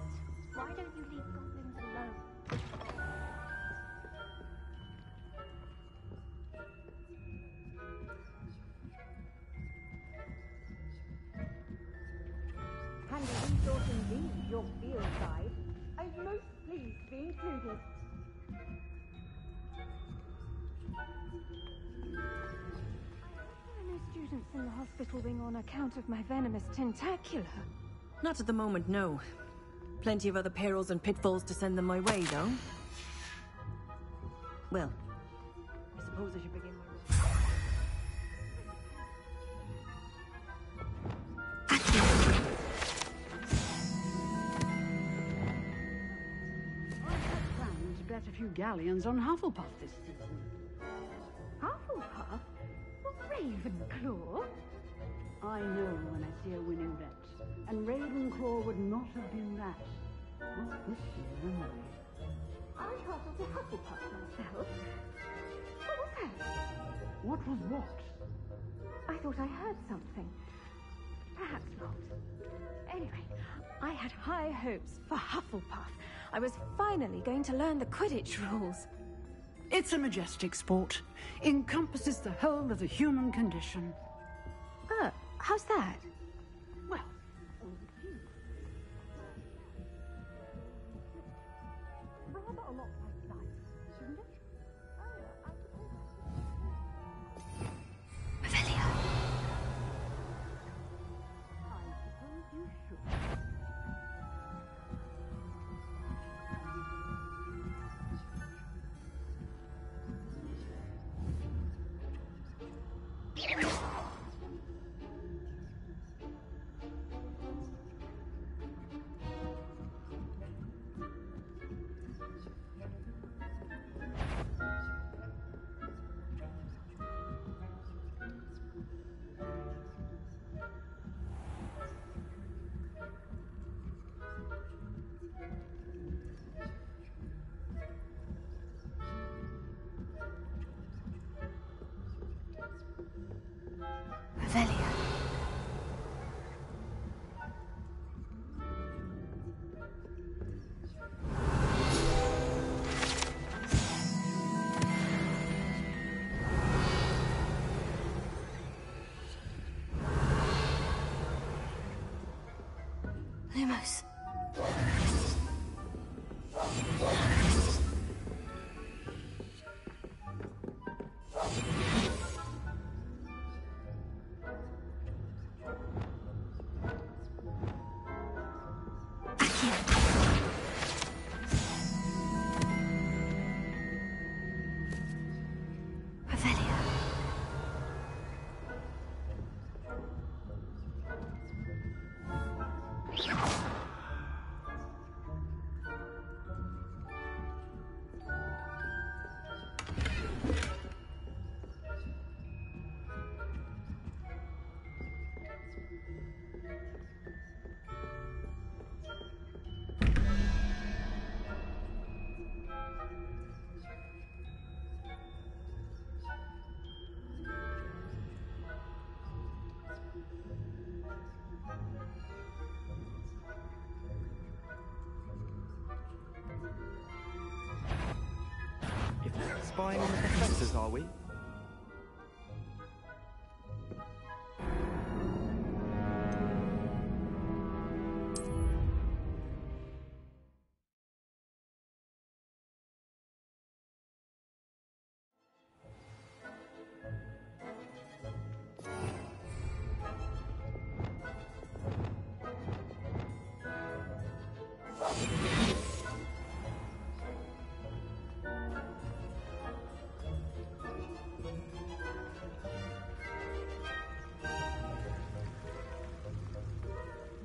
Why don't you leave goblins alone? Handy resource indeed, your field guide. I'm most pleased to be included. There are no students in the hospital wing on account of my venomous tentacular. Not at the moment, no. Plenty of other perils and pitfalls to send them my way, though. Well, I suppose I should begin my... a few galleons on Hufflepuff this season. Hufflepuff? Well, Ravenclaw? I know when I see a winning bet, and Ravenclaw would not have been that. Not this year, anyway. I'm partial to Hufflepuff myself. What was that? What was what? I thought I heard something. Perhaps not. Anyway, I had high hopes for Hufflepuff. I was finally going to learn the Quidditch rules. It's a majestic sport. Encompasses the whole of the human condition. How's that? Well, rather a lot like that, shouldn't it? Revelio. I suppose you should. Revelio. Lumos. Revelio. Spying on the professors, are we?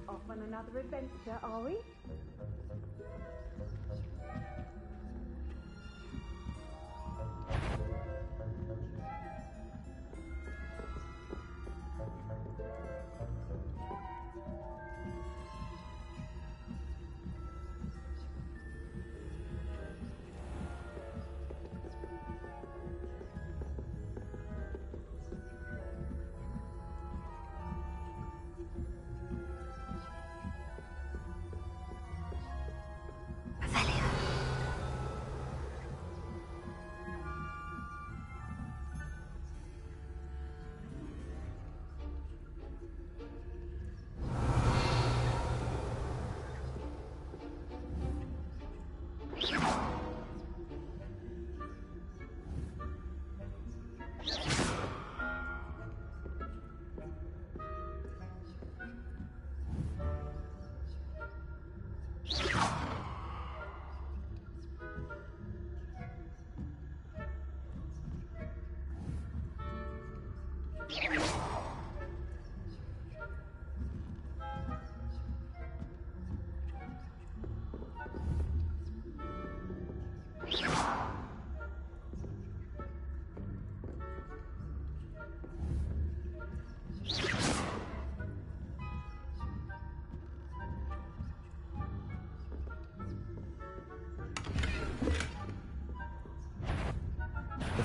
Off on another adventure, are we?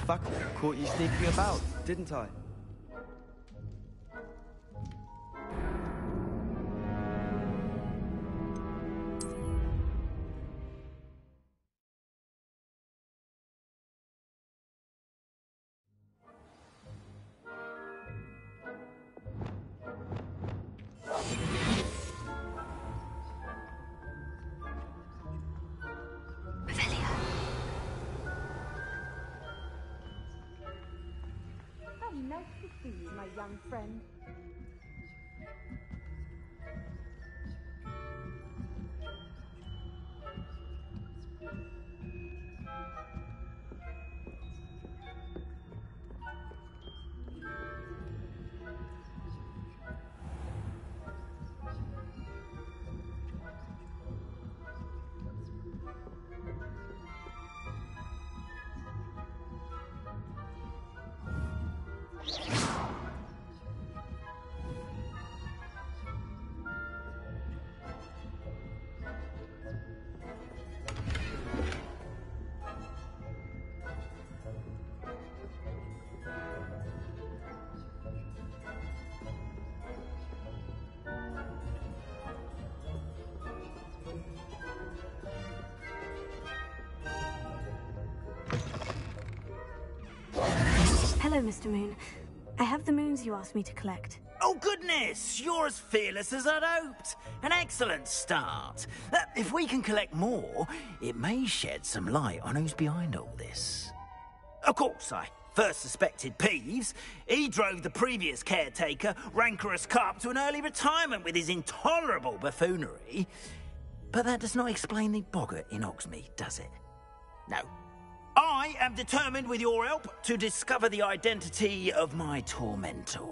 faculty caught you sneaking about, didn't I? Nice to see you, my young friend. Hello, Mr. Moon. I have the moons you asked me to collect. Oh, goodness! You're as fearless as I'd hoped. An excellent start. If we can collect more, it may shed some light on who's behind all this. Of course, I first suspected Peeves. He drove the previous caretaker, Rancorous Carp, to an early retirement with his intolerable buffoonery. But that does not explain the boggart in Hogsmeade, does it? No. I am determined, with your help, to discover the identity of my tormentor.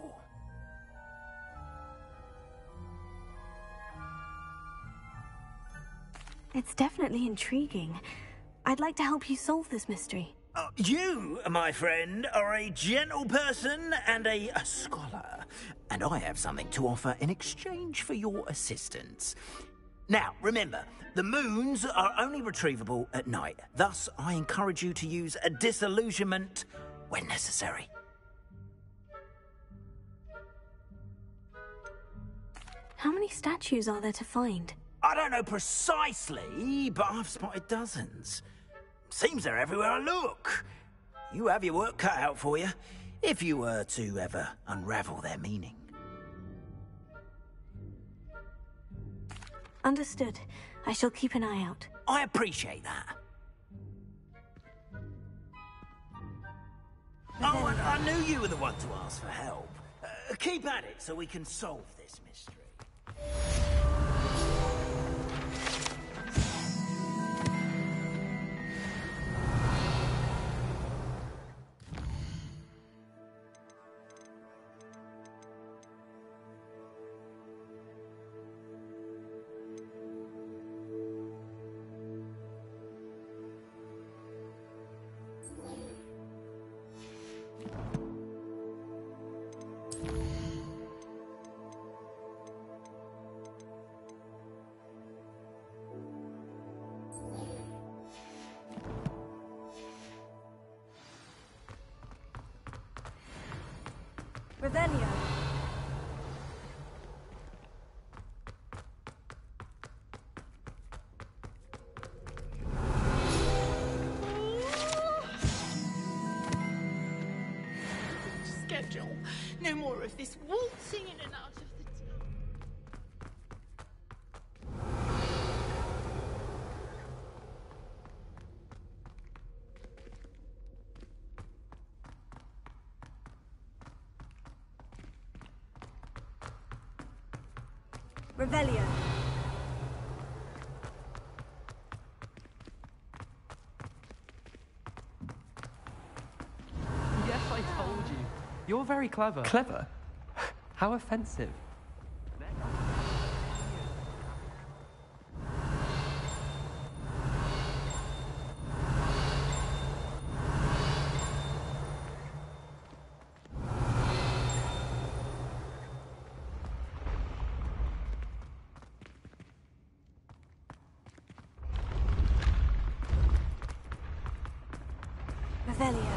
It's definitely intriguing. I'd like to help you solve this mystery. You, my friend, are a gentle person and a scholar, and I have something to offer in exchange for your assistance. Now, remember, the moons are only retrievable at night. Thus, I encourage you to use a disillusionment when necessary. How many statues are there to find? I don't know precisely, but I've spotted dozens. Seems they're everywhere I look. You have your work cut out for you, if you were to ever unravel their meaning. Understood. I shall keep an eye out. I appreciate that. Oh, and I knew you were the one to ask for help. Keep at it so we can solve this mystery. Revelio. Schedule. No more of this waltzing in and out of the town. Revelio. Yes, I told you. You're very clever. Clever? How offensive. Revelio.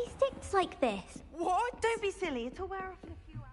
he sticks like this? What? Don't be silly. It'll wear off in a few hours.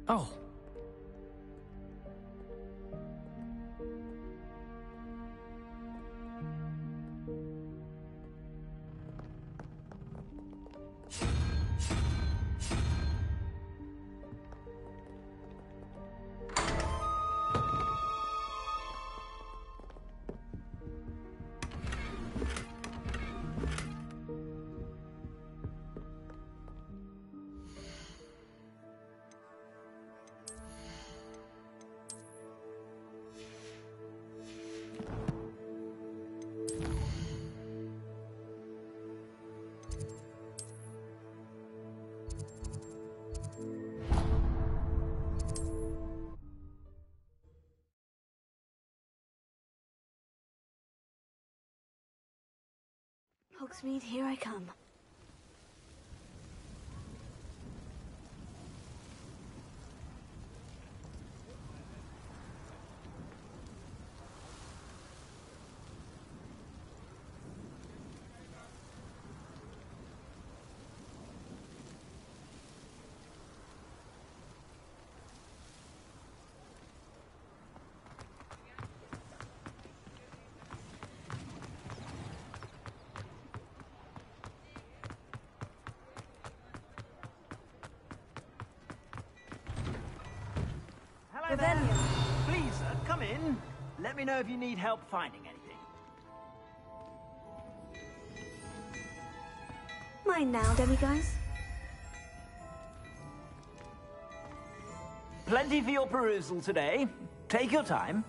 Oh. Hogsmeade, here I come. Revelio. Please, come in. Let me know if you need help finding anything. Mine now, demiguise. Plenty for your perusal today. Take your time.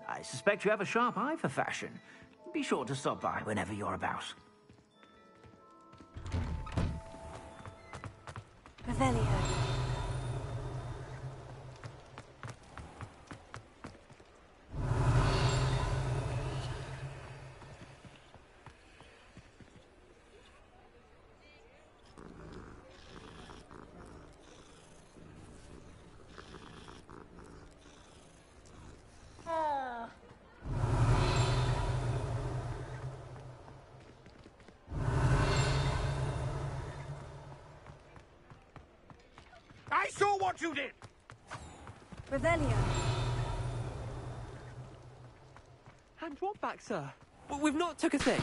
I suspect you have a sharp eye for fashion. Be sure to stop by whenever you're about. Revelio. I saw what you did! Revelio. Hand what back, sir? We've not took a thing.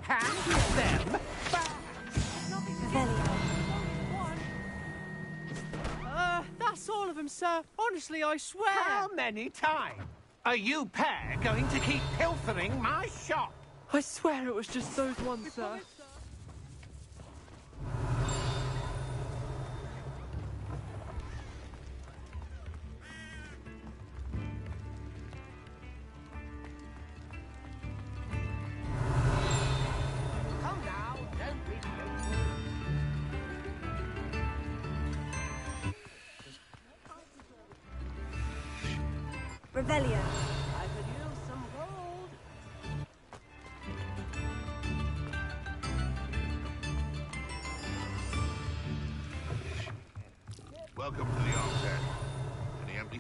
Hand them back! Revelio. That's all of them, sir. Honestly, I swear. How many times are you pair going to keep pilfering my shop? I swear it was just those ones, sir. Come now, don't be Revelio. I could use some gold.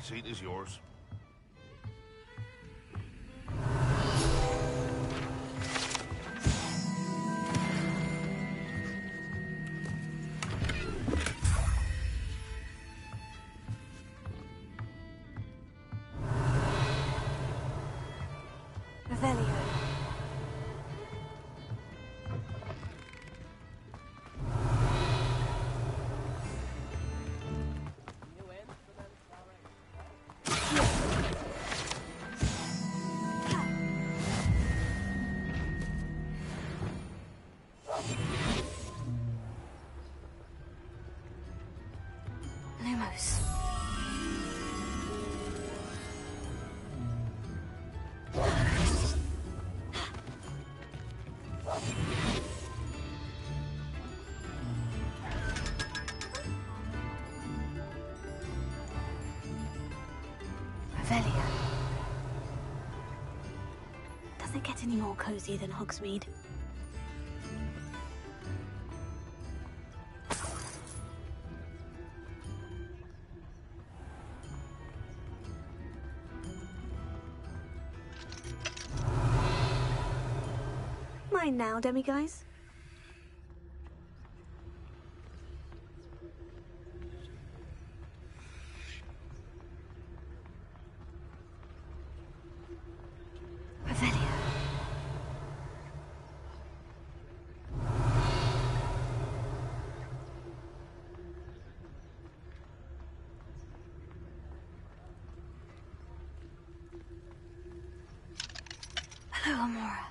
seat is yours. Lumos. Revelio. Does it get any more cozy than Hogsmeade? Mine now, demiguise. Revelio. Hello, Amora.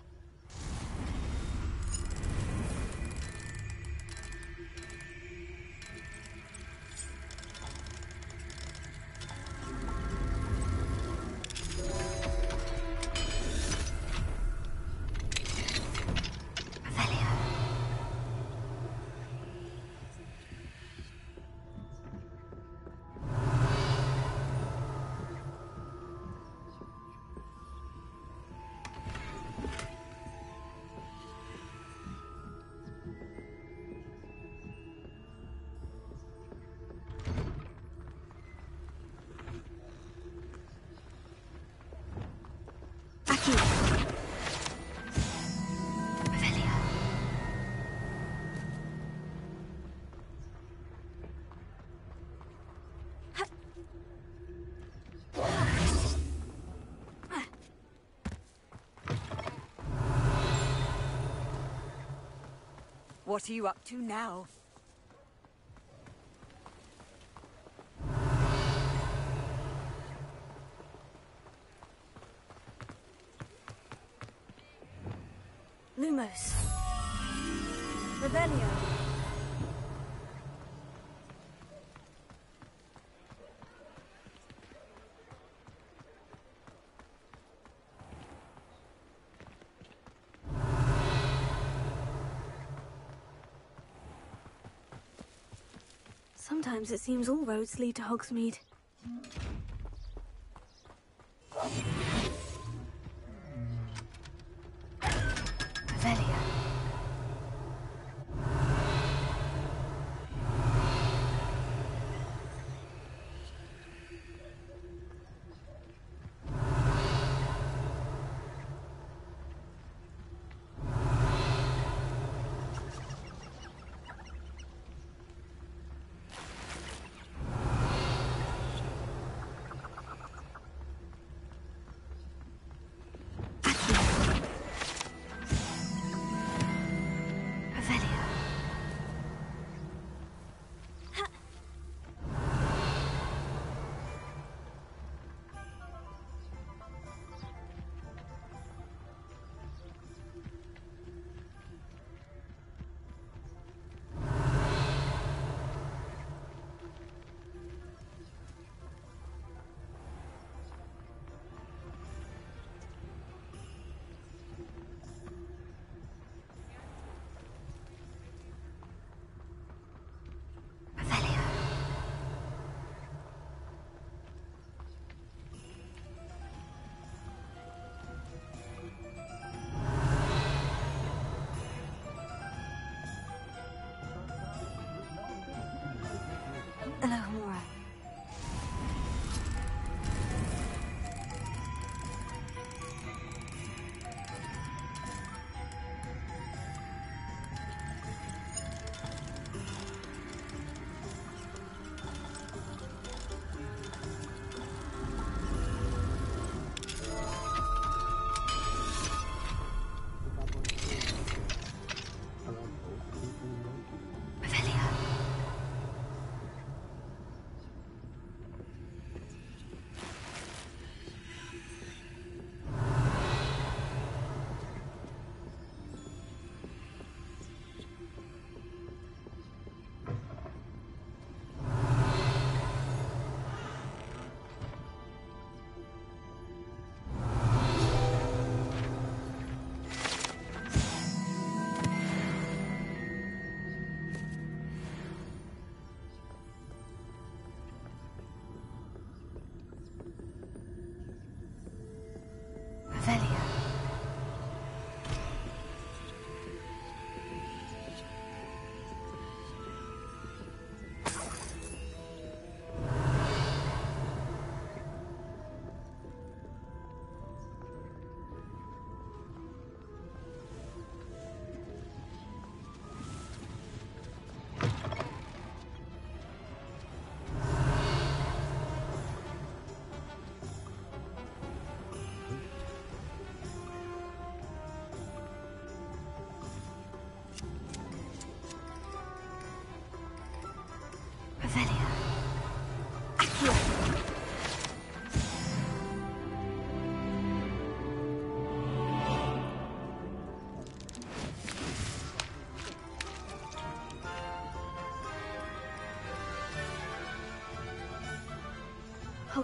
What are you up to now? Lumos. Revelio. Sometimes it seems all roads lead to Hogsmeade. Revelio.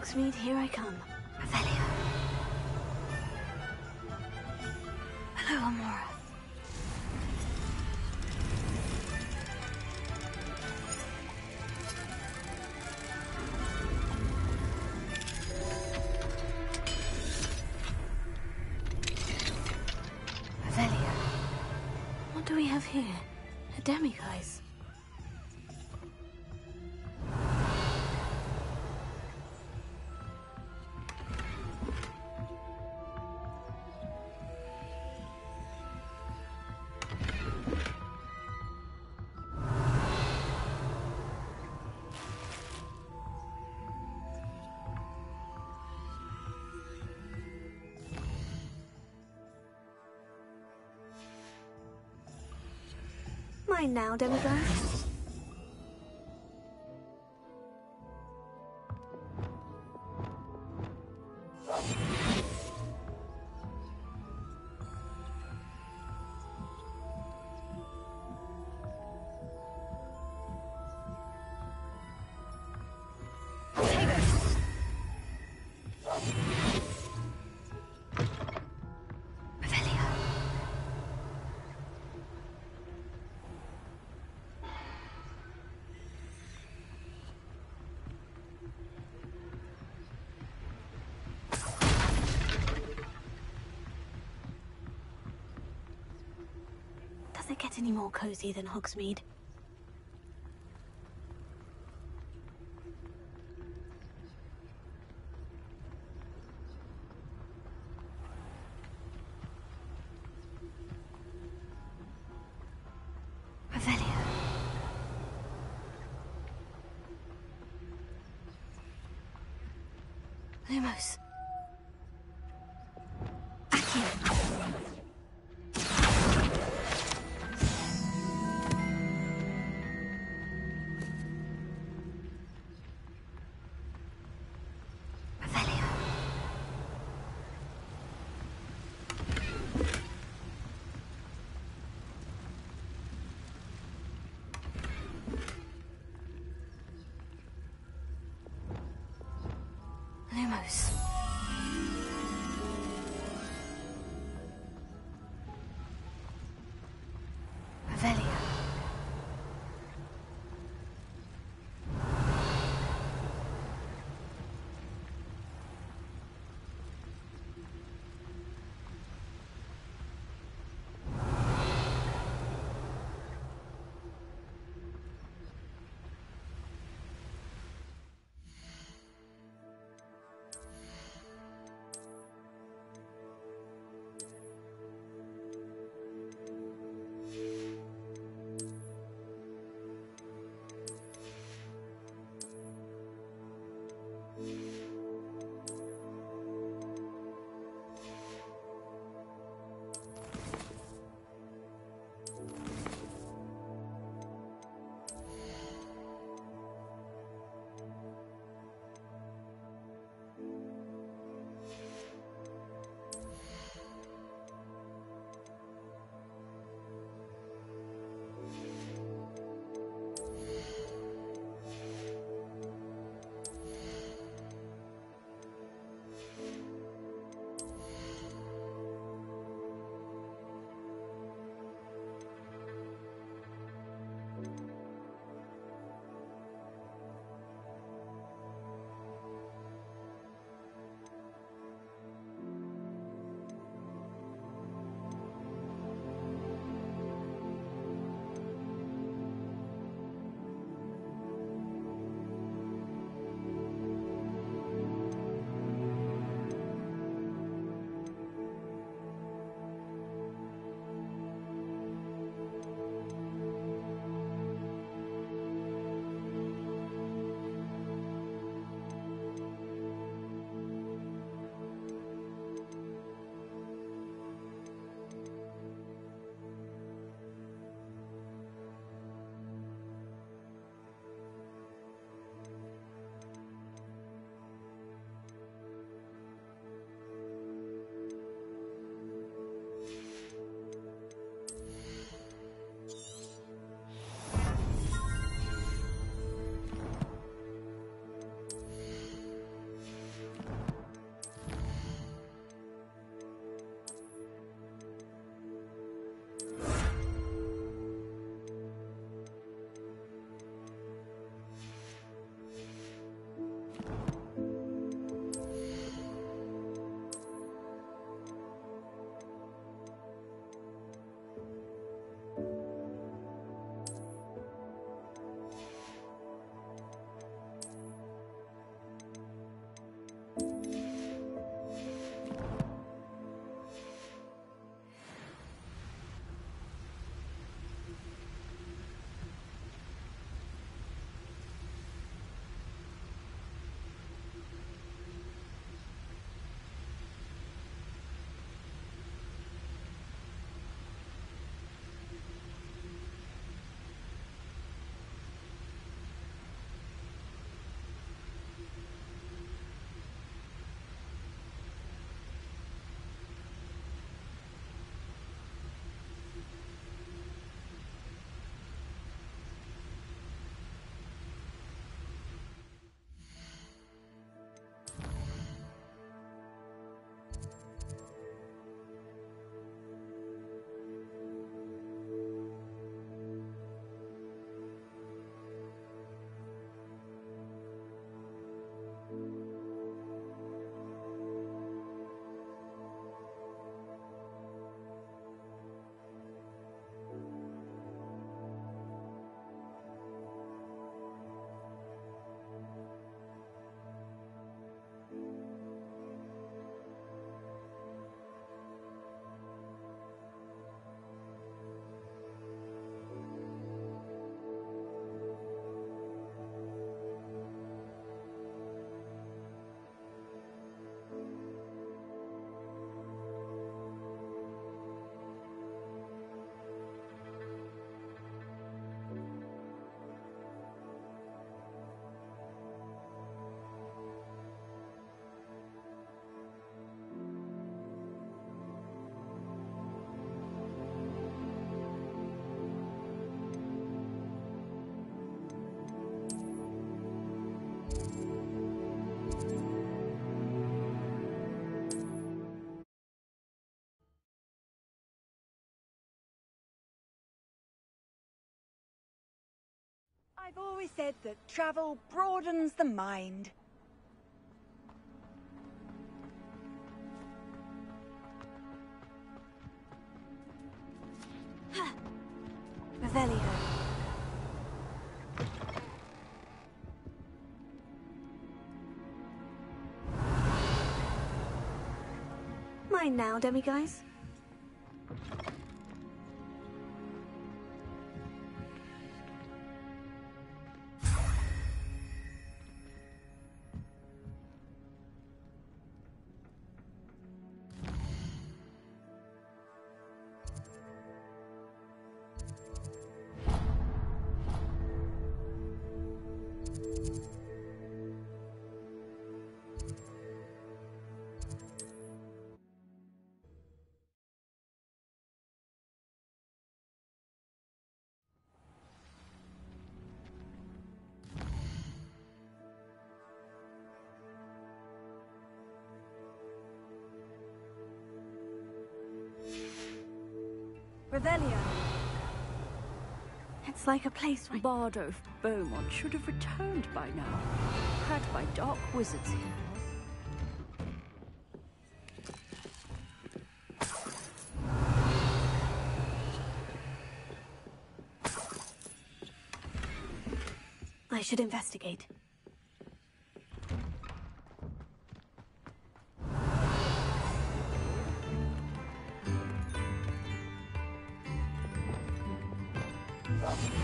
Hogsmeade, here I come. Revelio. Hello, Amora. Revelio. What do we have here? A demiguise. Mine now, demiguise. Does it get any more cozy than Hogsmeade? Revelio. Lumos. Accio. Lumos. Revelio. I've always said that travel broadens the mind. Revelio. Mine now, demiguise. Revelio. It's like a place right... Bardo of Beaumont should have returned by now, had by dark wizards here. I should investigate.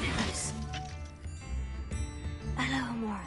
Pillars. Hello, Amora.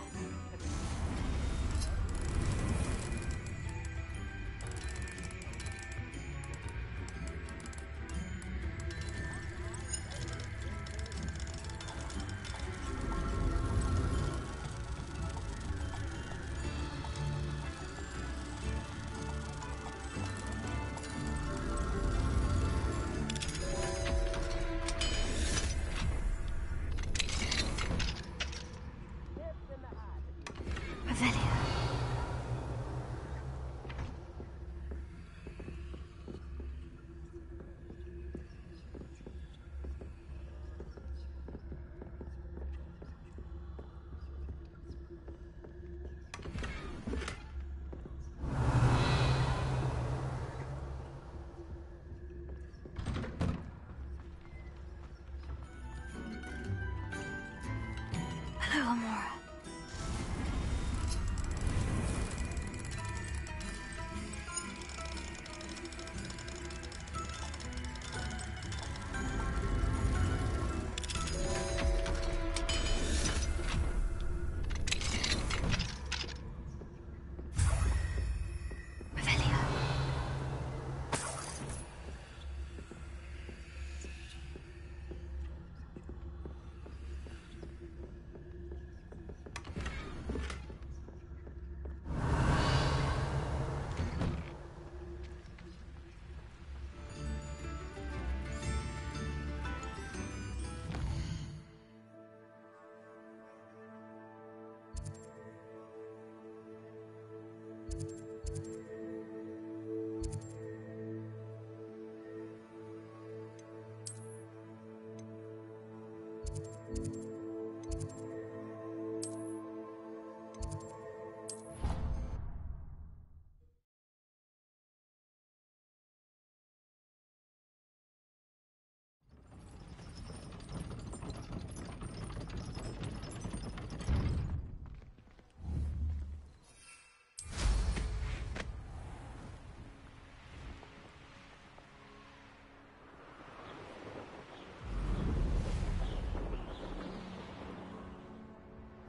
Hello, Amora.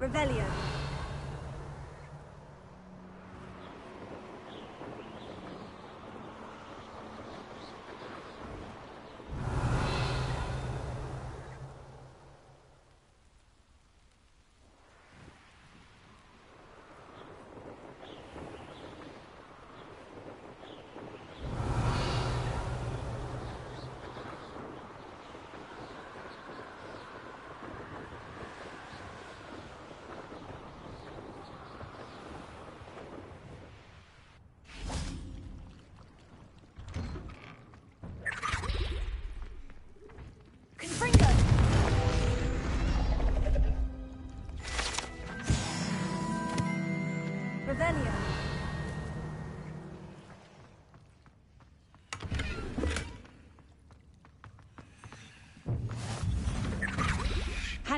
Revelio.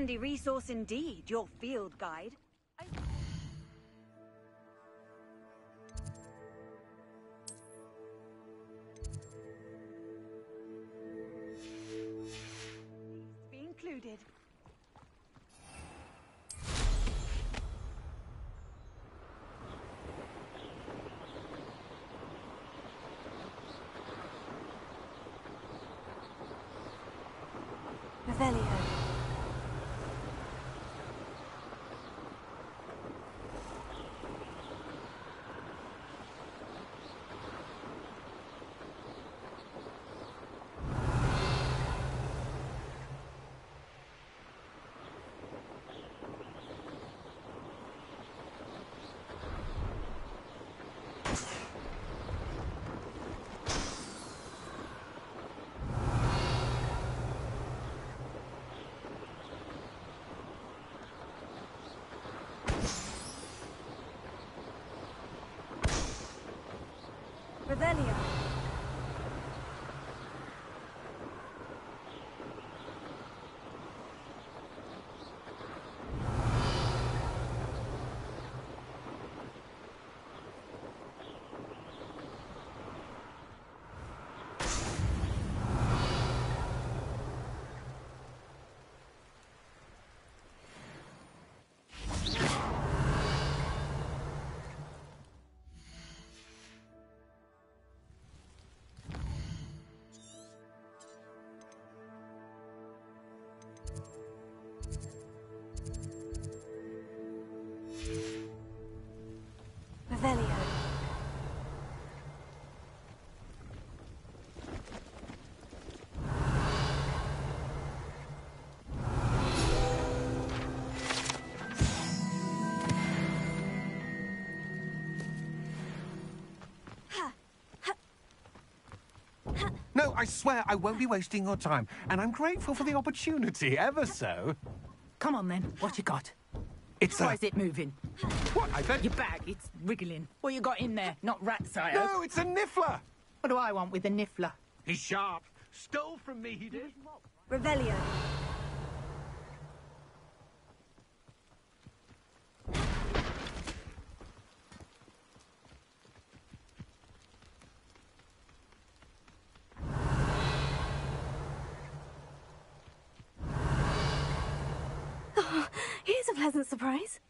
handy resource indeed, your field guide. Be included. Revelio. Revelio. Revelio. No, I swear I won't be wasting your time, and I'm grateful for the opportunity, ever so. Come on, then. What you got? It's Why is it moving? What? I bet... Your bag, it's wriggling. What you got in there? Not rats, I hope. No, it's a niffler! What do I want with a niffler? He's sharp. Stole from me, he did. Revelio. Oh, here's a pleasant surprise.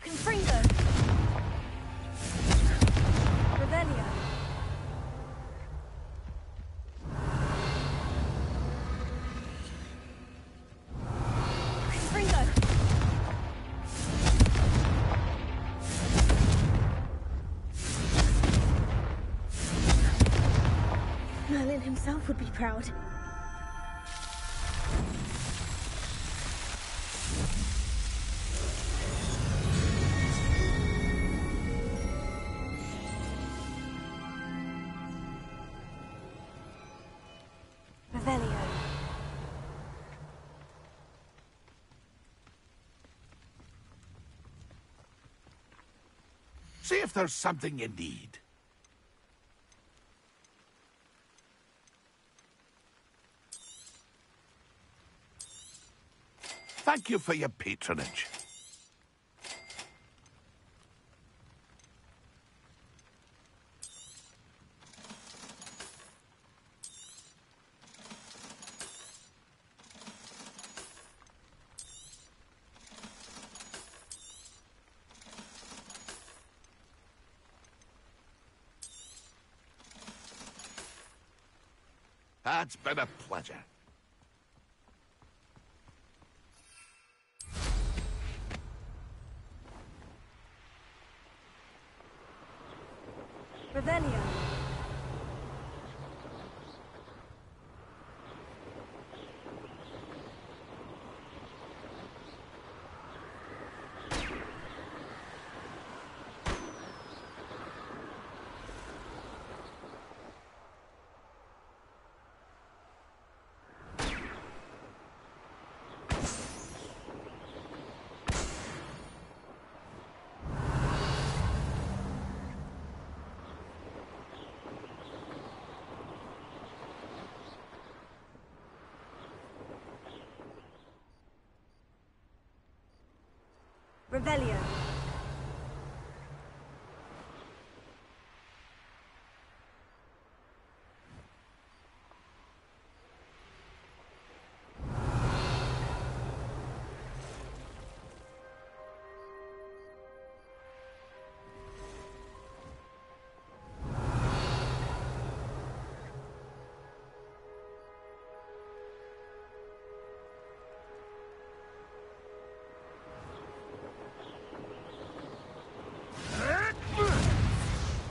Confringo. Revelio. Confringo. Merlin himself would be proud. Revelio. See if there's something you need. Thank you for your patronage. It's been a pleasure. Revelio. Revelio.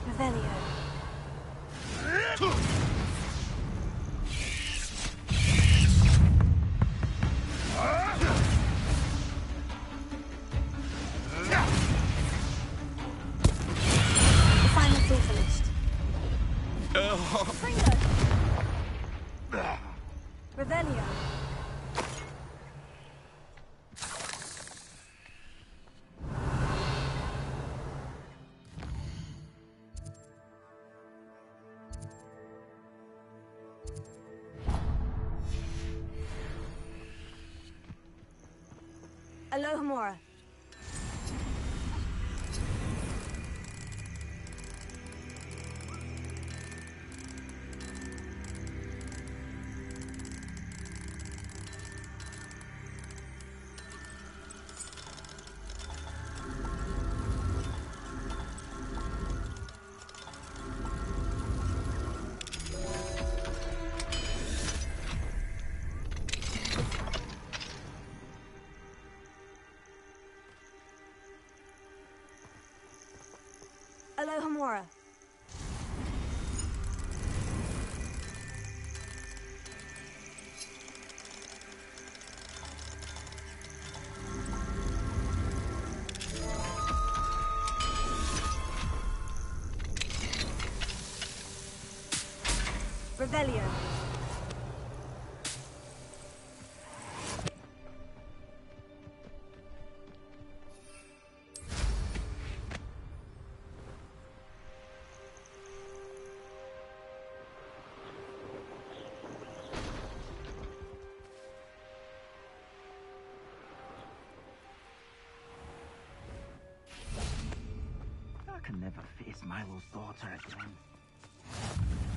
Revelio. The final filter list. Revelio. Alohomora. Alohomora. Revelio. I can never face Milo's daughter again.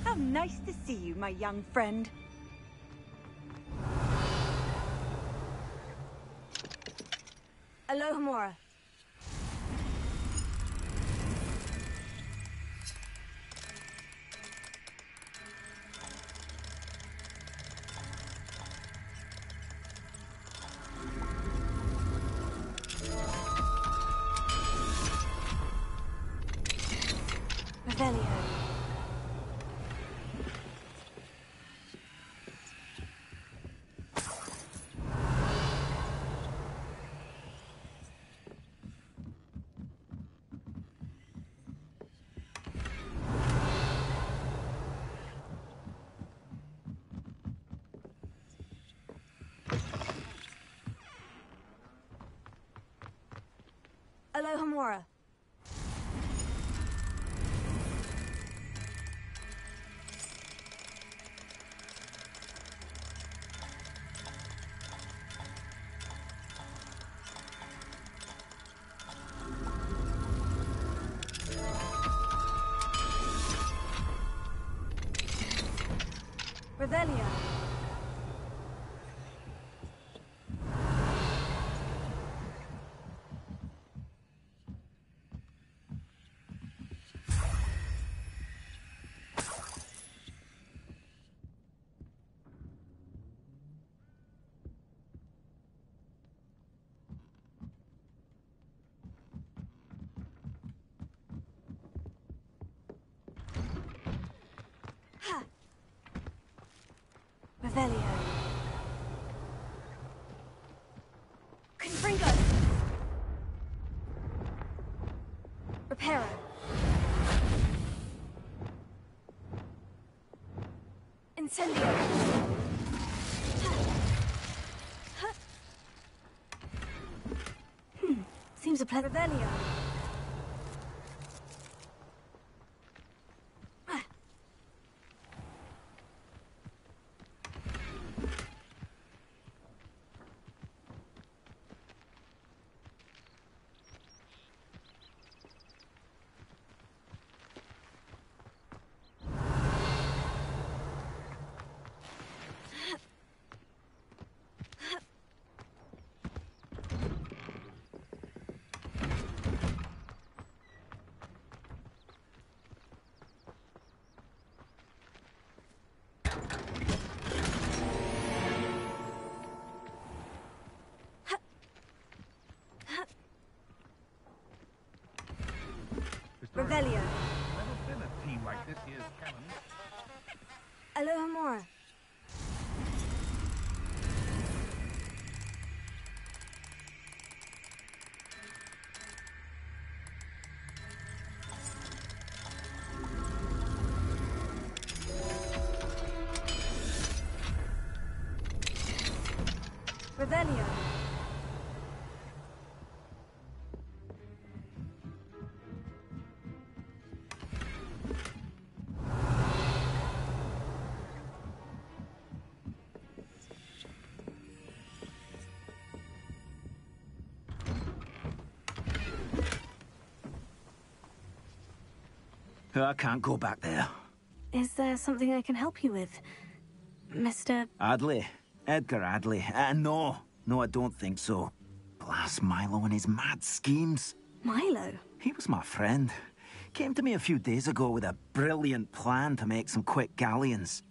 How nice to see you, my young friend. Alohomora. Revelio. Alohomora. Revelio. Ha. Revelio. Confringo. Reparo. Incendio. Seems a pleasant Revelio. Revelio. Never been a team like this year's canon. Alohomora. Revelio. I can't go back there. Is there something I can help you with, Mr. Adley. Edgar Adley. No. No, I don't think so. Blast Milo and his mad schemes. Milo? He was my friend. Came to me a few days ago with a brilliant plan to make some quick galleons.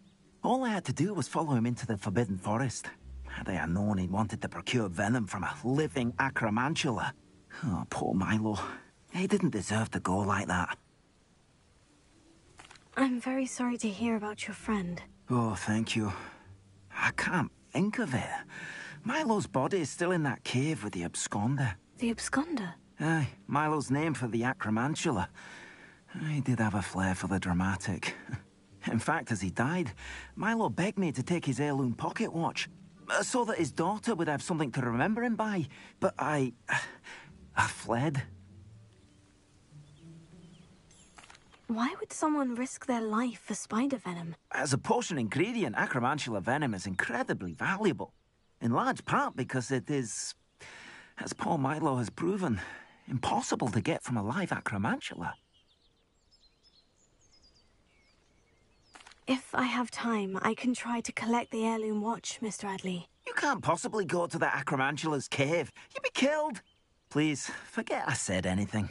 All I had to do was follow him into the Forbidden Forest. Had I had known he wanted to procure venom from a living acromantula. Oh, poor Milo. He didn't deserve to go like that. I'm very sorry to hear about your friend. Oh, thank you. I can't think of it. Milo's body is still in that cave with the absconder. The absconder? Aye, Milo's name for the acromantula. He did have a flair for the dramatic. In fact, as he died, Milo begged me to take his heirloom pocket watch, so that his daughter would have something to remember him by. But I fled. Why would someone risk their life for spider venom? As a potion ingredient, acromantula venom is incredibly valuable. In large part because it is, as poor Milo has proven, impossible to get from a live acromantula. If I have time, I can try to collect the heirloom watch, Mr. Adley. You can't possibly go to the acromantula's cave. You'd be killed. Please, forget I said anything.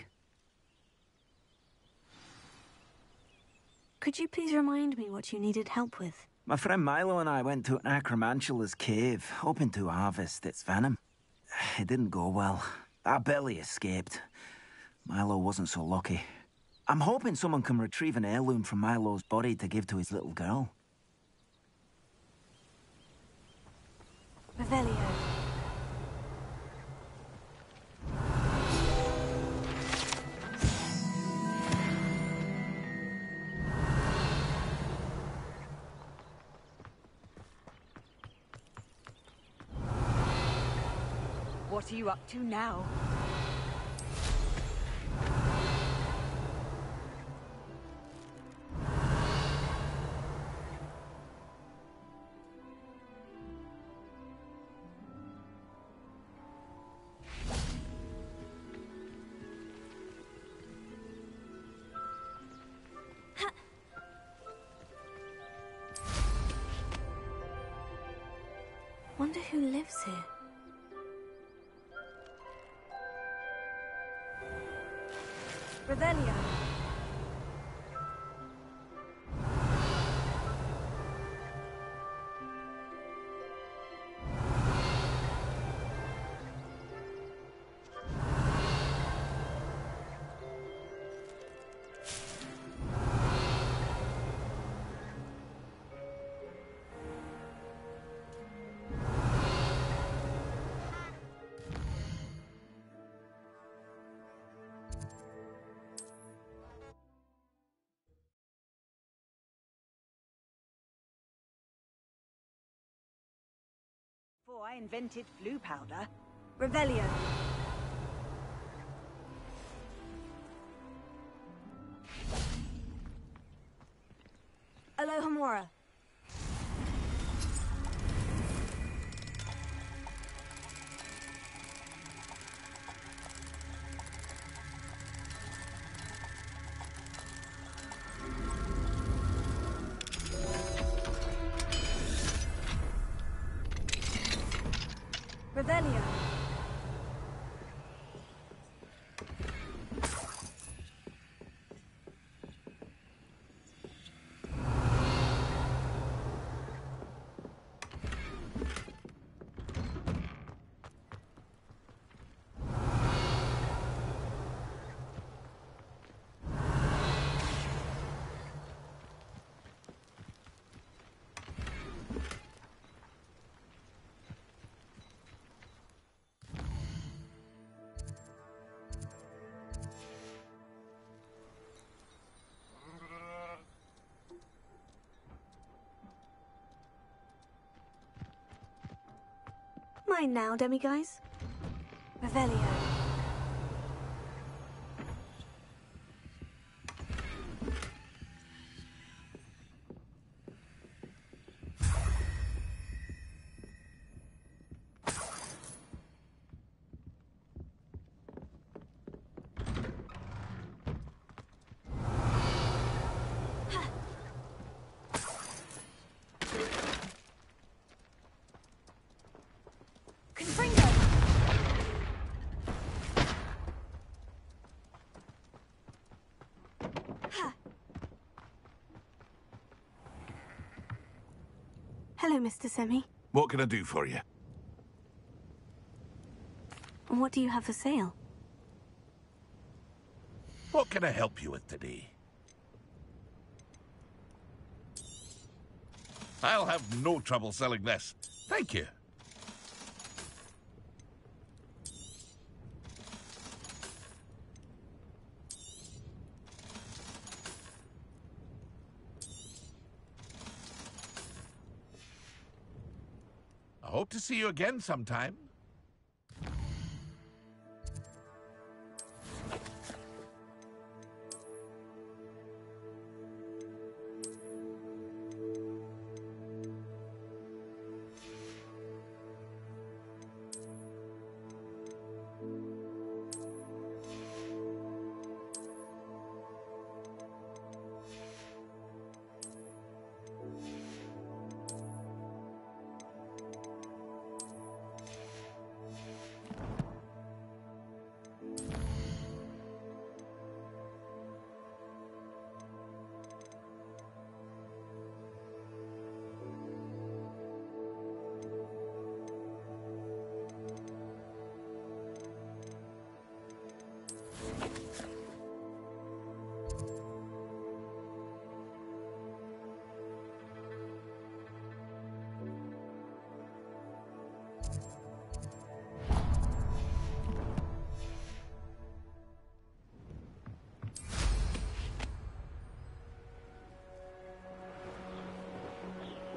Could you please remind me what you needed help with? My friend Milo and I went to an acromantula's cave, hoping to harvest its venom. It didn't go well. I barely escaped. Milo wasn't so lucky. I'm hoping someone can retrieve an heirloom from Milo's body to give to his little girl. Revelio. What are you up to now? Wonder who lives here. Revelio. Before I invented flu powder. Revelio. Alohomora. Revelio. Mine now, demiguise. Revelio. Hello, Mr. Semi. What can I do for you? And what do you have for sale? What can I help you with today? I'll have no trouble selling this. Thank you. I hope to see you again sometime.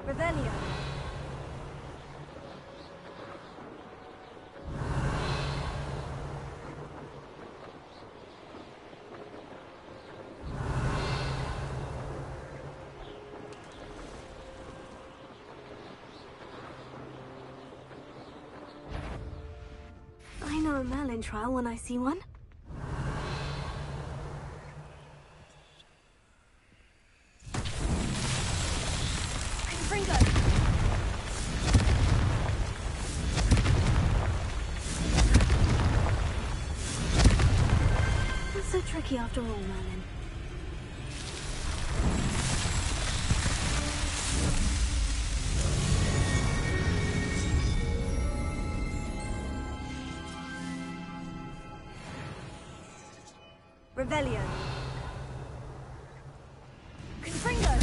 Revelio. I know a Merlin trial when I see one. So tricky after all, Merlin. Revelio. Confringo.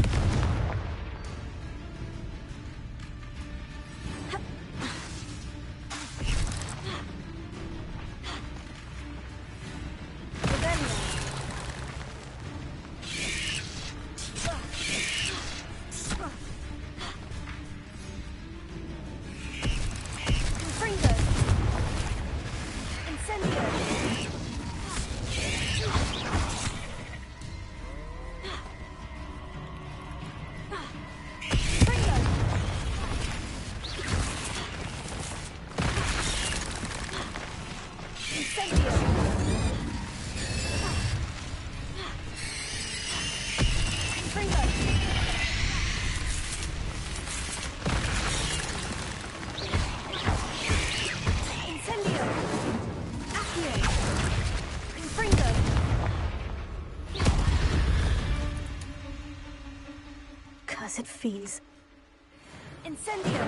Cursed fiends. Incendio!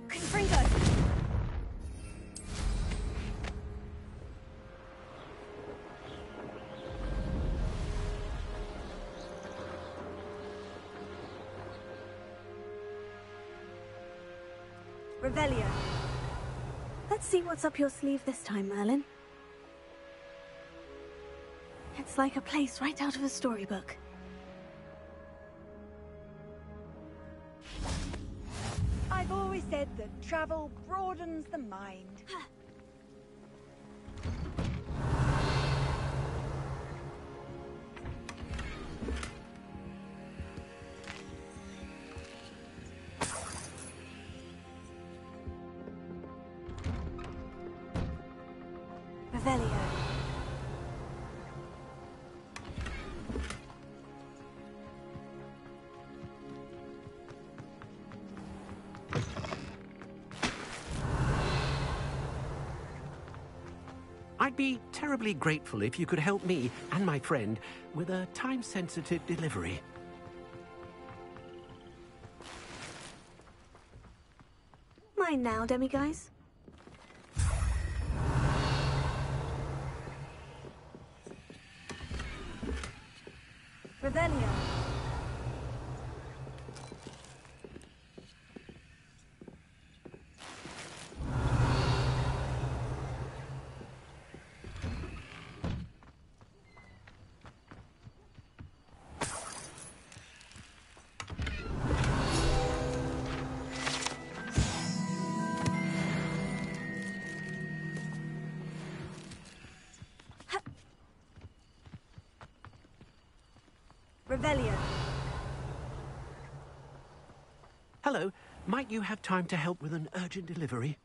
Confringo! Revelio. Let's see what's up your sleeve this time, Merlin. It's like a place right out of a storybook. I've always said that travel broadens the mind. Revelio. I'd be terribly grateful if you could help me and my friend with a time-sensitive delivery. Mine now, demiguise. Revelio. Revelio. Hello. Might you have time to help with an urgent delivery?